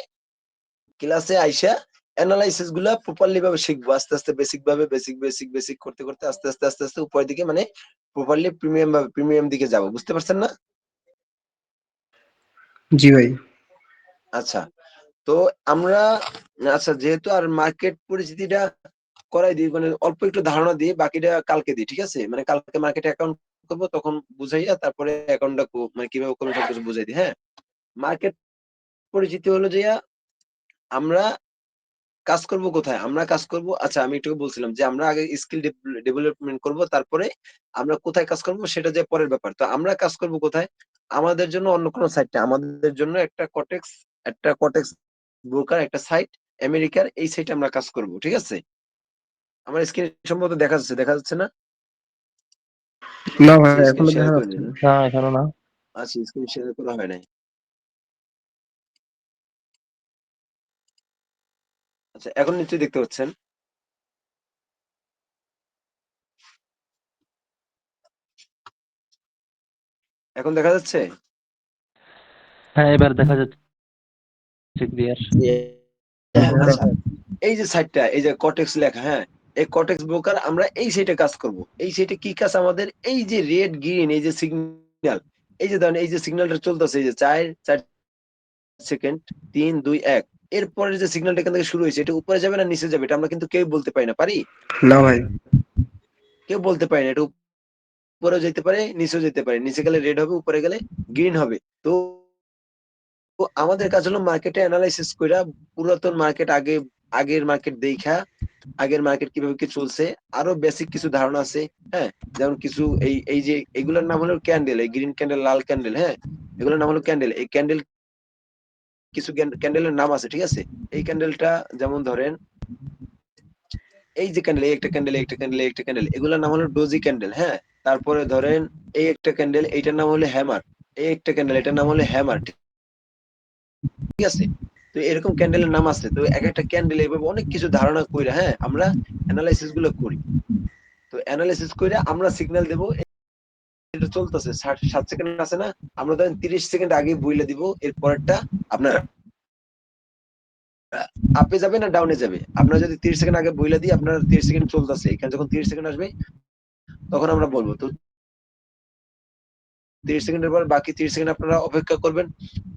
ক্লাসে আইসা অ্যানালাইসিস গুলা প্রপারলি ভাবে শিখবো, আস্তে আস্তে বেসিক ভাবে, বেসিক করতে করতে আস্তে আস্তে আস্তে আস্তে উপরের দিকে, মানে প্রপারলি প্রিমিয়াম দিকে যাবো, বুঝতে পারছেন না? জি ভাই। আচ্ছা, তো আমরা, আচ্ছা যেহেতু আর মার্কেট পরিস্থিতিটা করাই দিই, মানে অল্প একটু ধারণা দিই, বাকিটা কালকে দিই, ঠিক আছে? মানে কালকে মার্কেটে অ্যাকাউন্ট করবো, তখন বুঝাইয়া তারপরে অ্যাকাউন্টটা মানে কিভাবে করবো সবকিছু বুঝাই দিই, হ্যাঁ। মার্কেট পরিচিতি হলো যে আমরা কাজ করব কোথায়? আমরা কাজ করব, আচ্ছা আমি একটু বলছিলাম যে আমরা আগে স্কিল ডেভেলপমেন্ট করব, তারপরে আমরা কোথায় কাজ করব সেটা যে পরের ব্যাপার। তো আমরা কাজ করব কোথায়? আমাদের জন্য অন্য কোনো সাইট না, আমাদের জন্য একটা কটেক্স ব্রোকার, একটা সাইট আমেরিকার, এই সাইটে আমরা কাজ করব, ঠিক আছে? আমার স্ক্রিন সম্ভবত দেখা যাচ্ছে না? না ভাই, আচ্ছা স্ক্রিন এখনো শেয়ার দেখা করে যাচ্ছে দিই না। না? না এখনো না। আচ্ছা স্ক্রিন শেয়ার করা হয় নাই। আচ্ছা এখন নিশ্চয়ই দেখতে পাচ্ছেন। এখন দেখা যাচ্ছে? হ্যাঁ এবার দেখা যাচ্ছে ক্লিয়ার। আচ্ছা, এই যে সাইটটা, এই যে কটেক্স লেখা, হ্যাঁ, এই কটেক্স ব্রোকার, আমরা এই সাইটে কাজ করব। এই সাইটে কি কাজ আমাদের? এই যে রেড গ্রিন, এই যে সিগন্যাল, এই যে ধরেন এই যে সিগন্যালটা চলতেছে, এই যে 4 4 সেকেন্ড, 3 2 1, এরপরের যে সিগন্যালটা এখান থেকে শুরু হয়েছে, এটা উপরে যাবে না নিচে যাবে, এটা আমরা কিন্তু কেউ বলতে পারি না, পারি? না ভাই। কেউ বলতে পারি না, এটা উপরেও যেতে পারে, নিচেও যেতে পারে, নিচে গেলে রেড হবে, উপরে গেলে গ্রিন হবে। তো তো আমাদের কাজ হলো মার্কেটে অ্যানালাইসিস কইরা, পুরাতন মার্কেট, আগের মার্কেট দেইখা, আগের মার্কেট কিভাবে কি চলছে, আরো বেসিক কিছু ধারণা আছে, হ্যাঁ। যেমন কিছু এই যে এগুলোর নাম হলো ক্যান্ডেল, এই গ্রিন ক্যান্ডেল, লাল ক্যান্ডেল, হ্যাঁ, এগুলোর নাম হলো ক্যান্ডেল। এই ক্যান্ডেল, কিছু ক্যান্ডেলের নাম আছে, ঠিক আছে? এই ক্যান্ডেলটা যেমন ধরেন, এই যে ক্যান্ডেল, এই একটা ক্যান্ডেল, এই একটা ক্যান্ডেল, এই একটা ক্যান্ডেল, এগুলোর নাম হলো ডোজি ক্যান্ডেল, হ্যাঁ। তারপরে ধরেন এই একটা ক্যান্ডেল, এইটার নাম হলো হ্যামার, এই একটা ক্যান্ডেল, এটার নাম হলো হ্যামার, ঠিক আছে? তো এরকম ক্যান্ডেলের নাম আছে। তো এক একটা ক্যান্ডেল এভাবে অনেক কিছু ধারণা কইরা, হ্যাঁ, আমরা এনালাইসিস গুলো করি। তো এনালাইসিস কইরা আমরা সিগন্যাল দেব, এটা চলতেছে 7 সেকেন্ড আছে না, আমরা ধরেন 30 সেকেন্ড আগে বইলে দিব এর পরেরটা আপনার আপে যাবে না ডাউনে যাবে। আপনার যদি 30 সেকেন্ড আগে বইলে দিই আপনার 30 সেকেন্ড চলতেছে, এখানে যখন 30 সেকেন্ড আসবে তখন আমরা বলবো। তো 30 সেকেন্ডের পর বাকি 30 সেকেন্ড আপনারা অপেক্ষা করবেন।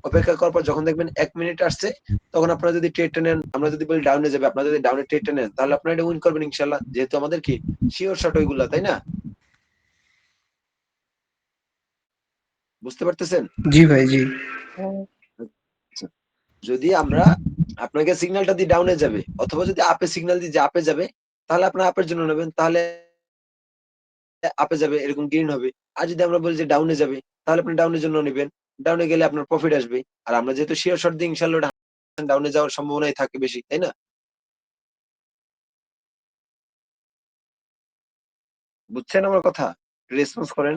অপেক্ষা করার পর যখন দেখবেন 1 মিনিট আসছে, তখন আপনারা যদি ট্রেডটা নেন, আমরা যদি বলি ডাউনে যাবে, আপনারা যদি ডাউনে ট্রেডটা নেন, তাহলে আপনারা এটা উইন করবেন ইনশাল্লাহ, যেহেতু আমাদের কি শিওর শট ওইগুলা, তাই না? বুঝতে পারতেছেন? জি ভাই, জি। আচ্ছা, যদি আমরা আপনাকে সিগন্যালটা দিই ডাউনে যাবে, অথবা যদি আপে সিগন্যাল দিই যে আপে যাবে, তাহলে আপনারা আপের জন্য নেবেন, তাহলে আপে যাবে, এরকম গ্রিন হবে। আর যদি আমরা বলি যে ডাউনে যাবে, তাহলে আপনি ডাউনের জন্য নেবেন, ডাউনে গেলে আপনার প্রফিট আসবে। আর আমরা যেহেতু শিওর শট দিই, ইনশাল্লাহ ডাউনে যাওয়ার সম্ভাবনাই থাকে বেশি, তাই না? বুঝছেন আমার কথা? রেসপন্স করেন।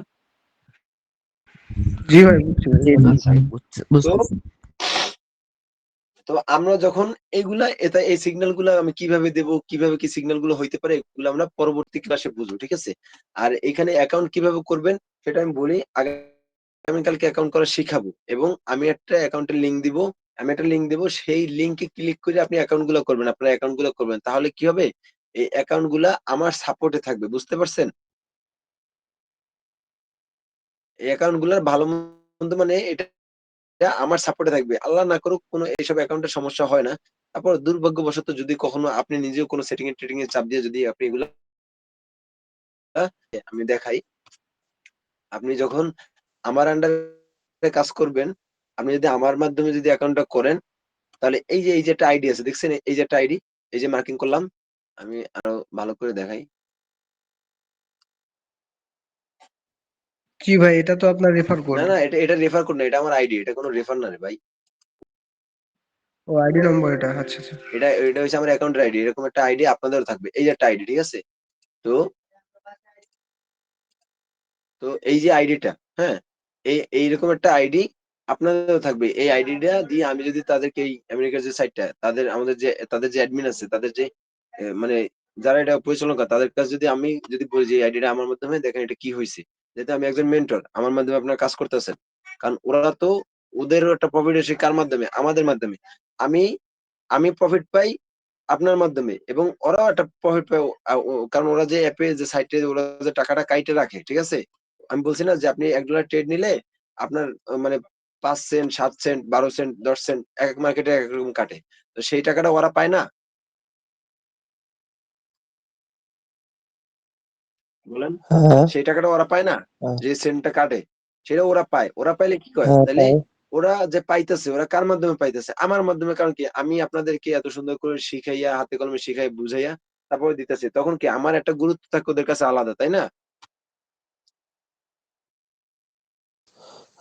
জি ভাই, বুঝছি ভাই। জি জি আচ্ছা, ভাই তো বুঝতেছি। তো আমরা যখন এইগুলা এই সিগন্যাল গুলা আমি কিভাবে দেব, কিভাবে কি সিগন্যাল গুলো হইতে পারে, এগুলো আমরা পরবর্তী ক্লাসে বুঝবো, ঠিক আছে? আর এখানে অ্যাকাউন্ট কিভাবে করবেন সেটা আমি বলি। আগামীকালকে অ্যাকাউন্ট করা শিখাবো এবং আমি একটা অ্যাকাউন্টের লিংক দিব। আমি একটা লিংক দিব। সেই লিংকে ক্লিক করে আপনি অ্যাকাউন্ট গুলো করবেন। আপনার অ্যাকাউন্ট গুলো করবেন। তাহলে কি হবে? এই অ্যাকাউন্ট গুলা আমার সাপোর্টে থাকবে। বুঝতে পারছেন? এই অ্যাকাউন্ট গুলার ভালো মন্দ মানে এটা আমার সাপোর্টে থাকবে। আল্লাহ না করুক কোনো এইসব অ্যাকাউন্টের সমস্যা হয় না। তারপর দুর্ভাগ্যবশত যদি কখনো আপনি নিজেও কোনো সেটিং এ চাপ দিয়ে যদি আপনি এগুলা আমি দেখাই। আপনি যখন আমার আন্ডারে কাজ করবেন, আপনি যদি আমার মাধ্যমে যদি অ্যাকাউন্টটা করেন, তাহলে এই যে একটা আইডি আছে দেখছেন? এই যে একটা আইডি, এই যে মার্কিং করলাম। আমি আরো ভালো করে দেখাই। জি ভাই, এটা তো আপনার রেফার কোড। না, এটা রেফার কোড না। এটা আমার আইডি। এটা কোনো রেফার না রে ভাই। ও, আইডি নম্বর এটা। আচ্ছা, আচ্ছা। এটা হচ্ছে আমার অ্যাকাউন্টের আইডি। এরকম একটা আইডি আপনাদেরও থাকবে। এই যে একটা আইডি, ঠিক আছে? তো তো এই যে আইডিটা, হ্যাঁ? এইরকম একটা আইডি আপনাদেরও থাকবে। এই আইডিটা দিয়ে আমি যদি তাদেরকে এই আমেরিকার যে সাইটটা তাদের যে অ্যাডমিন আছে, তাদের যে মানে যারা এটা পরিচালনা করে তাদের কাছে যদি আমি যদি বলি যে এই আইডিটা আমার মাধ্যমে দেখেন এটা কি হইছে। যেহেতু আমি একজন মেন্টর, আমার মাধ্যমে আপনারা কাজ করতেছেন। কারণ ওরা তো ওদেরও একটা প্রফিট আসে কার মাধ্যমে? আমাদের মাধ্যমে। আমি আমি প্রফিট পাই আপনার মাধ্যমে এবং ওরাও একটা প্রফিট পায়। কারণ ওরা যে অ্যাপে যে সাইটে ওরা যে টাকাটা কাইটে রাখে, ঠিক আছে? আমি বলছি না যে আপনি $1 ট্রেড নিলে আপনার মানে ৫ সেন্ট, ৭ সেন্ট, ১২ সেন্ট, ১০ সেন্ট একেক মার্কেটে একেক রকম কাটে। তো সেই টাকাটা ওরা পায় না? বলেন? হ্যাঁ, সেই টাকাটা ওরা পায় না? হ্যাঁ, যে সেন্টটা কাটে, সেটা ওরা পায়। ওরা পাইলে কি করে? হ্যাঁ, তাইলে তাই। ওরা যে পাইতেছে, ওরা কার মাধ্যমে পাইতেছে? আমার মাধ্যমে। কারণ কি? আমি আপনাদেরকে এত সুন্দর করে শিখাইয়া, হাতে কলমে শিখাই, বুঝাইয়া তারপরে দিতেছি। তখন কি আমার একটা গুরুত্ব থাকে ওদের কাছে আলাদা, তাই না?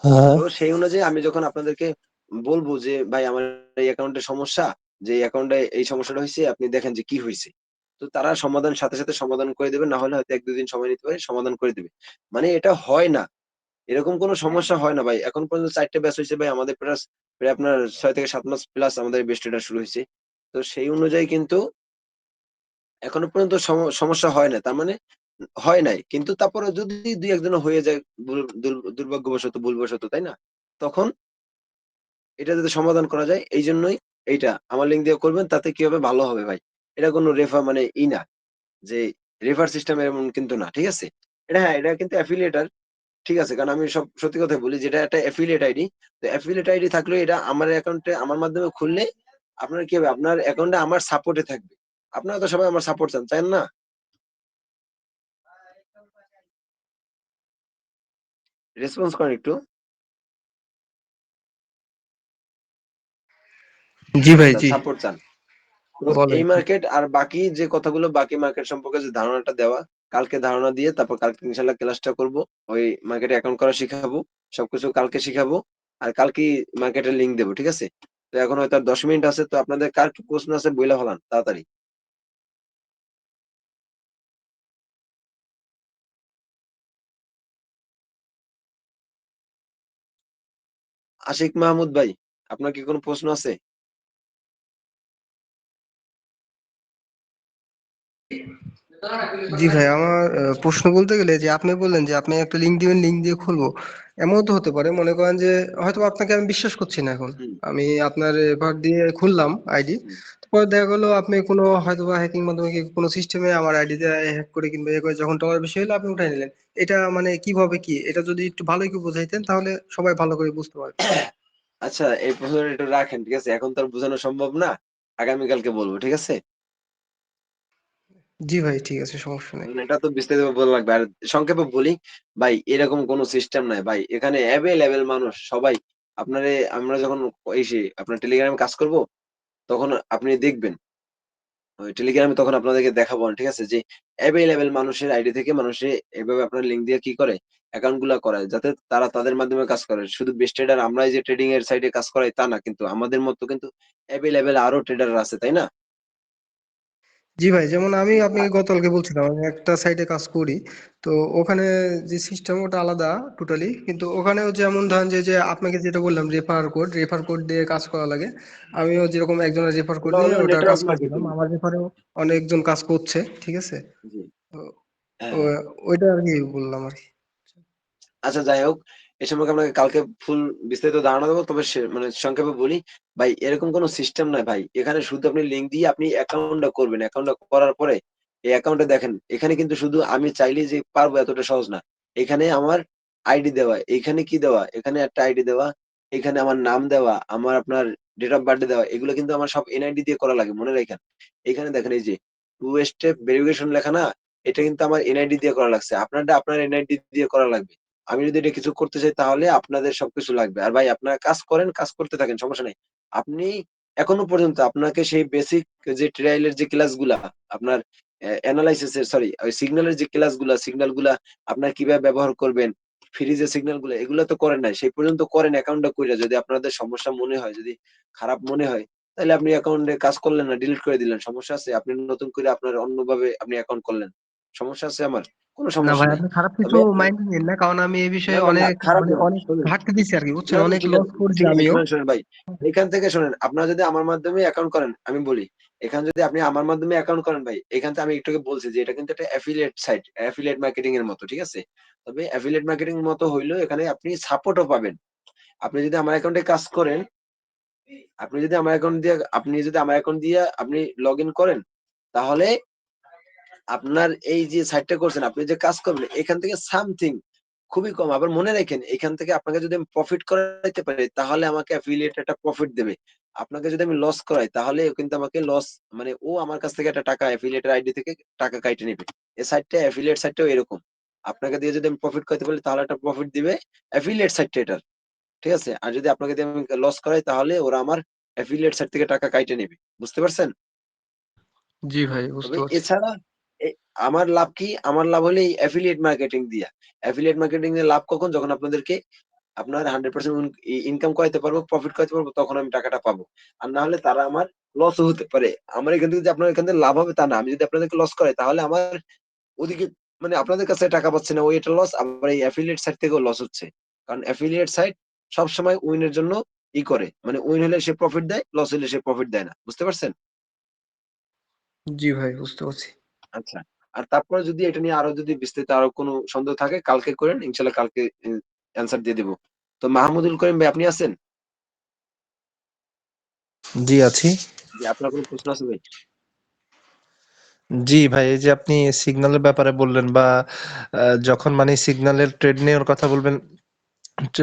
হ্যাঁ, তো সেই অনুযায়ী আমি যখন আপনাদেরকে বলবো যে, "ভাই আমার এই অ্যাকাউন্টে সমস্যা, যে এই অ্যাকাউন্টে এই সমস্যাটা হইছে, আপনি দেখেন যে কি হইছে?" তো তারা সমাধান সাথে, সাথে সমাধান করে দেবে। না হলে হয়তো ১-২ দিন সময় নিতে পারে, সমাধান করে দিবে। মানে এটা হয় না। এরকম কোনো সমস্যা হয় না ভাই। এখন পর্যন্ত ৪ টা ব্যাচ হইছে ভাই। আমাদের প্রায় আপনার ৬ থেকে ৭ মাস প্লাস আমাদের বেস্ট ট্রেডার শুরু হইছে। তো সেই অনুযায়ী কিন্তু এখনো পর্যন্ত সমস্যা হয় না। তার মানে হয় নাই। কিন্তু তারপরেও যদি ২-১ জনের হয়ে যায় দুর্ভাগ্যবশত, ভুলবশত, তাই না? তখন এটা যাতে সমাধান করা যায় এইজন্যই এইটা আমার লিঙ্ক দিয়ে করবেন। তাতে কি হবে? ভালো হবে ভাই। এটা কোনো মানে না যে রেফার সিস্টেম এমন কিন্তু না। ঠিক আছে? হ্যাঁ, এটা কিন্তু অ্যাফিলিয়েটার। ঠিক আছে? কারণ আমি সব সত্যি কথাই বলি যে এটা একটা অ্যাফিলিয়েট আইডি। তো অ্যাফিলিয়েট আইডি থাকলেও এটা আমার অ্যাকাউন্টে আমার মাধ্যমে খুললে আপনার কি হবে? আপনার অ্যাকাউন্টে আমার সাপোর্ট এ থাকবে। আপনারা তো সবাই আমার সাপোর্ট চান, চান না? রেসপন্স করেন একটু। জি ভাই, আচ্ছা, জি। সাপোর্ট চান। তো বলেন। এই মার্কেট আর বাকি যে কথাগুলো বাকি মার্কেট সম্পর্কে যে ধারণাটা দেওয়া, কালকে ধারণা দিয়ে তারপর কালকে ইনশাআল্লাহ ক্লাসটা করব। ওই মার্কেটে অ্যাকাউন্ট করা শিখাবো। সবকিছু কালকে শিখাবো। আর কালকেই মার্কেটের লিংক দেব। ঠিক আছে? তো এখন হয়তো আর ১০ মিনিট আছে। তো আপনাদের কার কি প্রশ্ন আছে বইলা ফেলান তাড়াতাড়ি। আশিক মাহমুদ ভাই, আপনার কি কোনো প্রশ্ন আছে? জি ভাই, আমার প্রশ্ন বলতে গেলে যে আপনি বললেন যে আপনি একটা লিংক দিবেন, লিংক দিয়ে খুলবো। এমনও তো হতে পারে, মনে করেন যে হয়তো আপনাকে আমি বিশ্বাস করছি না এখন। হুম, আমি আপনার রেফার দিয়ে খুললাম আইডি। হুম। পরে দেখা গেলো আপনি কোনো হয়তো বা হ্যাকিং মাধ্যমে কি কোনো সিস্টেমে আমার আইডিতে হ্যাক করে কিংবা ইয়ে করে যখন টাকার বেশি হলো আপনি উঠাই নিলেন। এটা মানে কিভাবে কি? এটা যদি একটু ভালো করে বুঝাইতেন তাহলে সবাই ভালো করে বুঝতে পারবে। আচ্ছা, এই প্রশ্নটা একটু রাখেন। ঠিক আছে? এখন তো আর বোঝানো সম্ভব না। আগামীকালকে বলব। ঠিক আছে? জি ভাই, ঠিক আছে, সমস্যা নেই। এটা তো বিস্তারিত বলা লাগবে। আর সংক্ষেপে বলি, ভাই এরকম কোন সিস্টেম নাই ভাই। এখানে এভেইলেবল মানুষ সবাই আমরা যখন আপনার টেলিগ্রামে কাজ করব, তখন আপনি দেখবেন। ওই টেলিগ্রামে তখন আপনাদেরকে দেখাবো না, ঠিক আছে? যে এভেইলেবল মানুষের আইডি থেকে মানুষে এভাবে আপনার লিংক দিয়ে কি করে? অ্যাকাউন্ট গুলা করায়। যাতে তারা তাদের মাধ্যমে কাজ করে। শুধু বেস্ট ট্রেডার আমরাই যে ট্রেডিং এর সাইটে কাজ করাই তা না কিন্তু। আমাদের মতো কিন্তু এভেইলেবল আরো ট্রেডাররা আছে, তাই না? জি ভাই, যেমন আমি আপনাকে গতকালকে বলছিলাম আমি একটা সাইটে কাজ করি। তো ওখানে যে সিস্টেম ওটা আলাদা টোটালি, কিন্তু ওখানেও যেমন ধরেন যে আপনাকে যেটা বললাম রেফার কোড দিয়ে কাজ করা লাগে। আমিও যেরকম একজনের রেফার কোড ওটা নিয়ে হলো ওটা কাজ নেটওয়ার্ক করছিলাম, মার্কেটিং। আমার রেফারেও অনেকজন কাজ করছে, ঠিক আছে। জি। তো হ্যাঁ, হ্যাঁ। ও- ওইটা আর কি বললাম আর কি। আচ্ছা, যাই হোক, এ সম্পর্কে আপনাকে কালকে ফুল বিস্তারিত ধারণা দেবো। তবে মানে সংক্ষেপে বলি ভাই, এরকম কোনো সিস্টেম নাই ভাই। এখানে শুধু আপনি লিঙ্ক দিয়ে আপনি অ্যাকাউন্টটা করবেন। অ্যাকাউন্টটা করার পরে এই অ্যাকাউন্টে দেখেন, এখানে কিন্তু শুধু আমি চাইলেই যে পারবো এতটা সহজ না। এখানে আমার আইডি দেওয়া, এখানে কি দেওয়া, এখানে একটা আইডি দেওয়া, এখানে আমার নাম দেওয়া, আমার আপনার ডেট অফ বার্থ দেওয়া, এগুলো কিন্তু আমার সব এনআইডি দিয়ে করা লাগে, মনে রাখেন। এখানে দেখেন এই যে টু স্টেপ ভেরিফিকেশন লেখা না, এটা কিন্তু আমার এনআইডি দিয়ে করা লাগছে। আপনারটা আপনার এনআইডি দিয়ে করা লাগবে। আমি যদি এটা কিছু করতে চাই তাহলে আপনাদের সবকিছু লাগবে। আর ভাই আপনারা কাজ করেন, কাজ করতে থাকেন, সমস্যা নেই। আপনি এখনো পর্যন্ত আপনাকে সেই বেসিক যে ট্রায়ালের যে ক্লাসগুলা, আপনার অ্যানালাইসিস এর সরি ওই সিগন্যালের যে ক্লাসগুলা, সিগন্যালগুলা আপনার কিভাবে ব্যবহার করবেন, ফ্রি যে সিগন্যালগুলো, এগুলো তো করেন নাই। সেই পর্যন্ত করেন অ্যাকাউন্টটা কইরা। যদি আপনাদের সমস্যা মনে হয়, যদি খারাপ মনে হয়, তাহলে আপনি অ্যাকাউন্টে কাজ করলেন না, ডিলিট করে দিলেন। সমস্যা আছে? আপনি নতুন করে আপনার অন্যভাবে আপনি অ্যাকাউন্ট করলেন। সমস্যা আছে আমার? কোনো না সমস্যা ভাই, নাই। আপনি খারাপ কিছু তবে মাইন্ড নিন না, কারণ আমি এই না, বিষয়ে না, না, অনেক খারাপ মানে না। অনেক শোনেন, ঘাটতি দিচ্ছি আর কি, বুঝছেন, শুনেন, অনেক শুনেন। লস করছি ঠিক আছে, আমিও। শোনেন ভাই। এখান থেকে শোনেন, আপনারা যদি আমার মাধ্যমে অ্যাকাউন্ট করেন, আমি বলি, এখানে যদি আপনি আমার মাধ্যমে অ্যাকাউন্ট করেন ভাই, এখান থেকে আমি একটু আগে বলছি যে এটা কিন্তু একটা অ্যাফিলিয়েট সাইট, অ্যাফিলিয়েট মার্কেটিং এর মতো, ঠিক আছে? তবে অ্যাফিলিয়েট মার্কেটিং এর মতো হইলেও এখানে আপনি সাপোর্টও পাবেন। আপনি যদি আমার অ্যাকাউন্টে কাজ করেন, আপনি যদি আমার অ্যাকাউন্ট দিয়ে আপনি লগইন করেন, তাহলে আপনার এই যে সাইটটা করছেন, আপনি যে কাজ করবেন, এখান থেকে সামথিং খুবই কম। আবার মনে রাখেন, এখান থেকে আপনাকে যদি আমি প্রফিট করাইতে পারি, তাহলে আমাকে অ্যাফিলিয়েট একটা প্রফিট দেবে। আপনাকে যদি আমি লস করাই, তাহলে ও কিন্তু আমাকে লস, মানে ও আমার কাছ থেকে একটা টাকা অ্যাফিলিয়েটের আইডি থেকে টাকা কাইটে নিবে। এই সাইটটা অ্যাফিলিয়েট সাইটটাও এরকম। আপনাকে দিয়ে যদি আমি প্রফিট করাইতে পারি, তাহলে একটা প্রফিট দিবে অ্যাফিলিয়েট সাইটটা এটার। ঠিক আছে? আর যদি আপনাকে দিয়ে আমি লস করাই, তাহলে ওরা আমার অ্যাফিলিয়েট সাইট থেকে টাকা কাইটে নিবে। বুঝতে পারছেন? জি ভাই, তবে বুঝতে পারছি। এছাড়া এ আমার লাভ কি? আমার লাভ হলো এই অ্যাফিলিয়েট মার্কেটিং দিয়া। অ্যাফিলিয়েট মার্কেটিং এর লাভ কখন? যখন আপনাদেরকে আপনার 100% ইনকাম করাইতে পারবো, প্রফিট করাইতে পারবো, তখন আমি টাকাটা পাবো। আর না হলে তারা আমার লসও হতে পারে। আমার এখান থেকে যে আপনার এখান থেকে লাভ হবে তা না। আমি যদি আপনাদেরকে লস করাই, তাহলে আমার ওদিকে মানে আপনাদের কাছে টাকা পাচ্ছি না, ওই এটা লস, আবার এই অ্যাফিলিয়েট সাইট থেকেও লস হচ্ছে। কারণ অ্যাফিলিয়েট সাইট সবসময় উইনের জন্য করে। মানে উইন হলে সে প্রফিট দেয়, লস হলে সে প্রফিট দেয় না। বুঝতে পারছেন? জি ভাই, বুঝতে পারছি। আচ্ছা। আর তারপরে যদি এটা নিয়ে আরো যদি বিস্তারিত আরো কোনো সন্দেহ থাকে, কালকে করেন। ইনশাআল্লাহ কালকে অ্যান্সার দিয়ে দিব। তো মাহমুদুল করিম ভাই, আপনি আছেন? জি আছি। জি, আপনার কোনো প্রশ্ন আছে ভাই? জি ভাই, এই যে আপনি সিগন্যালের ব্যাপারে বললেন বা যখন মানে সিগন্যালের ট্রেড নেওয়ার কথা বলবেন, জি,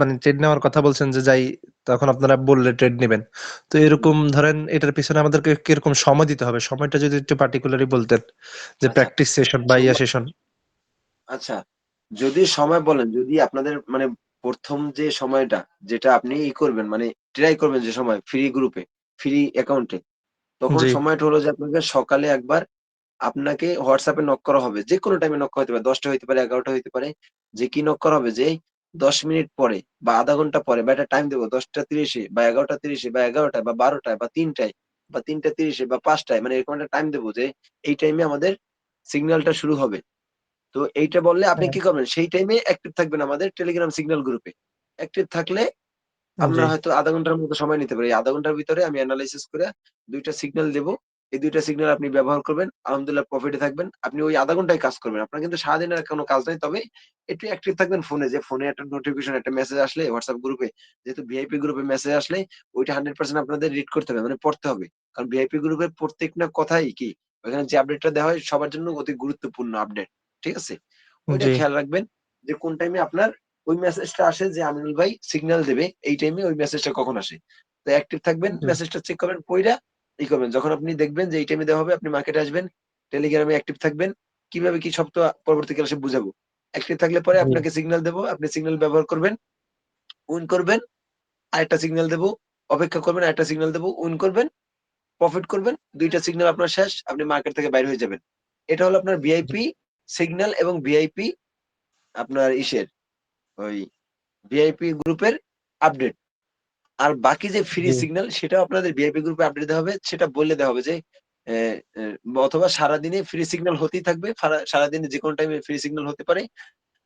মানে ট্রেড নেওয়ার কথা বলছেন যে যাই, তখন আপনারা বললে ট্রেড নেবেন। তো জি। এরকম ধরেন এটার পিছনে আমাদেরকে কিরকম সময় দিতে হবে? সময়টা যদি একটু পার্টিকুলারলি বলতেন, যে আচ্ছা, প্র্যাকটিস সেশন বা ইয়া সময় সেশন। আচ্ছা, যদি সময় বলেন, যদি আপনাদের মানে ১ম যে সময়টা যেটা আপনি করবেন, মানে ট্রাই করবেন যে সময় ফ্রি গ্রুপে, ফ্রি অ্যাকাউন্টে, তখন জি, সময়টা হলো যে আপনাকে সকালে একবার আপনাকে হোয়াটসঅ্যাপে নক করা হবে। যেকোনো টাইমে নক করা হতে পারে। ১০টা হইতে পারে, ১১টা হইতে পারে। যে কি নক করা হবে যে ১০ মিনিট পরে বা ০.৫ ঘন্টা পরে বা একটা টাইম দেব ১০টা ৩০ এ বা ১১টা ৩০ এ বা ১১টায় বা ১২টায় বা ৩টায় বা ৩টা ৩০ এ বা ৫টায়, মানে এরকম একটা টাইম দেব যে এই টাইমে আমাদের সিগন্যালটা শুরু হবে। তো এইটা বললে আপনি হ্যাঁ, কি করবেন? সেই টাইমে অ্যাক্টিভ থাকবেন আমাদের টেলিগ্রাম সিগন্যাল গ্রুপে। অ্যাক্টিভ থাকলে জি, আমরা হয়তো ০.৫ ঘন্টার মতো সময় নিতে পারি। এই ০.৫ ঘন্টার ভিতরে আমি এনালাইসিস করে ২ টা সিগন্যাল দেব। এই ২ টা সিগন্যাল আপনি ব্যবহার করবেন। আলহামদুলিল্লাহ প্রফিটে থাকবেন। আপনি ওই ০.৫ ঘন্টায় কাজ করবেন। আপনার কিন্তু সারাদিনের কোনো কাজ নাই। তবে একটু অ্যাক্টিভ থাকবেন ফোনে, যে ফোনে একটা নোটিফিকেশন, একটা মেসেজ আসলে WhatsApp গ্রুপে, যেহেতু ভিআইপি গ্রুপে মেসেজ আসলে ওইটা 100% আপনাদের রিড করতে হবে, মানে পড়তে হবে। কারণ ভিআইপি গ্রুপের প্রত্যেকটা কথাই কি, ওখানে যে আপডেটটা দেওয়া হয় সবার জন্য অতি গুরুত্বপূর্ণ আপডেট। ঠিক আছে? ওইটা জি, খেয়াল রাখবেন যে কোন টাইমে আপনার ওই মেসেজটা আসে যে আমিনুল ভাই সিগন্যাল দেবে, এই টাইমে ওই মেসেজটা কখন আসে। তো অ্যাক্টিভ থাকবেন, জি, মেসেজটা চেক করবেন, পইড়া করবেন। যখন আপনি দেখবেন যে এই টাইমে দেওয়া হবে, আপনি মার্কেটে আসবেন, টেলিগ্রামে অ্যাক্টিভ থাকবেন। কিভাবে কি সব তো পরবর্তী ক্লাসে বুঝাবো। অ্যাক্টিভ থাকলে পরে জি, আপনাকে সিগন্যাল দেবো, আপনি সিগন্যাল ব্যবহার করবেন, উইন করবেন, আরেকটা সিগন্যাল দেবো, অপেক্ষা করবেন, আরেকটা সিগন্যাল দেবো, উইন করবেন, প্রফিট করবেন। ২ টা সিগন্যাল আপনার শেষ, আপনি মার্কেট থেকে বাইর হয়ে যাবেন। এটা হলো আপনার জি, ভিআইপি সিগন্যাল এবং ভিআইপি আপনার ওই ভিআইপি গ্রুপের আপডেট। আর বাকি যে ফ্রি জি, সিগন্যাল সেটাও আপনাদের ভিআইপি গ্রুপে আপডেট দেওয়া হবে। সেটা বলে দেওয়া হবে যে অথবা সারাদিনে ফ্রি সিগন্যাল হতেই থাকবে। সারাদিনে যেকোনো টাইমে ফ্রি সিগন্যাল হতে পারে।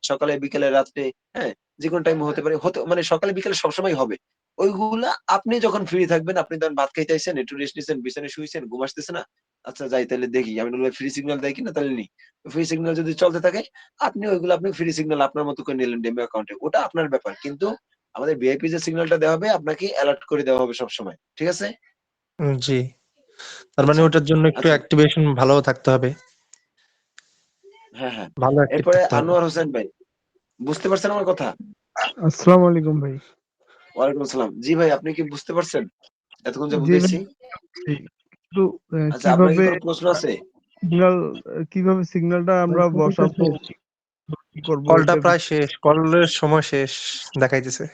সকালে, বিকেলে, রাত্রে, হ্যাঁ? যেকোনো টাইমে হতে পারে। মানে সকালে বিকেলে সবসময় হবে। ওইগুলা আপনি যখন ফ্রি থাকবেন, আপনি ধরেন ভাত খাইতে আইছেন, একটু রেস্ট নিছেন, বিছানায় শুইছেন, ঘুম আসতেছে না। আচ্ছা যাই তাইলে দেখি। আমি বললাম ফ্রি সিগন্যাল দেয় কিনা তাইলে নিই। ফ্রি সিগন্যাল যদি চলতে থাকে, আপনি ফ্রি সিগন্যাল আপনার মতো করে নিলেন ডেমো অ্যাকাউন্টে। ওটা আপনার ব্যাপার। কিন্তু আমাদের ভিআইপি যে সিগন্যালটা দেওয়া হবে, আপনাকে এলার্ট করে দেওয়া হবে সবসময়। ঠিক আছে? জি। তার মানে আচ্ছা, ওটার জন্য একটু আচ্ছা। অ্যাক্টিভেশন ভালো থাকতে হবে। হ্যাঁ, হ্যাঁ। ভালো অ্যাক্টিভ এরপরে থাকতে হবে। আনোয়ার হোসেন ভাই। বুঝতে পারছেন আমার কথা? আসসালামু আলাইকুম ভাই। ওয়ালাইকুম আসসালাম। জি ভাই, আপনি কি বুঝতে পারছেন? এতক্ষণ যা জি ভাই, বুঝাইছি? একটু আচ্ছা, আপনার কি কিভাবে কোনো প্রশ্ন আছে? সিগন্যাল কিভাবে সিগন্যালটা আমরা বসাবো, কি করবো কলটা এটা প্রায় শেষ। কলের সময় শেষ দেখাইতেছে।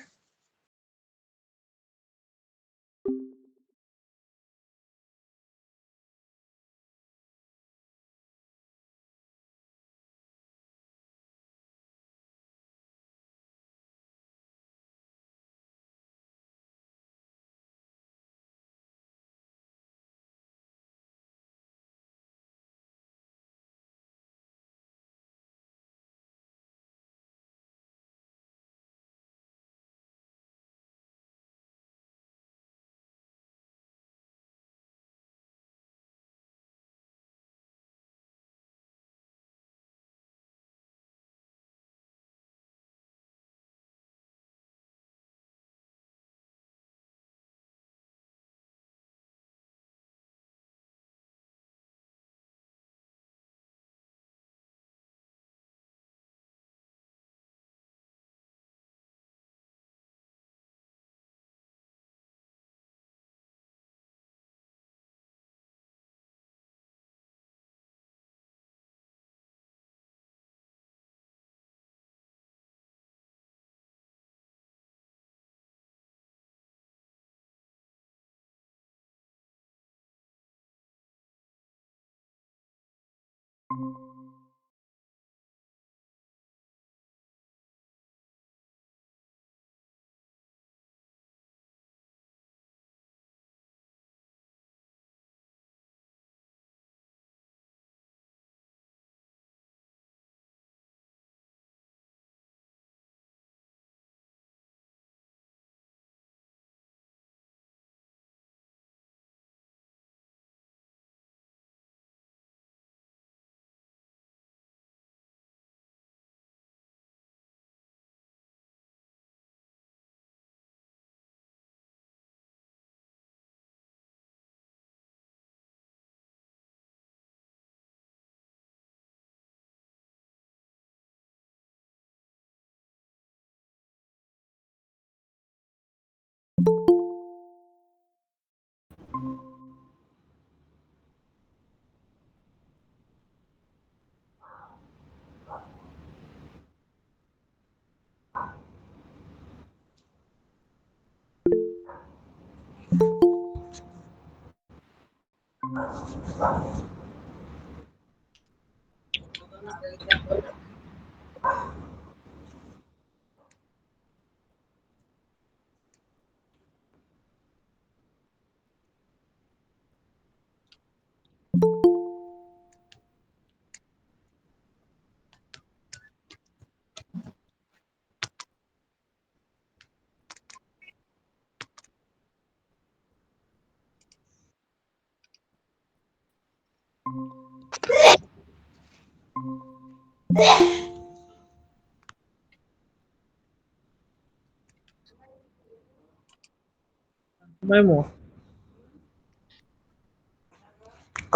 মেমো।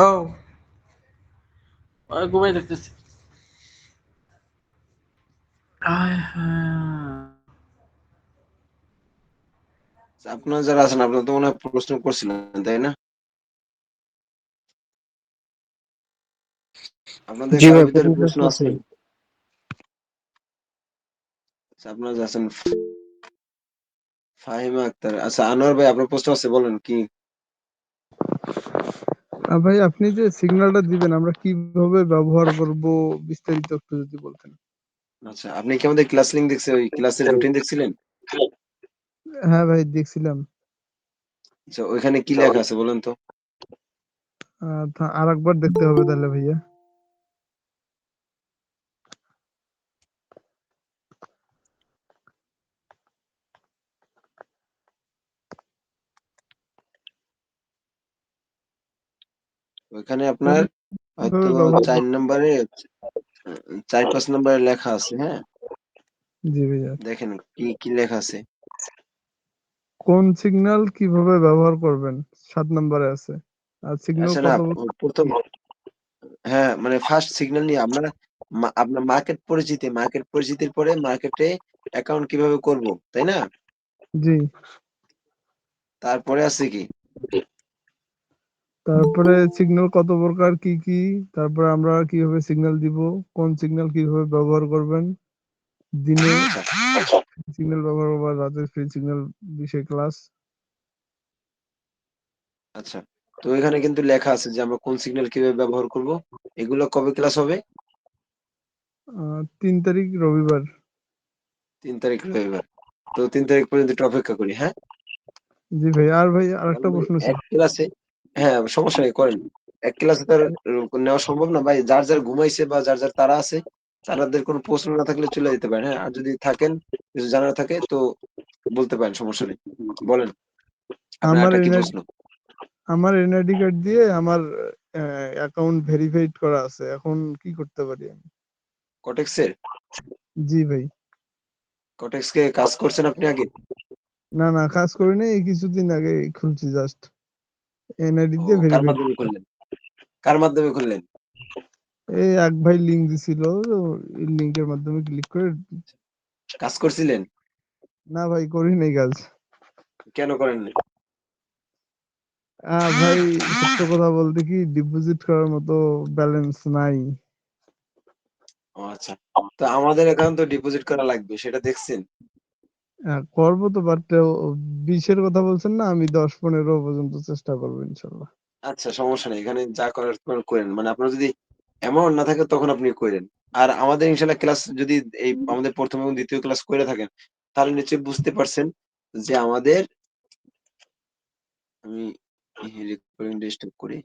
ও ঘুমাই দেখতেছি। আপনারা যারা আছেন, আপনারা তো মনে হয় প্রশ্ন করছিলেন, তাই না? আপনাদের জি কারো ভাই, ভিতরে প্রতিদিন প্রশ্ন করছি। আছে? আচ্ছা, আপনারা যে আছেন, ফাহিমা আক্তার। আচ্ছা, আনোয়ার ভাই, আপনার প্রশ্ন আছে, বলেন কি? ভাই, আপনি যে সিগন্যালটা দিবেন আমরা কিভাবে ব্যবহার করব, বিস্তারিত একটু যদি বলতেন। আচ্ছা, আপনি কি আমাদের ক্লাস লিংক দেখছেন? ওই ক্লাসের রুটিন দেখছিলেন? হ্যাঁ ভাই, দেখছিলাম। আচ্ছা, ওইখানে কি লেখা আছে বলেন তো? আরেকবার দেখতে হবে তাহলে ভাইয়া। ওইখানে আপনার তাহলে হয়তো কিভাবে ব্যবহার 4 নম্বরে 4-5 নম্বরে লেখা আছে, হ্যাঁ? জি ভাইয়া। দেখেন কি লেখা আছে। কোন সিগন্যাল কিভাবে ব্যবহার করবেন ৭ নম্বরে আছে। আর সিগন্যাল আচ্ছা না, কত প্রথম হ্যাঁ, মানে ফার্স্ট সিগন্যাল নিয়ে আমরা আপনার মার্কেট পরিচিতির পরে মার্কেটে অ্যাকাউন্ট কিভাবে করব, তাই না? জি। তারপরে আছে কি? তারপরে সিগন্যাল কত প্রকার কি কি, তারপরে আমরা কিভাবে সিগন্যাল দিব, কোন সিগন্যাল কিভাবে ব্যবহার করবেন, দিনে আচ্ছা, সিগন্যাল ব্যবহার করবো আর রাতে ফ্রি সিগন্যাল বিষয়ে ক্লাস। আচ্ছা। তো এখানে কিন্তু লেখা আছে যে আমরা কোন সিগন্যাল কিভাবে ব্যবহার করব। এগুলো কবে ক্লাস হবে? ৩ তারিখ রবিবার। ৩ তারিখ রবিবার। তো ৩ তারিখ পর্যন্ত একটু অপেক্ষা করি, হ্যাঁ? জি ভাই, আর ভাই আরেকটা কারণ ভাই প্রশ্ন ছিল। এক ক্লাসে হ্যাঁ, সমস্যা নেই করেন। এক ক্লাসে তো আর নেওয়া সম্ভব না ভাই। যার ঘুমাইছে বা যার তাড়া আছে, তাদের কোনো প্রশ্ন না থাকলে চলে যেতে পারেন, হ্যাঁ? আর যদি থাকেন, কিছু জানার থাকে তো বলতে পারেন, সমস্যা নেই। বলেন, আপনার আমার আরেকটা কি এনআইডি প্রশ্ন? আমার এনআইডি কার্ড দিয়ে আমার অ্যাকাউন্ট ভেরিফাইড করা আছে, এখন কি করতে পারি আমি? কটেক্সের? জি ভাই। কটেক্সকে কাজ করছেন আপনি আগে? না না, কাজ করিনি, এই কিছুদিন আগে খুলছি জাস্ট, এনআইডি ও দিয়ে কার ভেরিফাইড। মাধ্যমে খুললেন? কার মাধ্যমে খুললেন? এই এক ভাই লিংক দিছিল, এই লিংকের মাধ্যমে ক্লিক করে। কাজ করছিলেন? না ভাই, করি নাই কাজ। কেন করেননি? ভাই, সত্য কথা বলতে কি, ডিপোজিট করার মতো ব্যালেন্স নাই। ও আচ্ছা। তো আমাদের অ্যাকাউন্ট তো ডিপোজিট করা লাগবে, সেটা দেখছেন? করবো তো, বাট 20-এর কথা বলছেন না, আমি 10-15 পর্যন্ত চেষ্টা করবো ইনশাল্লাহ। আচ্ছা, সমস্যা নেই। এখানে যা করার করেন। মানে আপনার যদি অ্যামাউন্ট না থাকে তখন আপনি কইরেন। আর আমাদের ইনশাআল্লাহ ক্লাস যদি এই আমাদের ১ম এবং ২য় ক্লাস করে থাকেন, তাহলে নিশ্চয়ই বুঝতে পারছেন যে আমাদের আমি রেকর্ডিং ডিস্টার্ব করি।